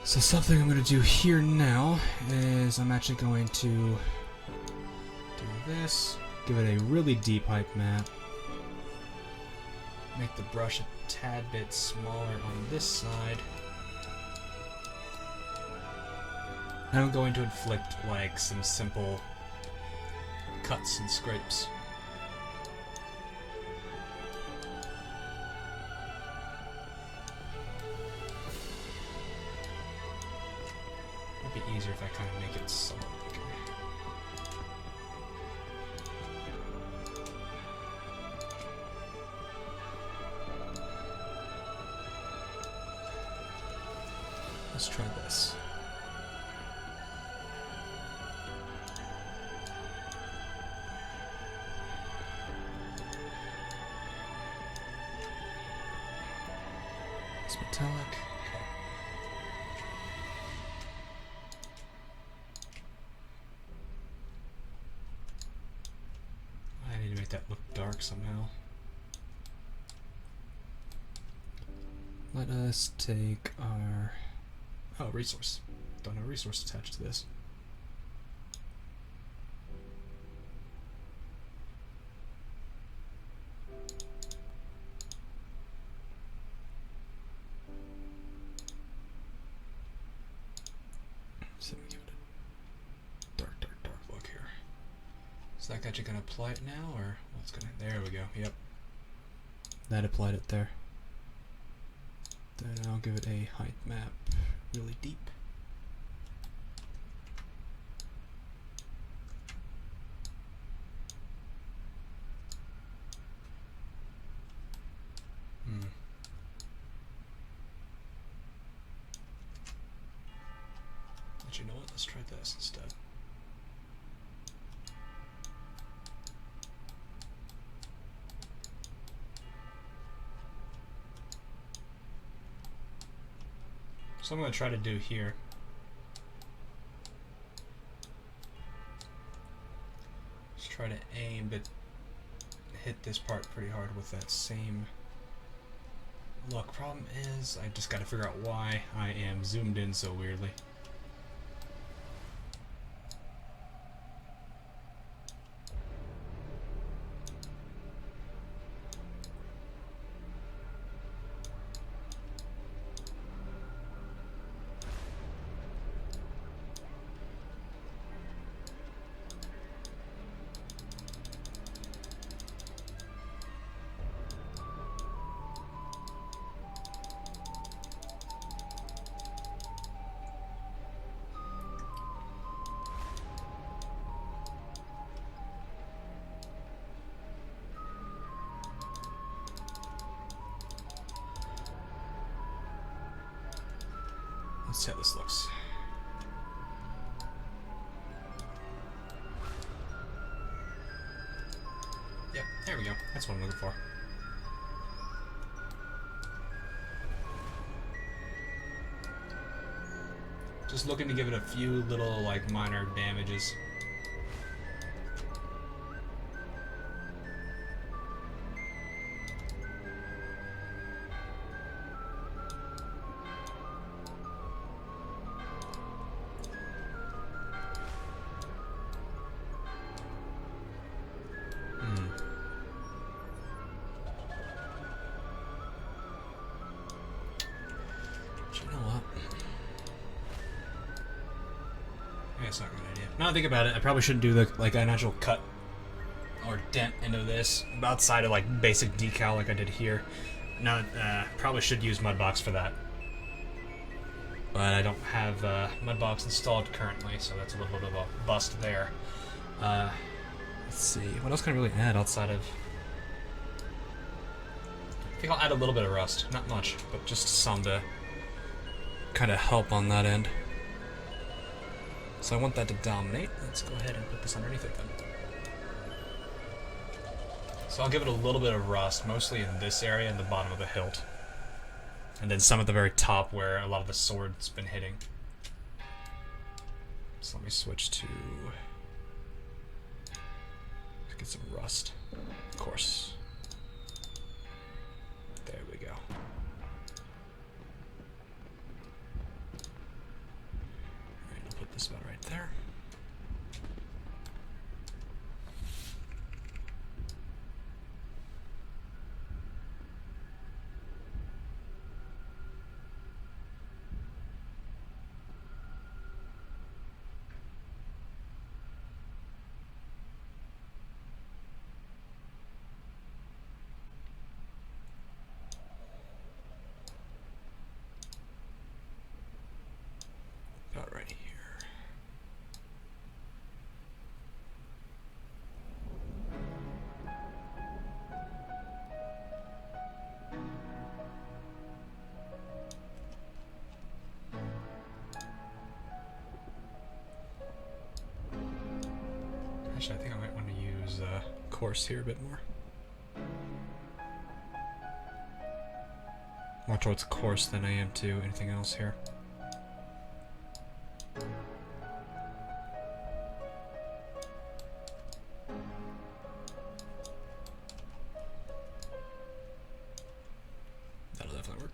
So something I'm going to do here now is I'm actually going to do this, give it a really deep height map, make the brush a tad bit smaller on this side, and I'm going to inflict like some simple cuts and scrapes. It'd be easier if I kind of make it somewhat bigger. Let's try this. It's metallic. I need to make that look dark somehow. Let us take our... Oh, resource. Don't have a resource attached to this. So we give it a dark look here. Is that actually going to apply it now, or what's going to... There we go, yep. That applied it there. Then I'll give it a height map really deep. But you know what? Let's try this instead. So I'm going to try to do here. Just try to aim, but hit this part pretty hard with that same look. Problem is, I just got to figure out why I am zoomed in so weirdly. Let's see how this looks. Yep, there we go. That's what I'm looking for. Just looking to give it a few little, like, minor damages. You know what? Maybe that's not a good idea. Now I think about it, I probably shouldn't do like an actual cut or dent into this outside of like basic decal like I did here. No, probably should use Mudbox for that. But I don't have Mudbox installed currently, so that's a little bit of a bust there. Let's see, what else can I really add outside of... I think I'll add a little bit of rust, not much, but just some to kind of help on that end. So I want that to dominate. Let's go ahead and put this underneath it then. So I'll give it a little bit of rust, mostly in this area and the bottom of the hilt. And then some at the very top where a lot of the sword's been hitting. So let me switch to get some rust. Of course. There we go. Alright, I'll put this about right there. About right here. Actually, I think I might want to use coarse here a bit more. More towards coarse than I am to anything else here. That'll definitely work.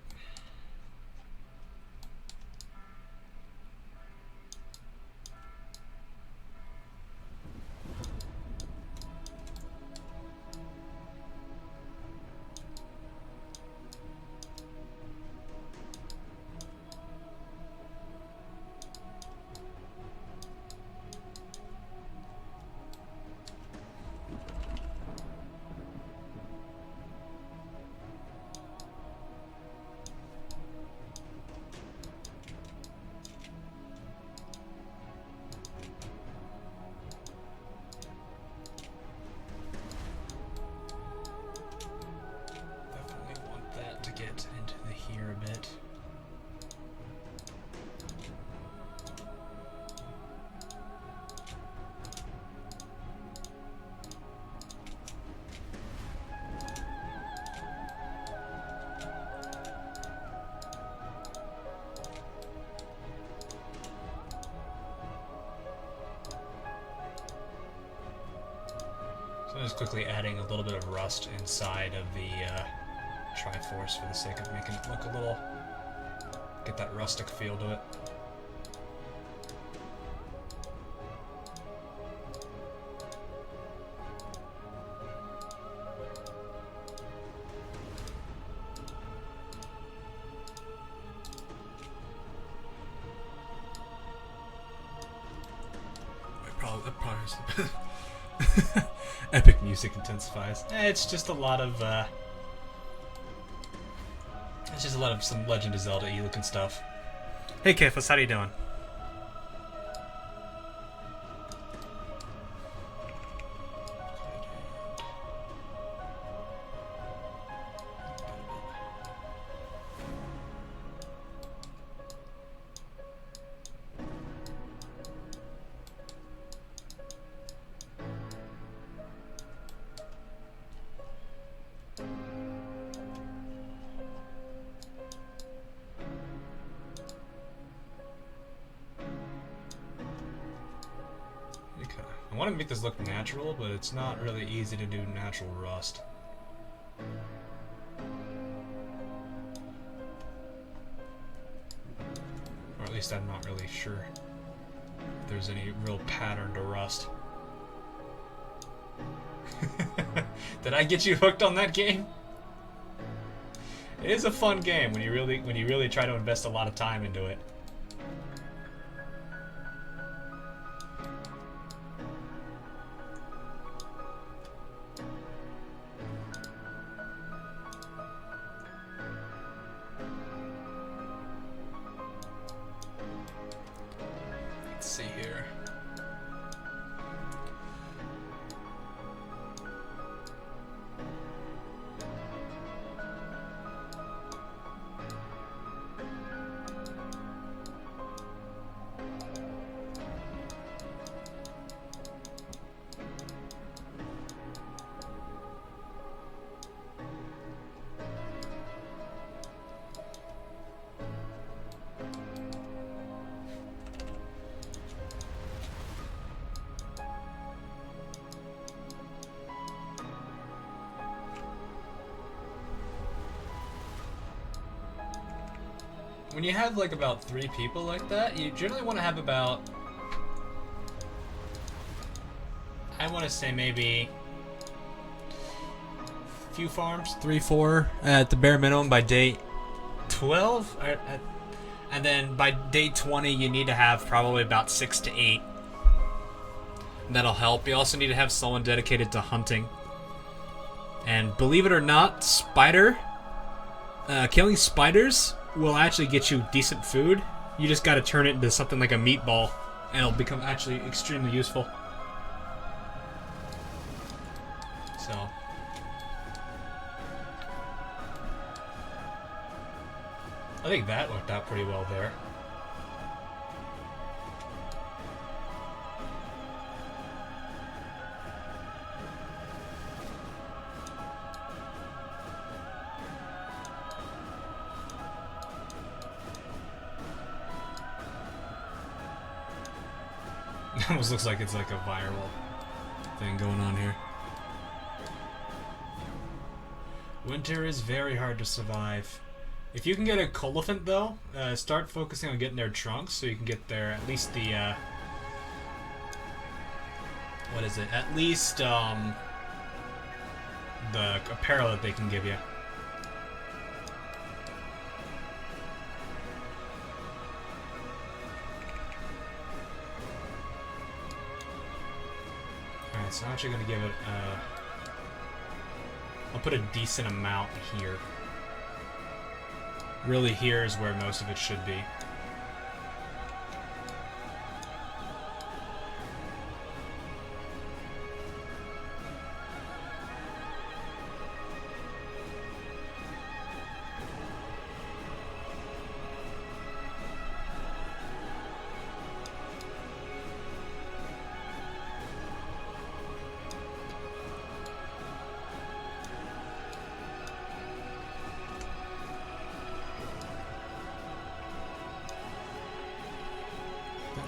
So I'm just quickly adding a little bit of rust inside of the Triforce for the sake of making it look a little, get that rustic feel to it. That probably is epic music intensifies. It's just a lot of some Legend of Zelda-y looking stuff. Hey Kiflis, how you doing? I want to make this look natural, but it's not really easy to do natural rust. Or at least I'm not really sure if there's any real pattern to rust. Did I get you hooked on that game? It is a fun game when you really try to invest a lot of time into it. Let's see here. when you have like about 3 people like that, you generally want to have about, I want to say maybe a few farms, 3, 4 at the bare minimum by day 12, and then by day 20 you need to have probably about 6 to 8. That'll help. You also need to have someone dedicated to hunting. And believe it or not, killing spiders will actually get you decent food. You just gotta turn it into something like a meatball, and it'll become actually extremely useful. So. I think that worked out pretty well there. It almost looks like it's like a viral thing going on here. Winter is very hard to survive. If you can get a Colophant though, start focusing on getting their trunks so you can get their, at least the, what is it? At least, the apparel that they can give you. Alright, so I'm actually going to give it, I'll put a decent amount here. Really, here is where most of it should be.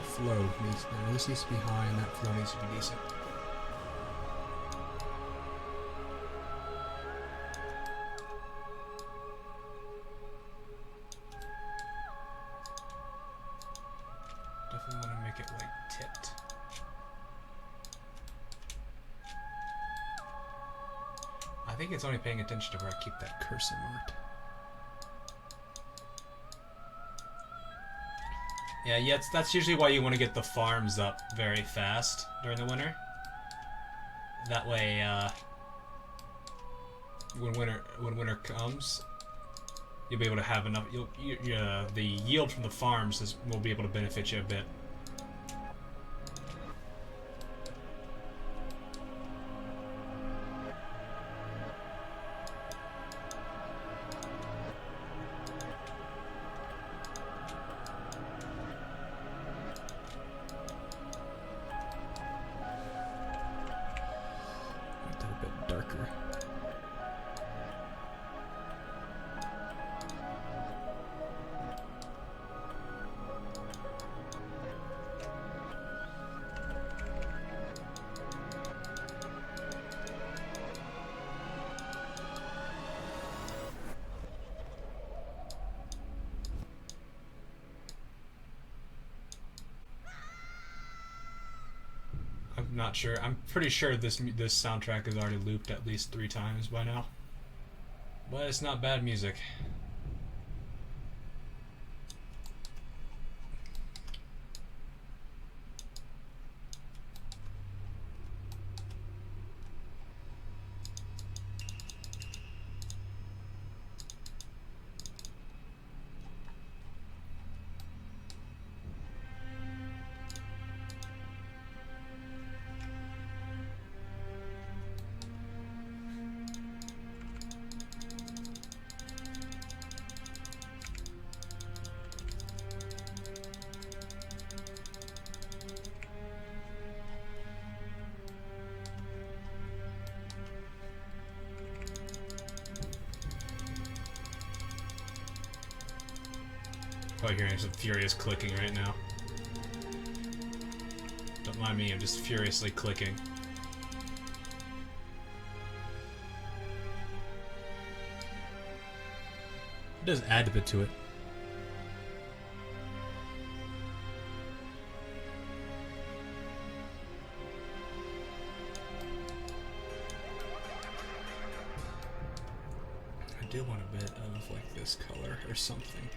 Flow needs to be high, and that flow needs to be decent. Definitely want to make it like tipped. I think it's only paying attention to where I keep that cursor marked. Yeah, that's usually why you want to get the farms up very fast during the winter. That way, when winter comes, you'll be able to have enough. The yield from the farms will be able to benefit you a bit. Darker. I'm not sure. I'm pretty sure this soundtrack is already looped at least 3 times by now. But it's not bad music. Probably hearing some furious clicking right now. Don't mind me, I'm just furiously clicking. It does add a bit to it. do want a bit of like this color or something.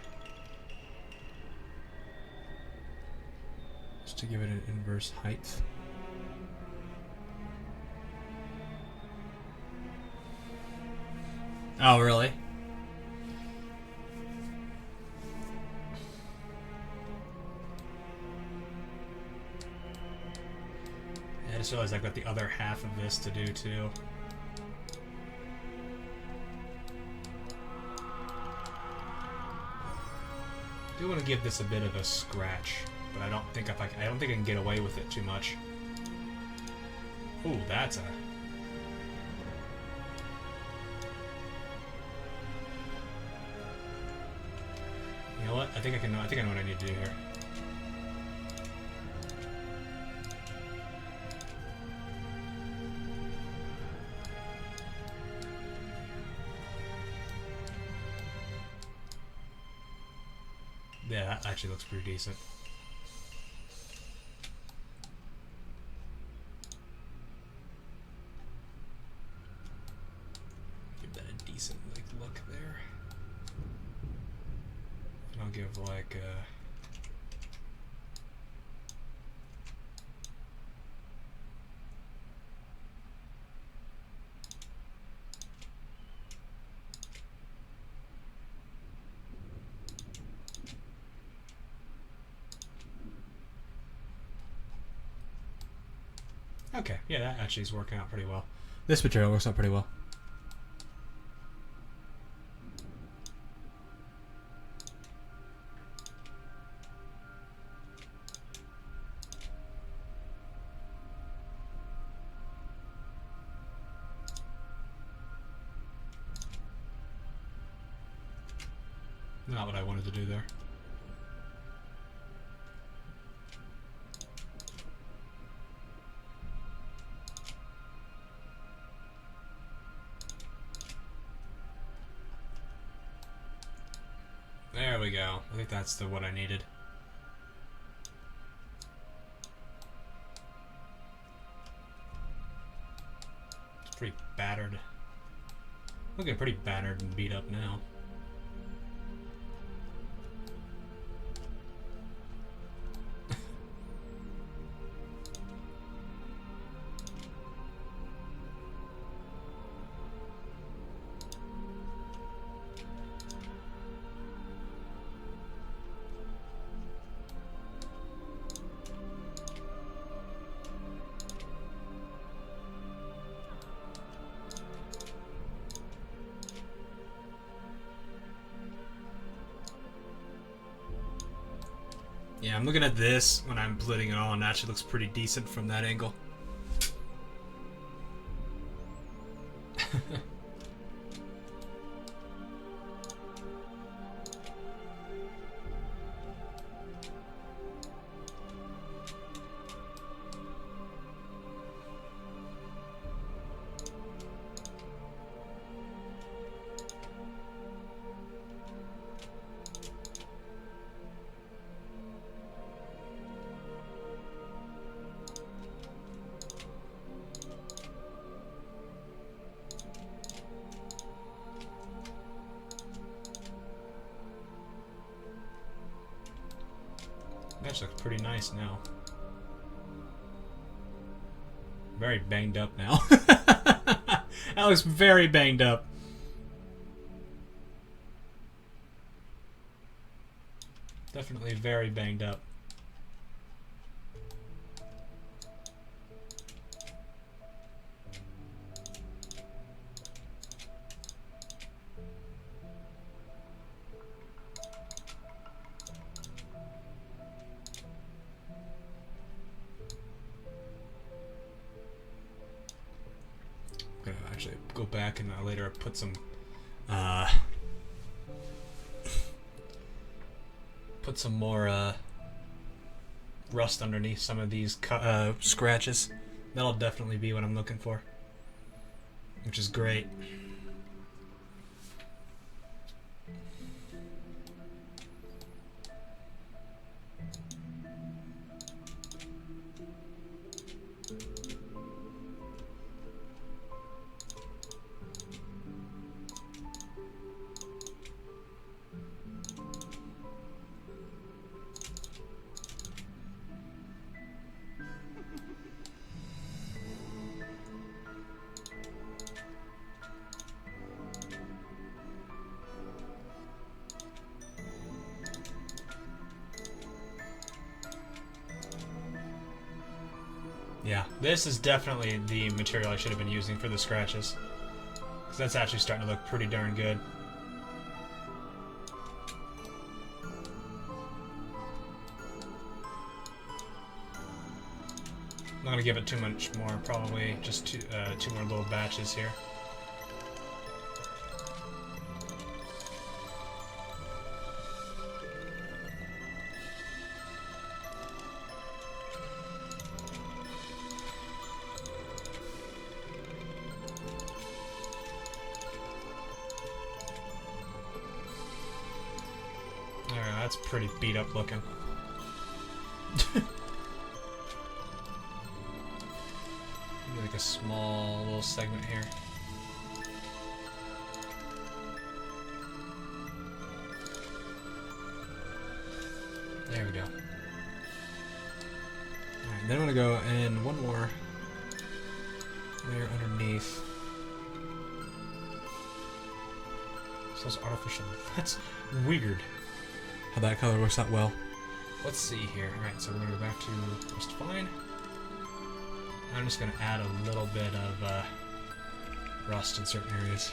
Just to give it an inverse height. Oh, really? I just realized I've got the other half of this to do too. I do want to give this a bit of a scratch, but I don't think I can get away with it too much. Ooh, that's a... You know what? I think I know what I need to do here. Yeah, that actually looks pretty decent. Give that a decent look there. And I'll give like okay, yeah, that actually is working out pretty well. This material works out pretty well. Not what I wanted to do there. There we go. I think that's what I needed. It's pretty battered. Looking pretty battered and beat up now. Yeah, I'm looking at this when I'm putting it on. It actually looks pretty decent from that angle. That looks pretty nice now. Very banged up now. That looks very banged up. Definitely very banged up. Actually go back and later put some more rust underneath some of these scratches. That'll definitely be what I'm looking for, which is great. Yeah, this is definitely the material I should have been using for the scratches. Because that's actually starting to look pretty darn good. I'm not going to give it too much more, probably just two more little batches here. Alright, that's pretty beat up looking. Maybe like a small little segment here. There we go. Alright, then I'm gonna go in one more layer underneath. So it's artificial. That's weird. How that color works out well. Let's see here. Alright, so we're gonna go back to just fine. I'm just gonna add a little bit of rust in certain areas.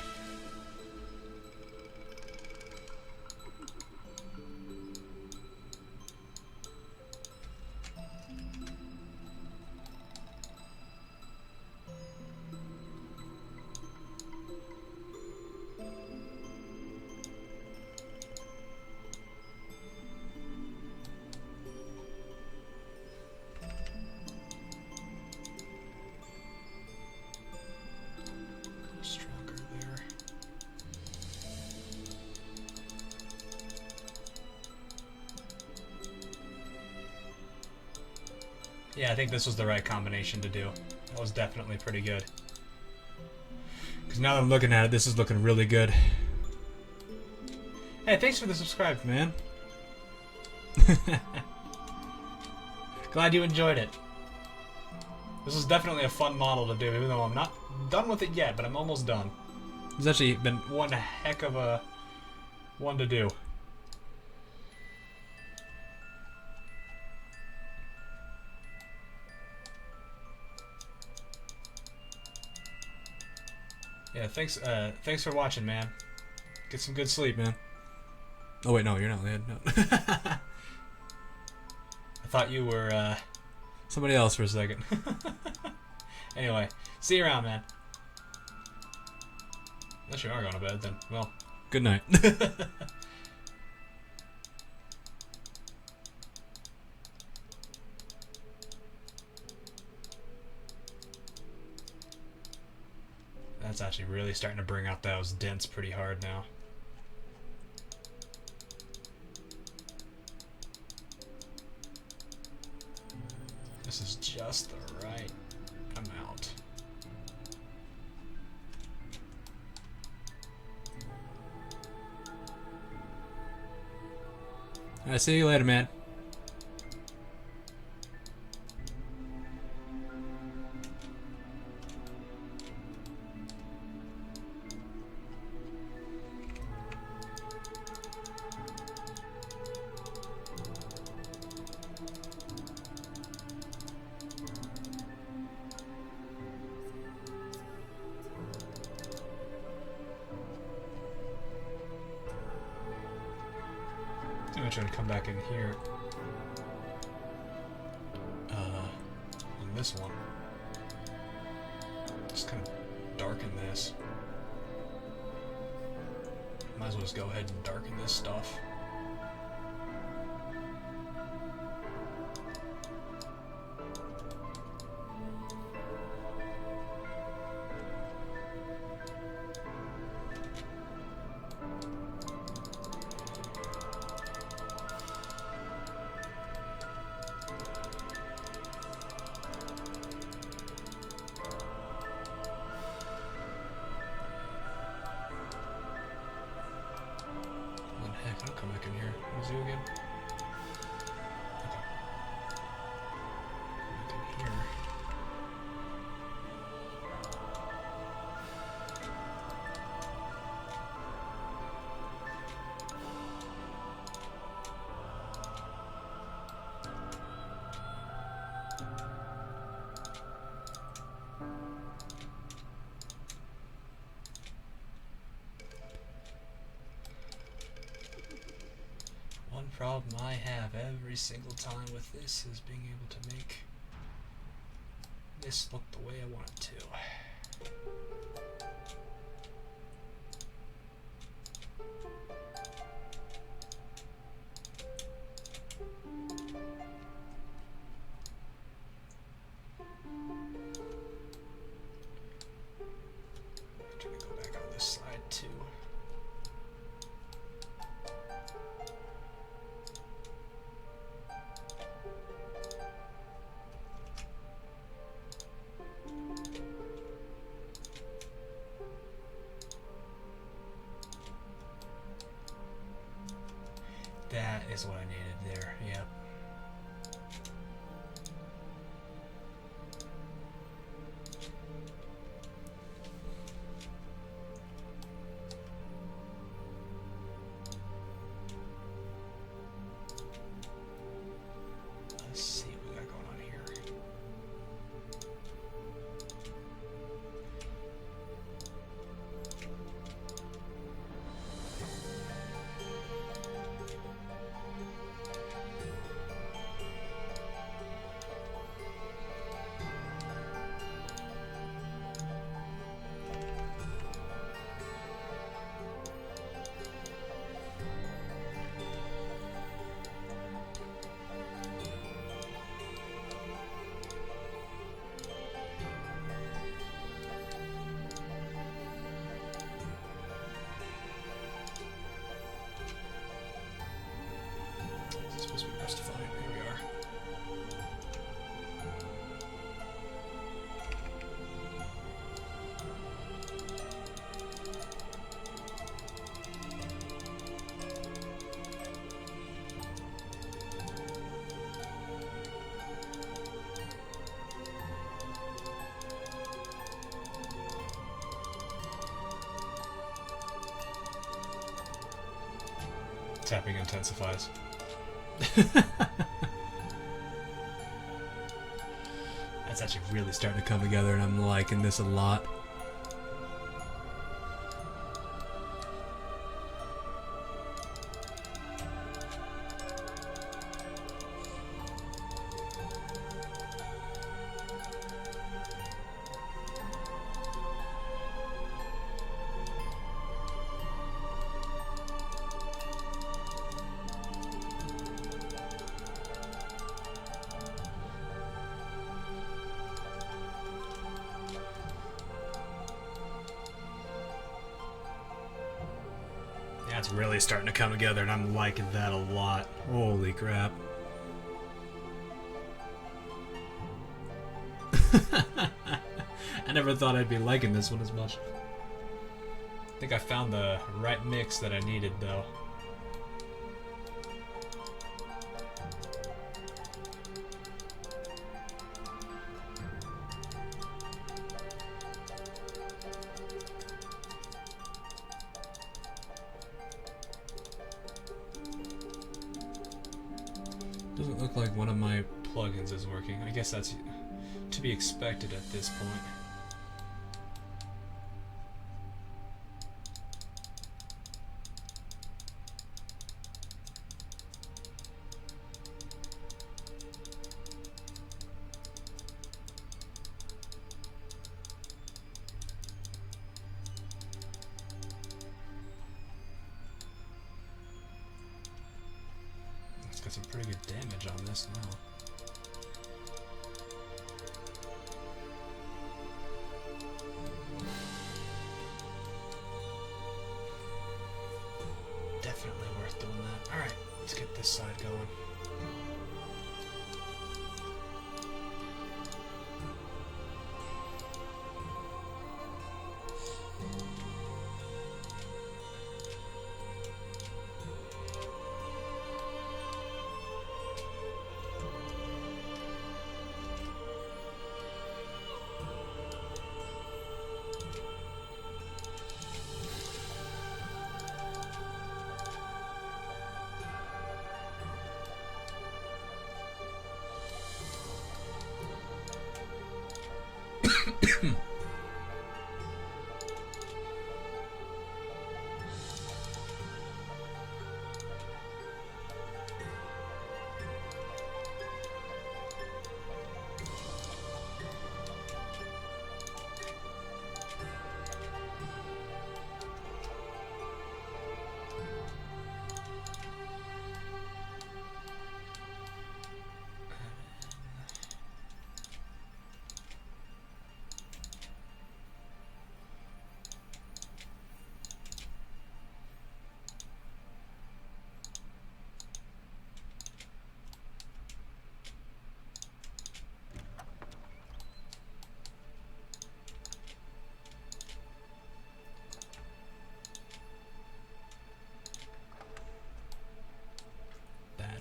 Yeah, I think this was the right combination to do. That was definitely pretty good. Because now that I'm looking at it, this is looking really good. Hey, thanks for the subscribe, man. Glad you enjoyed it. This is definitely a fun model to do, even though I'm not done with it yet, but I'm almost done. It's actually been one heck of a one to do. Yeah, thanks for watching, man. Get some good sleep, man. Oh wait, no, you're not, man. No. I thought you were somebody else for a second. Anyway, see you around, man. Unless you are going to bed, then well, good night. That's actually really starting to bring out those dents pretty hard now. This is just the right amount. Alright, see you later, man. I'm gonna try to come back in here on this one. Just kind of darken this. Might as well just go ahead and darken this stuff. I'll come back in here. What is it again? Okay. Come back in here. problem I have every single time with this is being able to make this look the way I want it to. Trying to go back on this side too. That is what I needed there, yep. Let's see what we got going on here. Supposed to be justified. Here we are. Tapping intensifies. That's actually really starting to come together, and I'm liking this a lot. That's really starting to come together, and I'm liking that a lot. Holy crap. I never thought I'd be liking this one as much. I think I found the right mix that I needed, though. Doesn't look like one of my plugins is working. I guess that's to be expected at this point. Got some pretty good damage on this now. Definitely worth doing that. Alright, let's get this side going.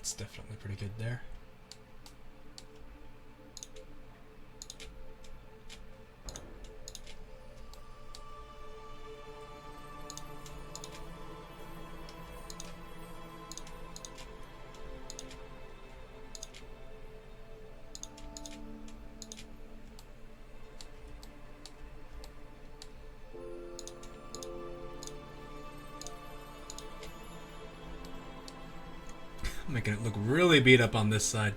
That's definitely pretty good there. Making it look really beat up on this side.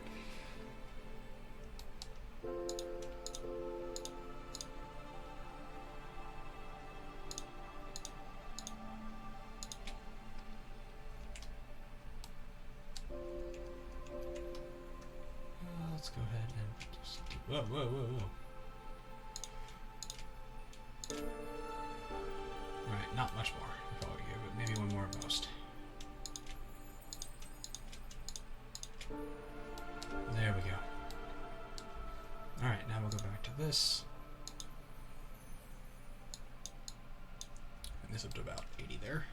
Let's go ahead and just whoa, whoa, whoa, whoa. Alright, not much more. Probably give it maybe one more at most. There we go. Alright, now we'll go back to this. And this up to about 80 there.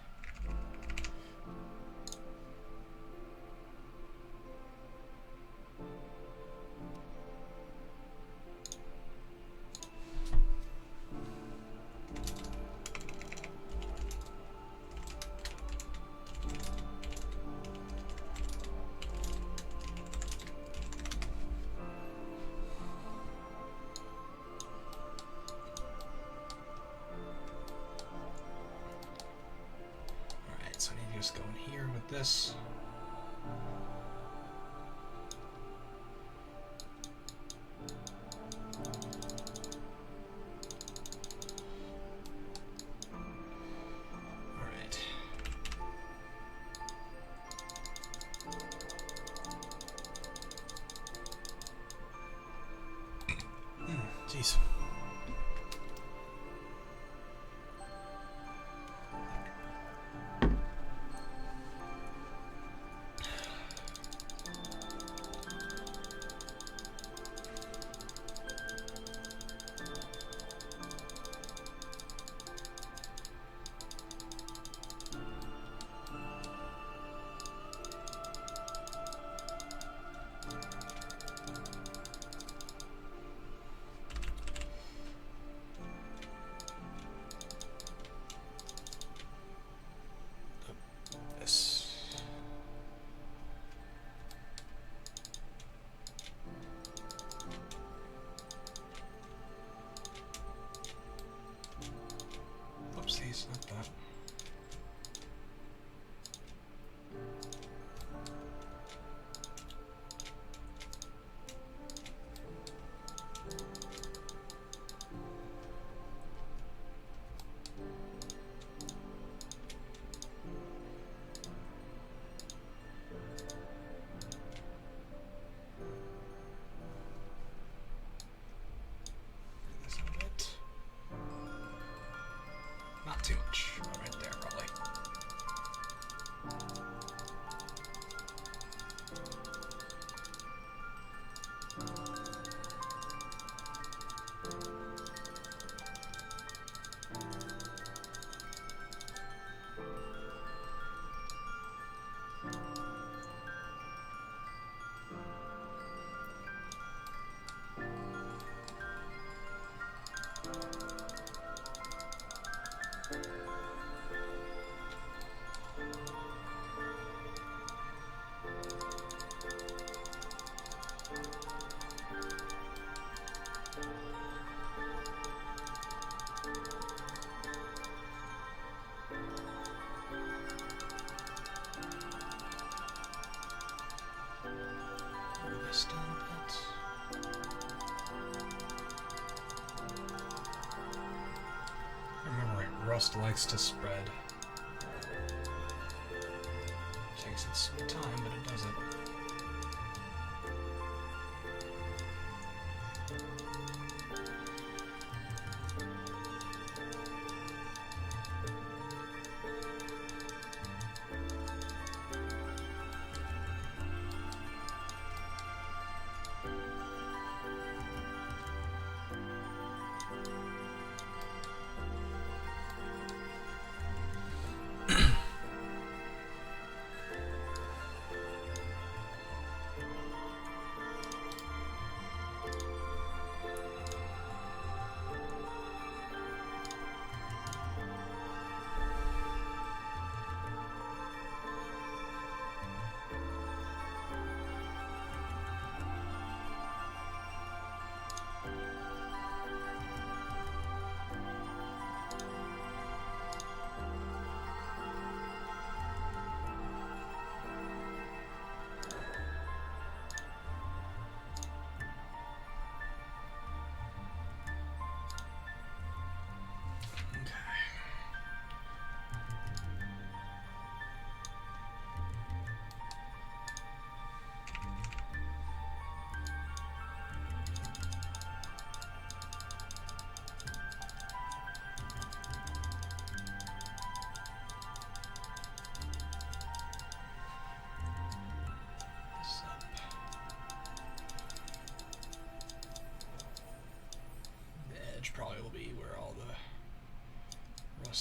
So I need to just go in here with this. All right. Jeez. Oopsies, not that. Not too much, right there probably. This down a bit. Remember, right, rust likes to spread. Takes its time, but it does it.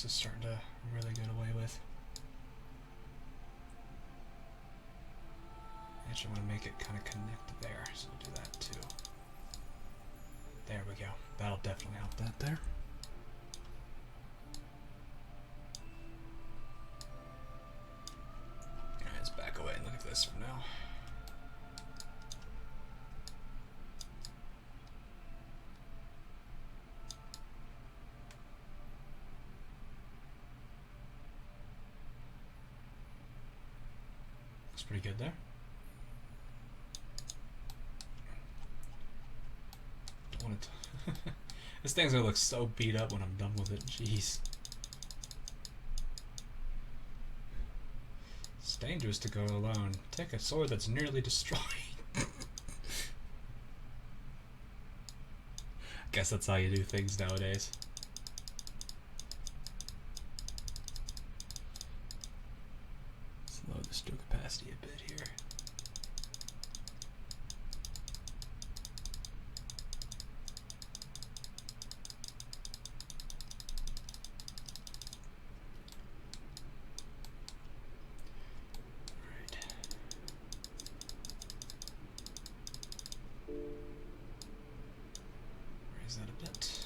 this is starting to really get away with. I actually want to make it kind of connect there, so we'll do that too. There we go. That'll definitely help that there. Alright, let's back away and look at this for now. Looks pretty good there. This thing's gonna look so beat up when I'm done with it. Jeez. It's dangerous to go alone. Take a sword that's nearly destroyed. Guess that's how you do things nowadays. Slow the stroke capacity a bit here. Raise that a bit.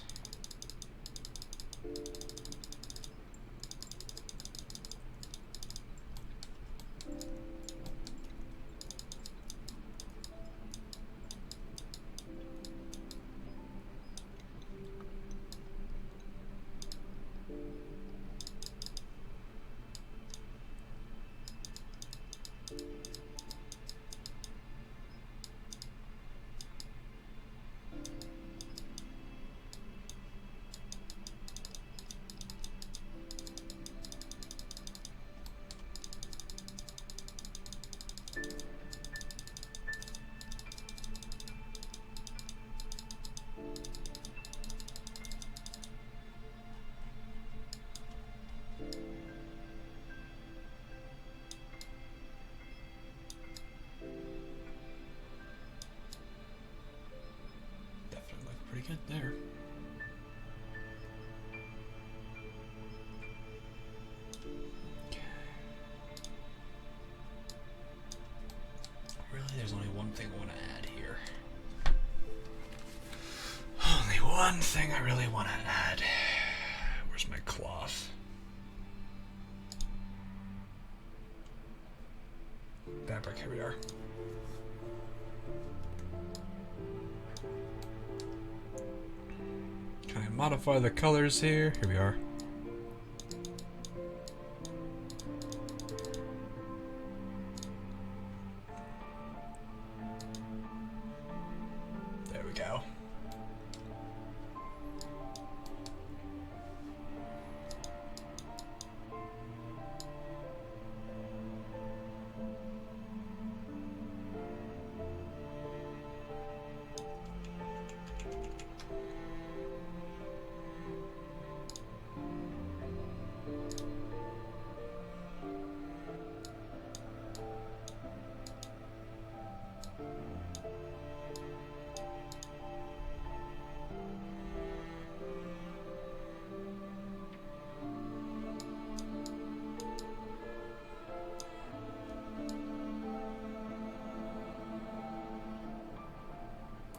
Pretty good there. Okay. Really, there's only one thing I want to add here. Only one thing I really want to add. Where's my cloth? Fabric, here we are. Can I modify the colors here? Here we are. There we go.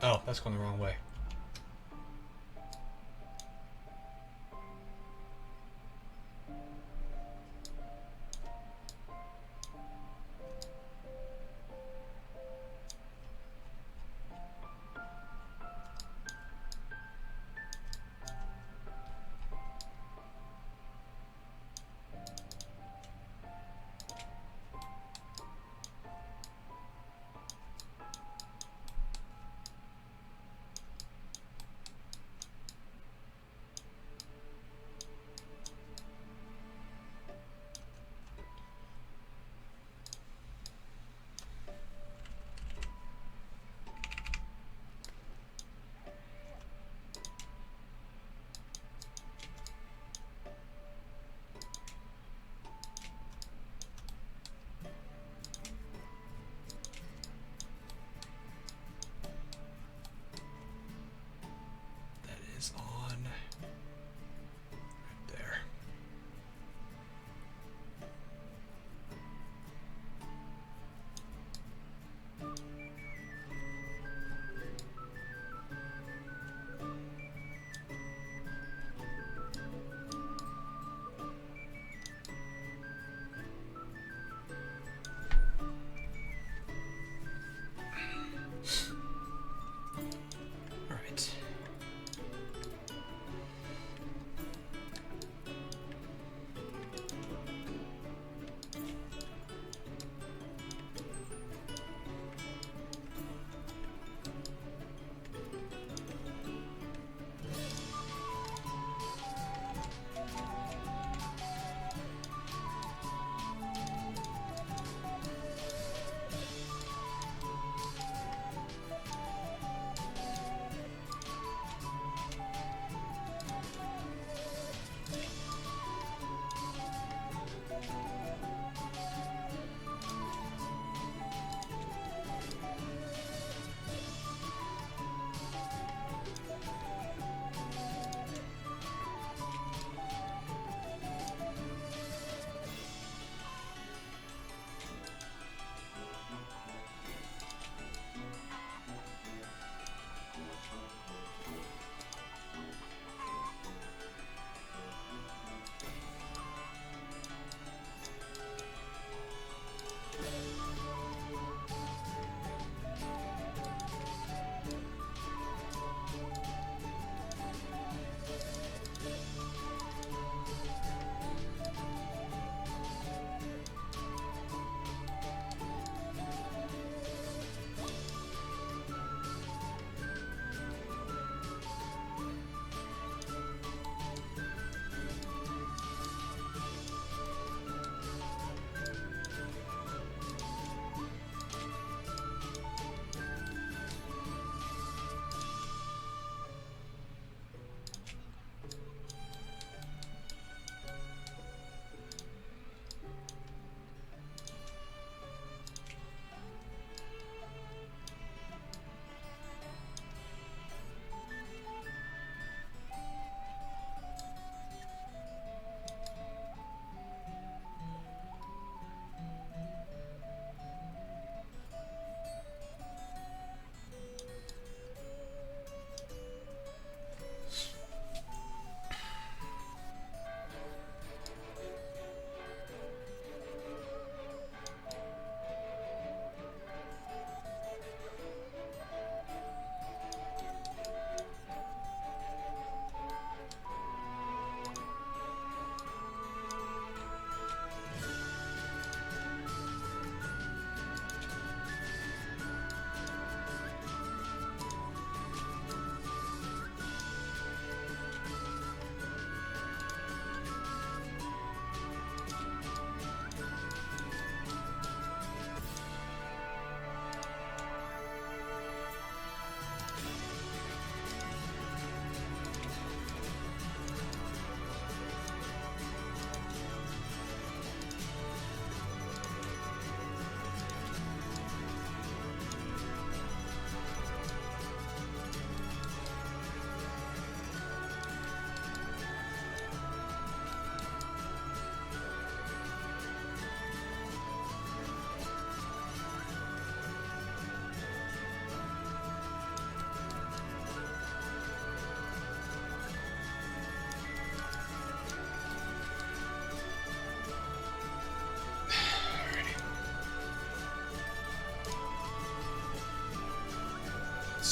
Oh, that's going the wrong way.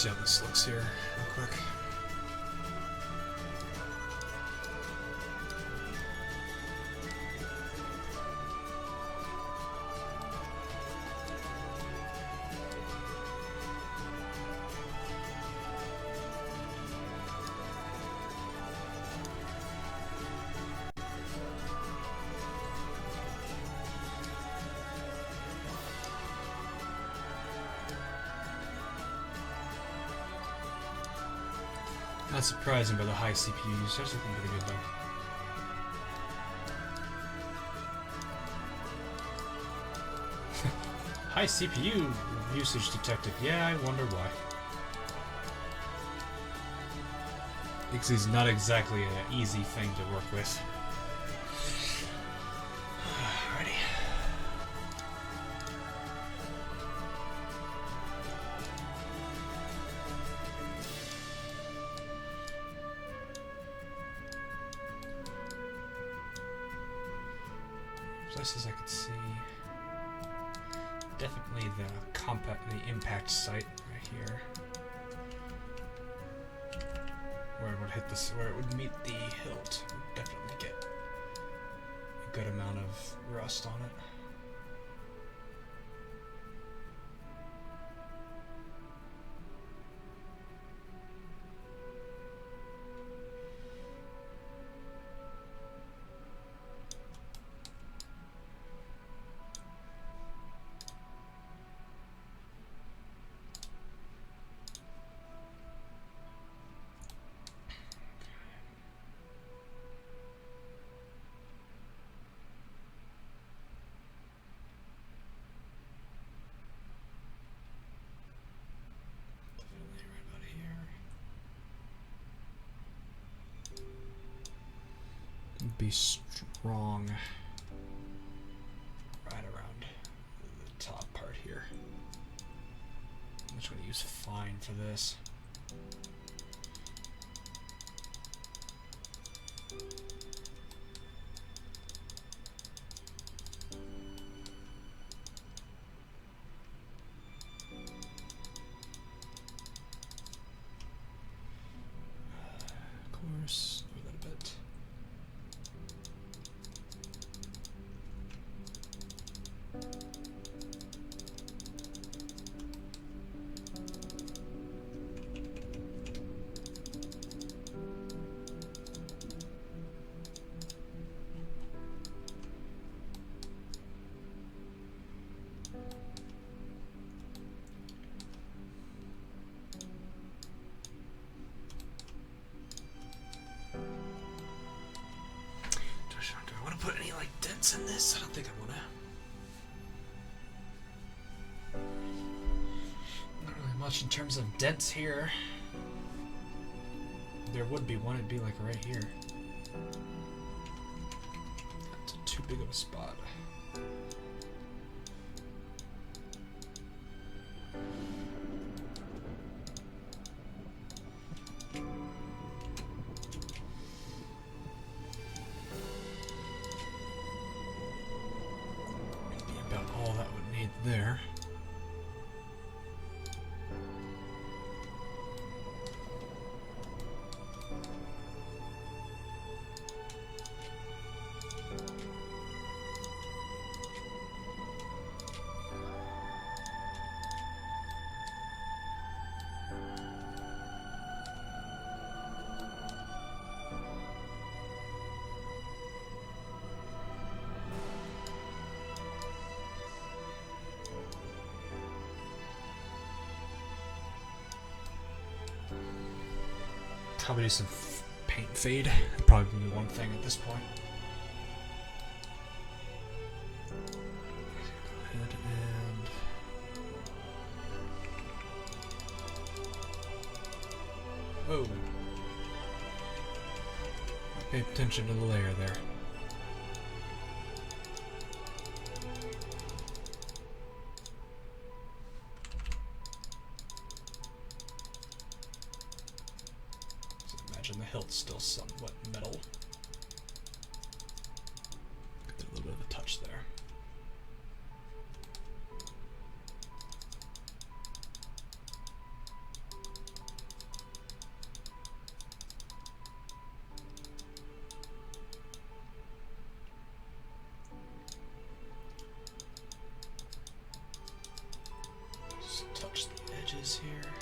see how this looks here real quick. Not surprising by the high CPU use. That's looking pretty good though. High CPU usage detected. Yeah, I wonder why. Because it's not exactly an easy thing to work with. Alrighty. Places I could see. Definitely the impact site right here, where it would hit this, where it would meet the hilt. Would definitely get a good amount of rust on it. Be strong right around the top part here. I'm just going to use fine for this. Coarse a little bit. Do I want to put any like dents in this? I don't think I want to. Not really much in terms of dents here. There would be one, it'd be like right here. That's too big of a spot. About all that would need there. Probably do some paint fade. Probably be one thing at this point. Go ahead and... Oh! Pay attention to the layer there. The hilt's still somewhat metal. Get a little bit of a touch there. edges here.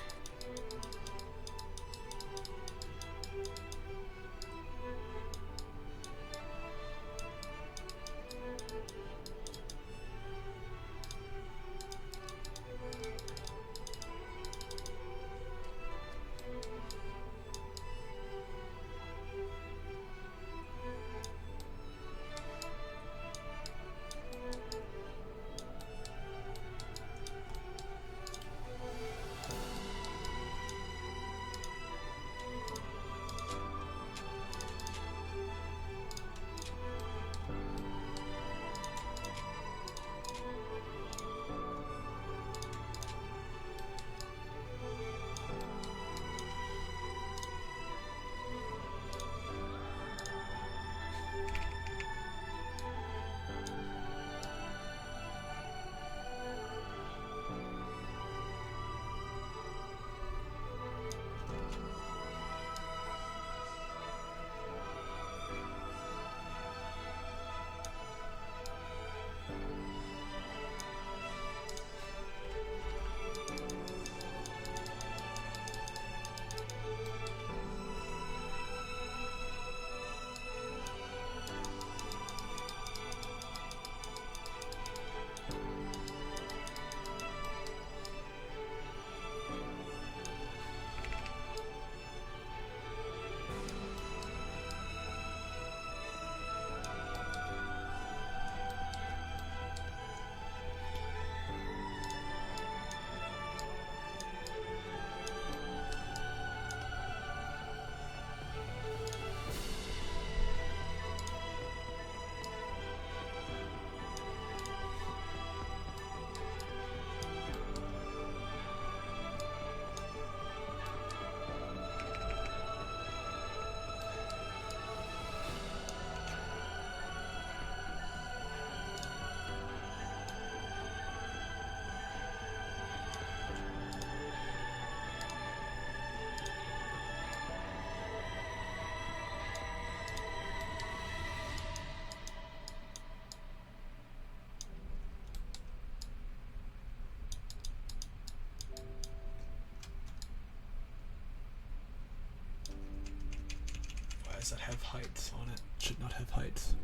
Does that have heights on it? Should not have heights.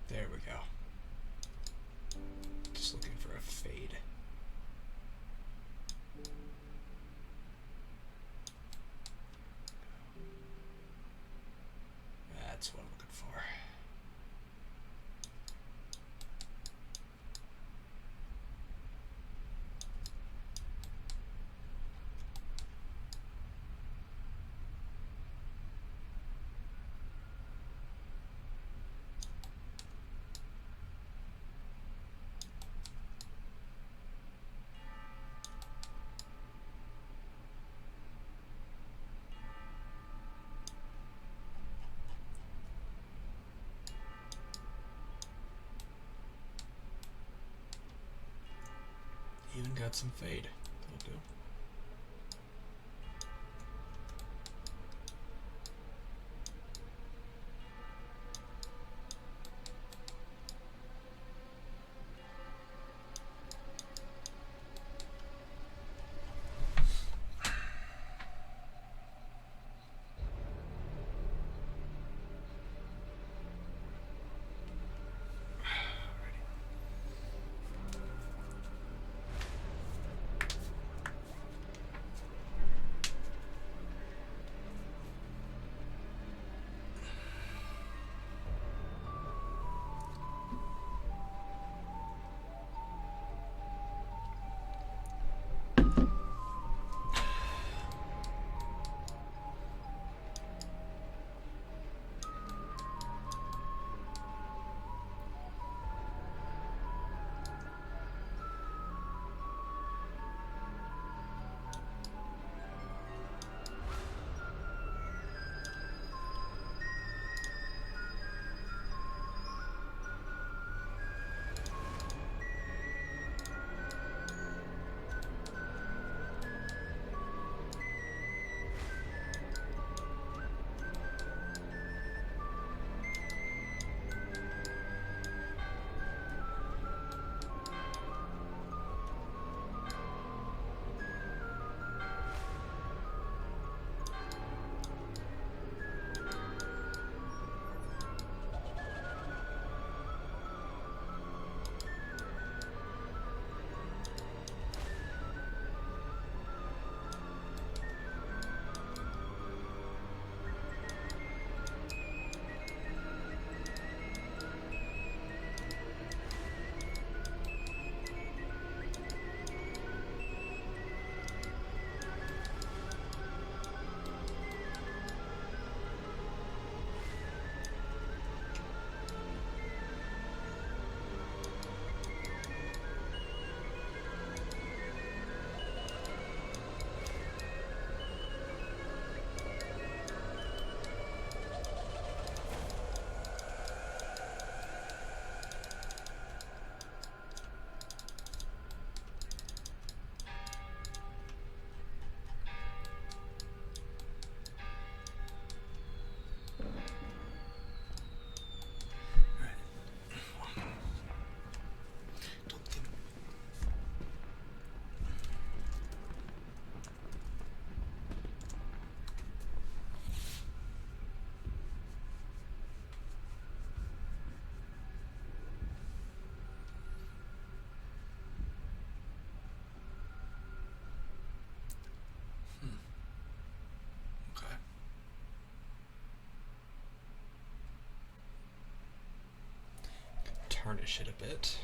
There we go. Just looking for a fade. That's what I'm looking for. Even got some fade. That'll do. tarnish it a bit.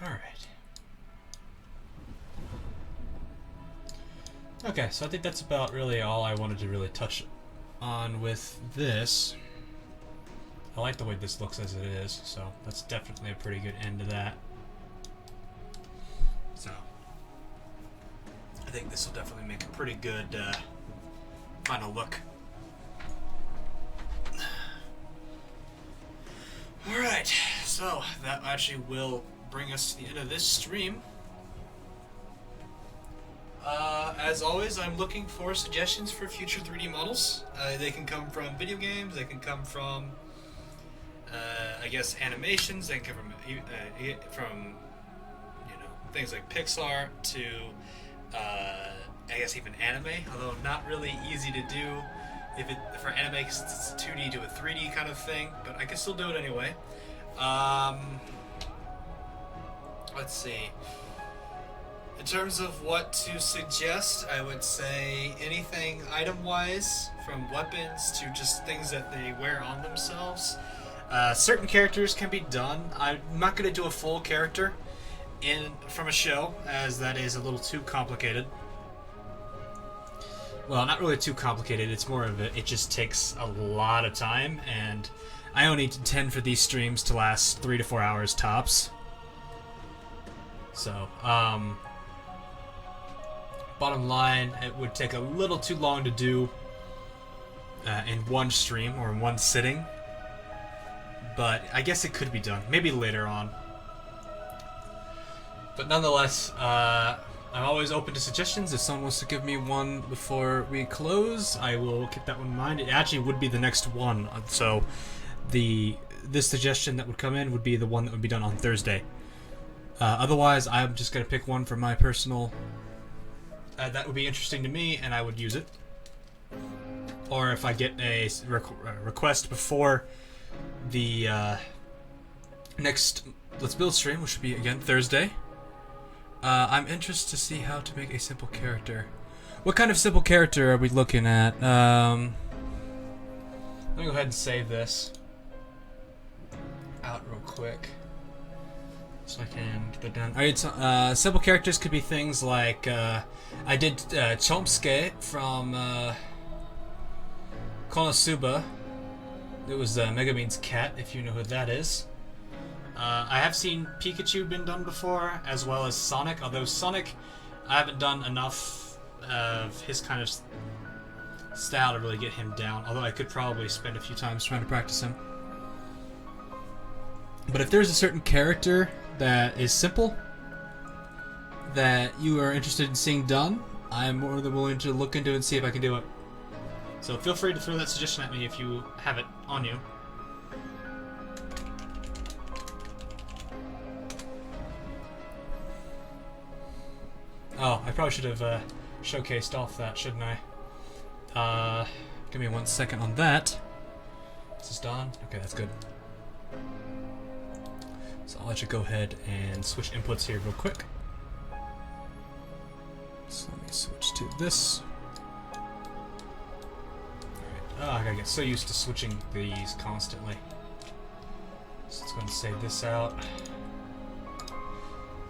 Alright. Okay, so I think that's about really all I wanted to really touch on with this. I like the way this looks as it is, so that's definitely a pretty good end to that. So, I think this will definitely make a pretty good final look. Alright, so that actually will bring us to the end of this stream. As always, I'm looking for suggestions for future 3D models. They can come from video games, they can come from, I guess, animations, they can come from you know, things like Pixar to, I guess, even anime, although not really easy to do for anime because it's a 2D to a 3D kind of thing, but I can still do it anyway. Let's see. In terms of what to suggest, I would say anything item-wise, from weapons to just things that they wear on themselves. Certain characters can be done. I'm not going to do a full character from a show, as that is a little too complicated. Well, not really too complicated. It's more of it just takes a lot of time, and I only intend for these streams to last 3 to 4 hours tops. So, bottom line, it would take a little too long to do in one stream or in one sitting, but I guess it could be done, maybe later on. But nonetheless, I'm always open to suggestions. If someone wants to give me one before we close, I will keep that one in mind. It actually would be the next one, so this suggestion that would come in would be the one that would be done on Thursday. Otherwise, I'm just going to pick one for my personal... that would be interesting to me, and I would use it. Or if I get a request before the next Let's Build stream, which would be, again, Thursday, I'm interested to see how to make a simple character. What kind of simple character are we looking at? Let me go ahead and save this out real quick, so I can get that done. Alright, so, simple characters could be things like, I did Chomsuke from Konosuba. It was Megumin's cat, if you know who that is. I have seen Pikachu been done before, as well as Sonic, although Sonic, I haven't done enough of his kind of style to really get him down, although I could probably spend a few times trying to practice him. But if there's a certain character that is simple, that you are interested in seeing done, I'm more than willing to look into it and see if I can do it. So feel free to throw that suggestion at me if you have it on you. Oh, I probably should have showcased off that, shouldn't I? Give me 1 second on that. This is done. Okay, that's good. So I'll let you go ahead and switch inputs here real quick. So let me switch to this. Alright. Oh, I gotta get so used to switching these constantly. So let's go and save this out.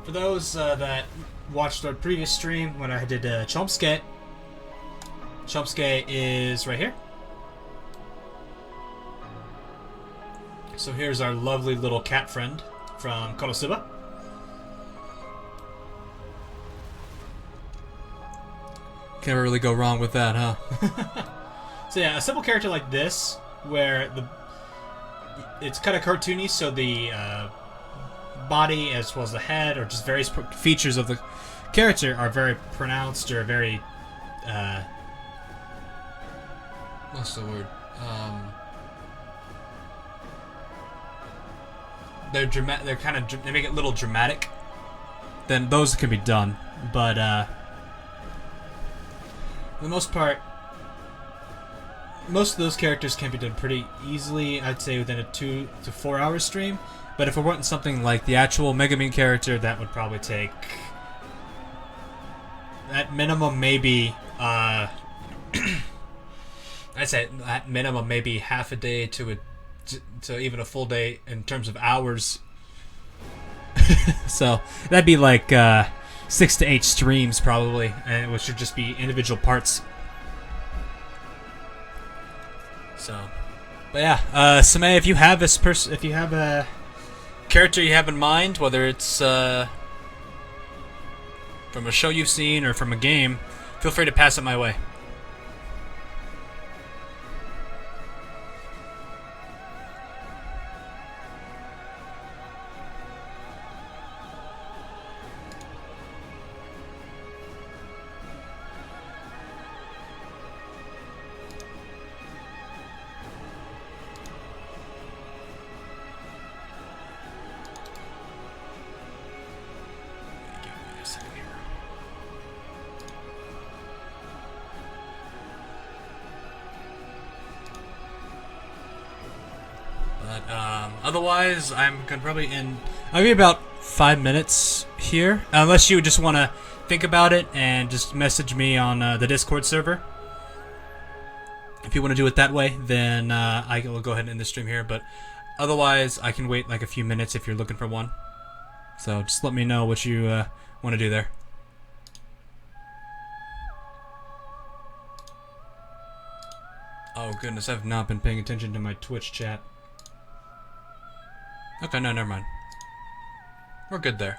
For those that watched our previous stream when I did Chomsuke, Chomsuke is right here. So here's our lovely little cat friend from Konosuba. Can't really go wrong with that, huh? So yeah, a simple character like this where it's kind of cartoony, so the body as well as the head or just various features of the character are very pronounced or very what's the word? They're dramatic. They make it a little dramatic. Then those can be done, but for the most part, most of those characters can be done pretty easily. I'd say within a 2 to 4 hour stream. But if we're wanting something like the actual Megumin character, that would probably take at minimum maybe I'd say at minimum maybe half a day to even a full day in terms of hours. So that'd be like 6 to 8 streams probably, and which should just be individual parts. So, but yeah, Samay, if you have if you have a character you have in mind, whether it's from a show you've seen or from a game, feel free to pass it my way. Otherwise, I'm gonna probably I'll be about 5 minutes here, unless you just want to think about it and just message me on the Discord server. If you want to do it that way, then I will go ahead and end the stream here. But otherwise, I can wait like a few minutes if you're looking for one. So just let me know what you want to do there. Oh goodness, I've not been paying attention to my Twitch chat. Okay, no, never mind. We're good there.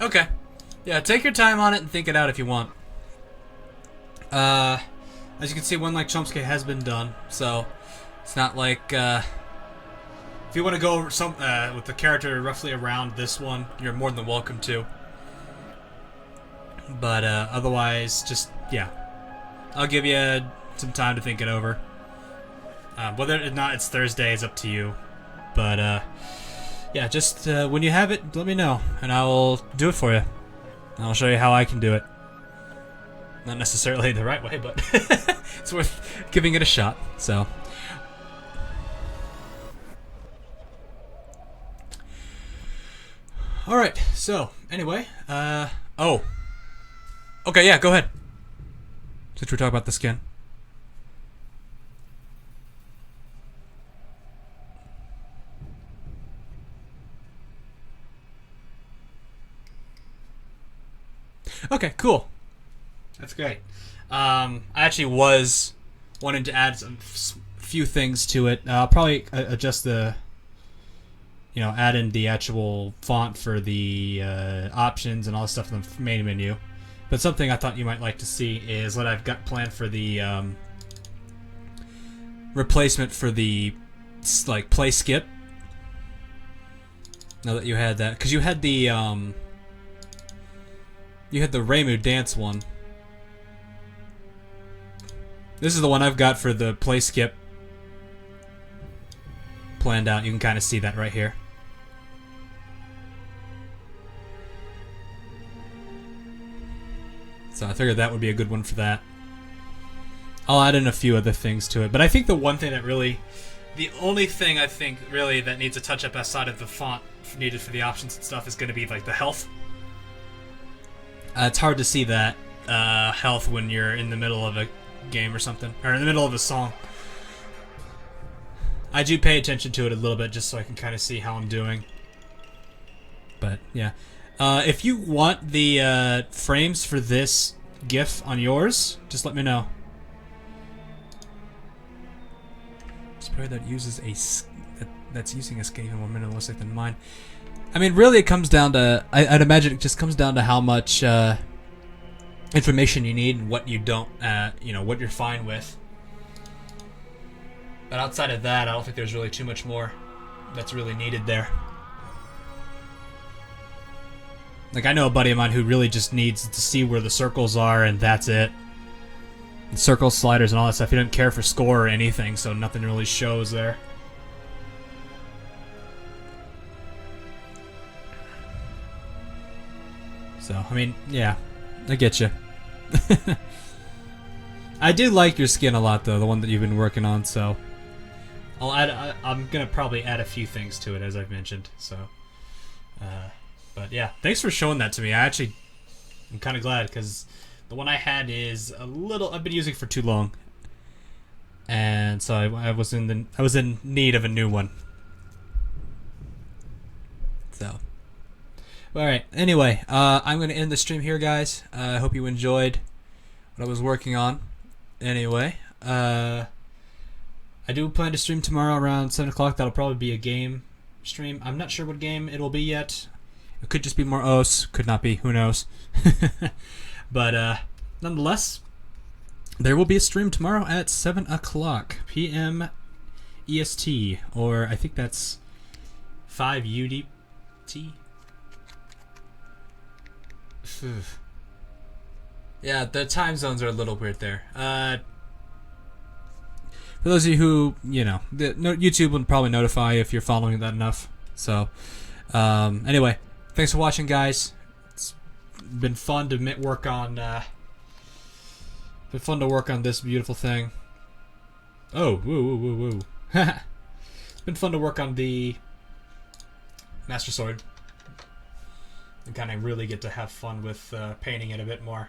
Okay. Yeah, take your time on it and think it out if you want. As you can see, one like Chomsky has been done, so it's not like if you want to go some with the character roughly around this one, you're more than welcome to. But otherwise, just yeah, I'll give you some time to think it over. Whether or not it's Thursday is up to you. But yeah, just when you have it, let me know, and I will do it for you. And I'll show you how I can do it. Not necessarily the right way, but it's worth giving it a shot. So. Alright, so, anyway, oh. Okay, yeah, go ahead. Since we're talking about the skin. Okay, cool. That's great. I actually was wanting to add some few things to it. I'll probably adjust the... You know, add in the actual font for the options and all the stuff in the main menu. But something I thought you might like to see is what I've got planned for the replacement for the like play skip. Now that you had that, because you had the Reimu dance one. This is the one I've got for the play skip planned out. You can kind of see that right here. So I figured that would be a good one for that. I'll add in a few other things to it, but I think the one thing that really, the only thing I think really that needs a touch up outside of the font needed for the options and stuff is going to be like the health. It's hard to see that health when you're in the middle of a game or something, or in the middle of a song. I do pay attention to it a little bit just so I can kind of see how I'm doing. But yeah, if you want the frames for this GIF on yours, just let me know. Spray that uses that's using a skin even more minimalistic than mine. I mean, really, it comes down to... I'd imagine it just comes down to how much information you need and what you don't, what you're fine with. But outside of that, I don't think there's really too much more that's really needed there. Like, I know a buddy of mine who really just needs to see where the circles are, and that's it. The circle sliders and all that stuff. He doesn't care for score or anything, so nothing really shows there. So, I mean, yeah, I get you. I do like your skin a lot, though, the one that you've been working on, so... I'm gonna probably add a few things to it, as I've mentioned, so... but yeah, thanks for showing that to me. I'm kind of glad, because the one I had is a little... I've been using it for too long. And so I was in need of a new one. So... Alright, anyway, I'm going to end the stream here, guys. I hope you enjoyed what I was working on. Anyway, I do plan to stream tomorrow around 7 o'clock. That'll probably be a game stream. I'm not sure what game it will be yet. It could just be more OS. Could not be. Who knows? But nonetheless, there will be a stream tomorrow at 7 o'clock p.m. EST. Or I think that's 5 UDT. Yeah, the time zones are a little weird there. For those of you who, YouTube will probably notify you if you're following that enough. So, anyway, thanks for watching, guys. It's been fun to work on. Been fun to work on this beautiful thing. Oh, woo. It's been fun to work on the Master Sword. And kind of really get to have fun with painting it a bit more.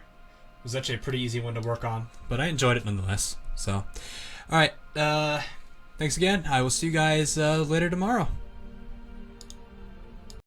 It was actually a pretty easy one to work on, but I enjoyed it nonetheless. So, alright, thanks again. I will see you guys later tomorrow.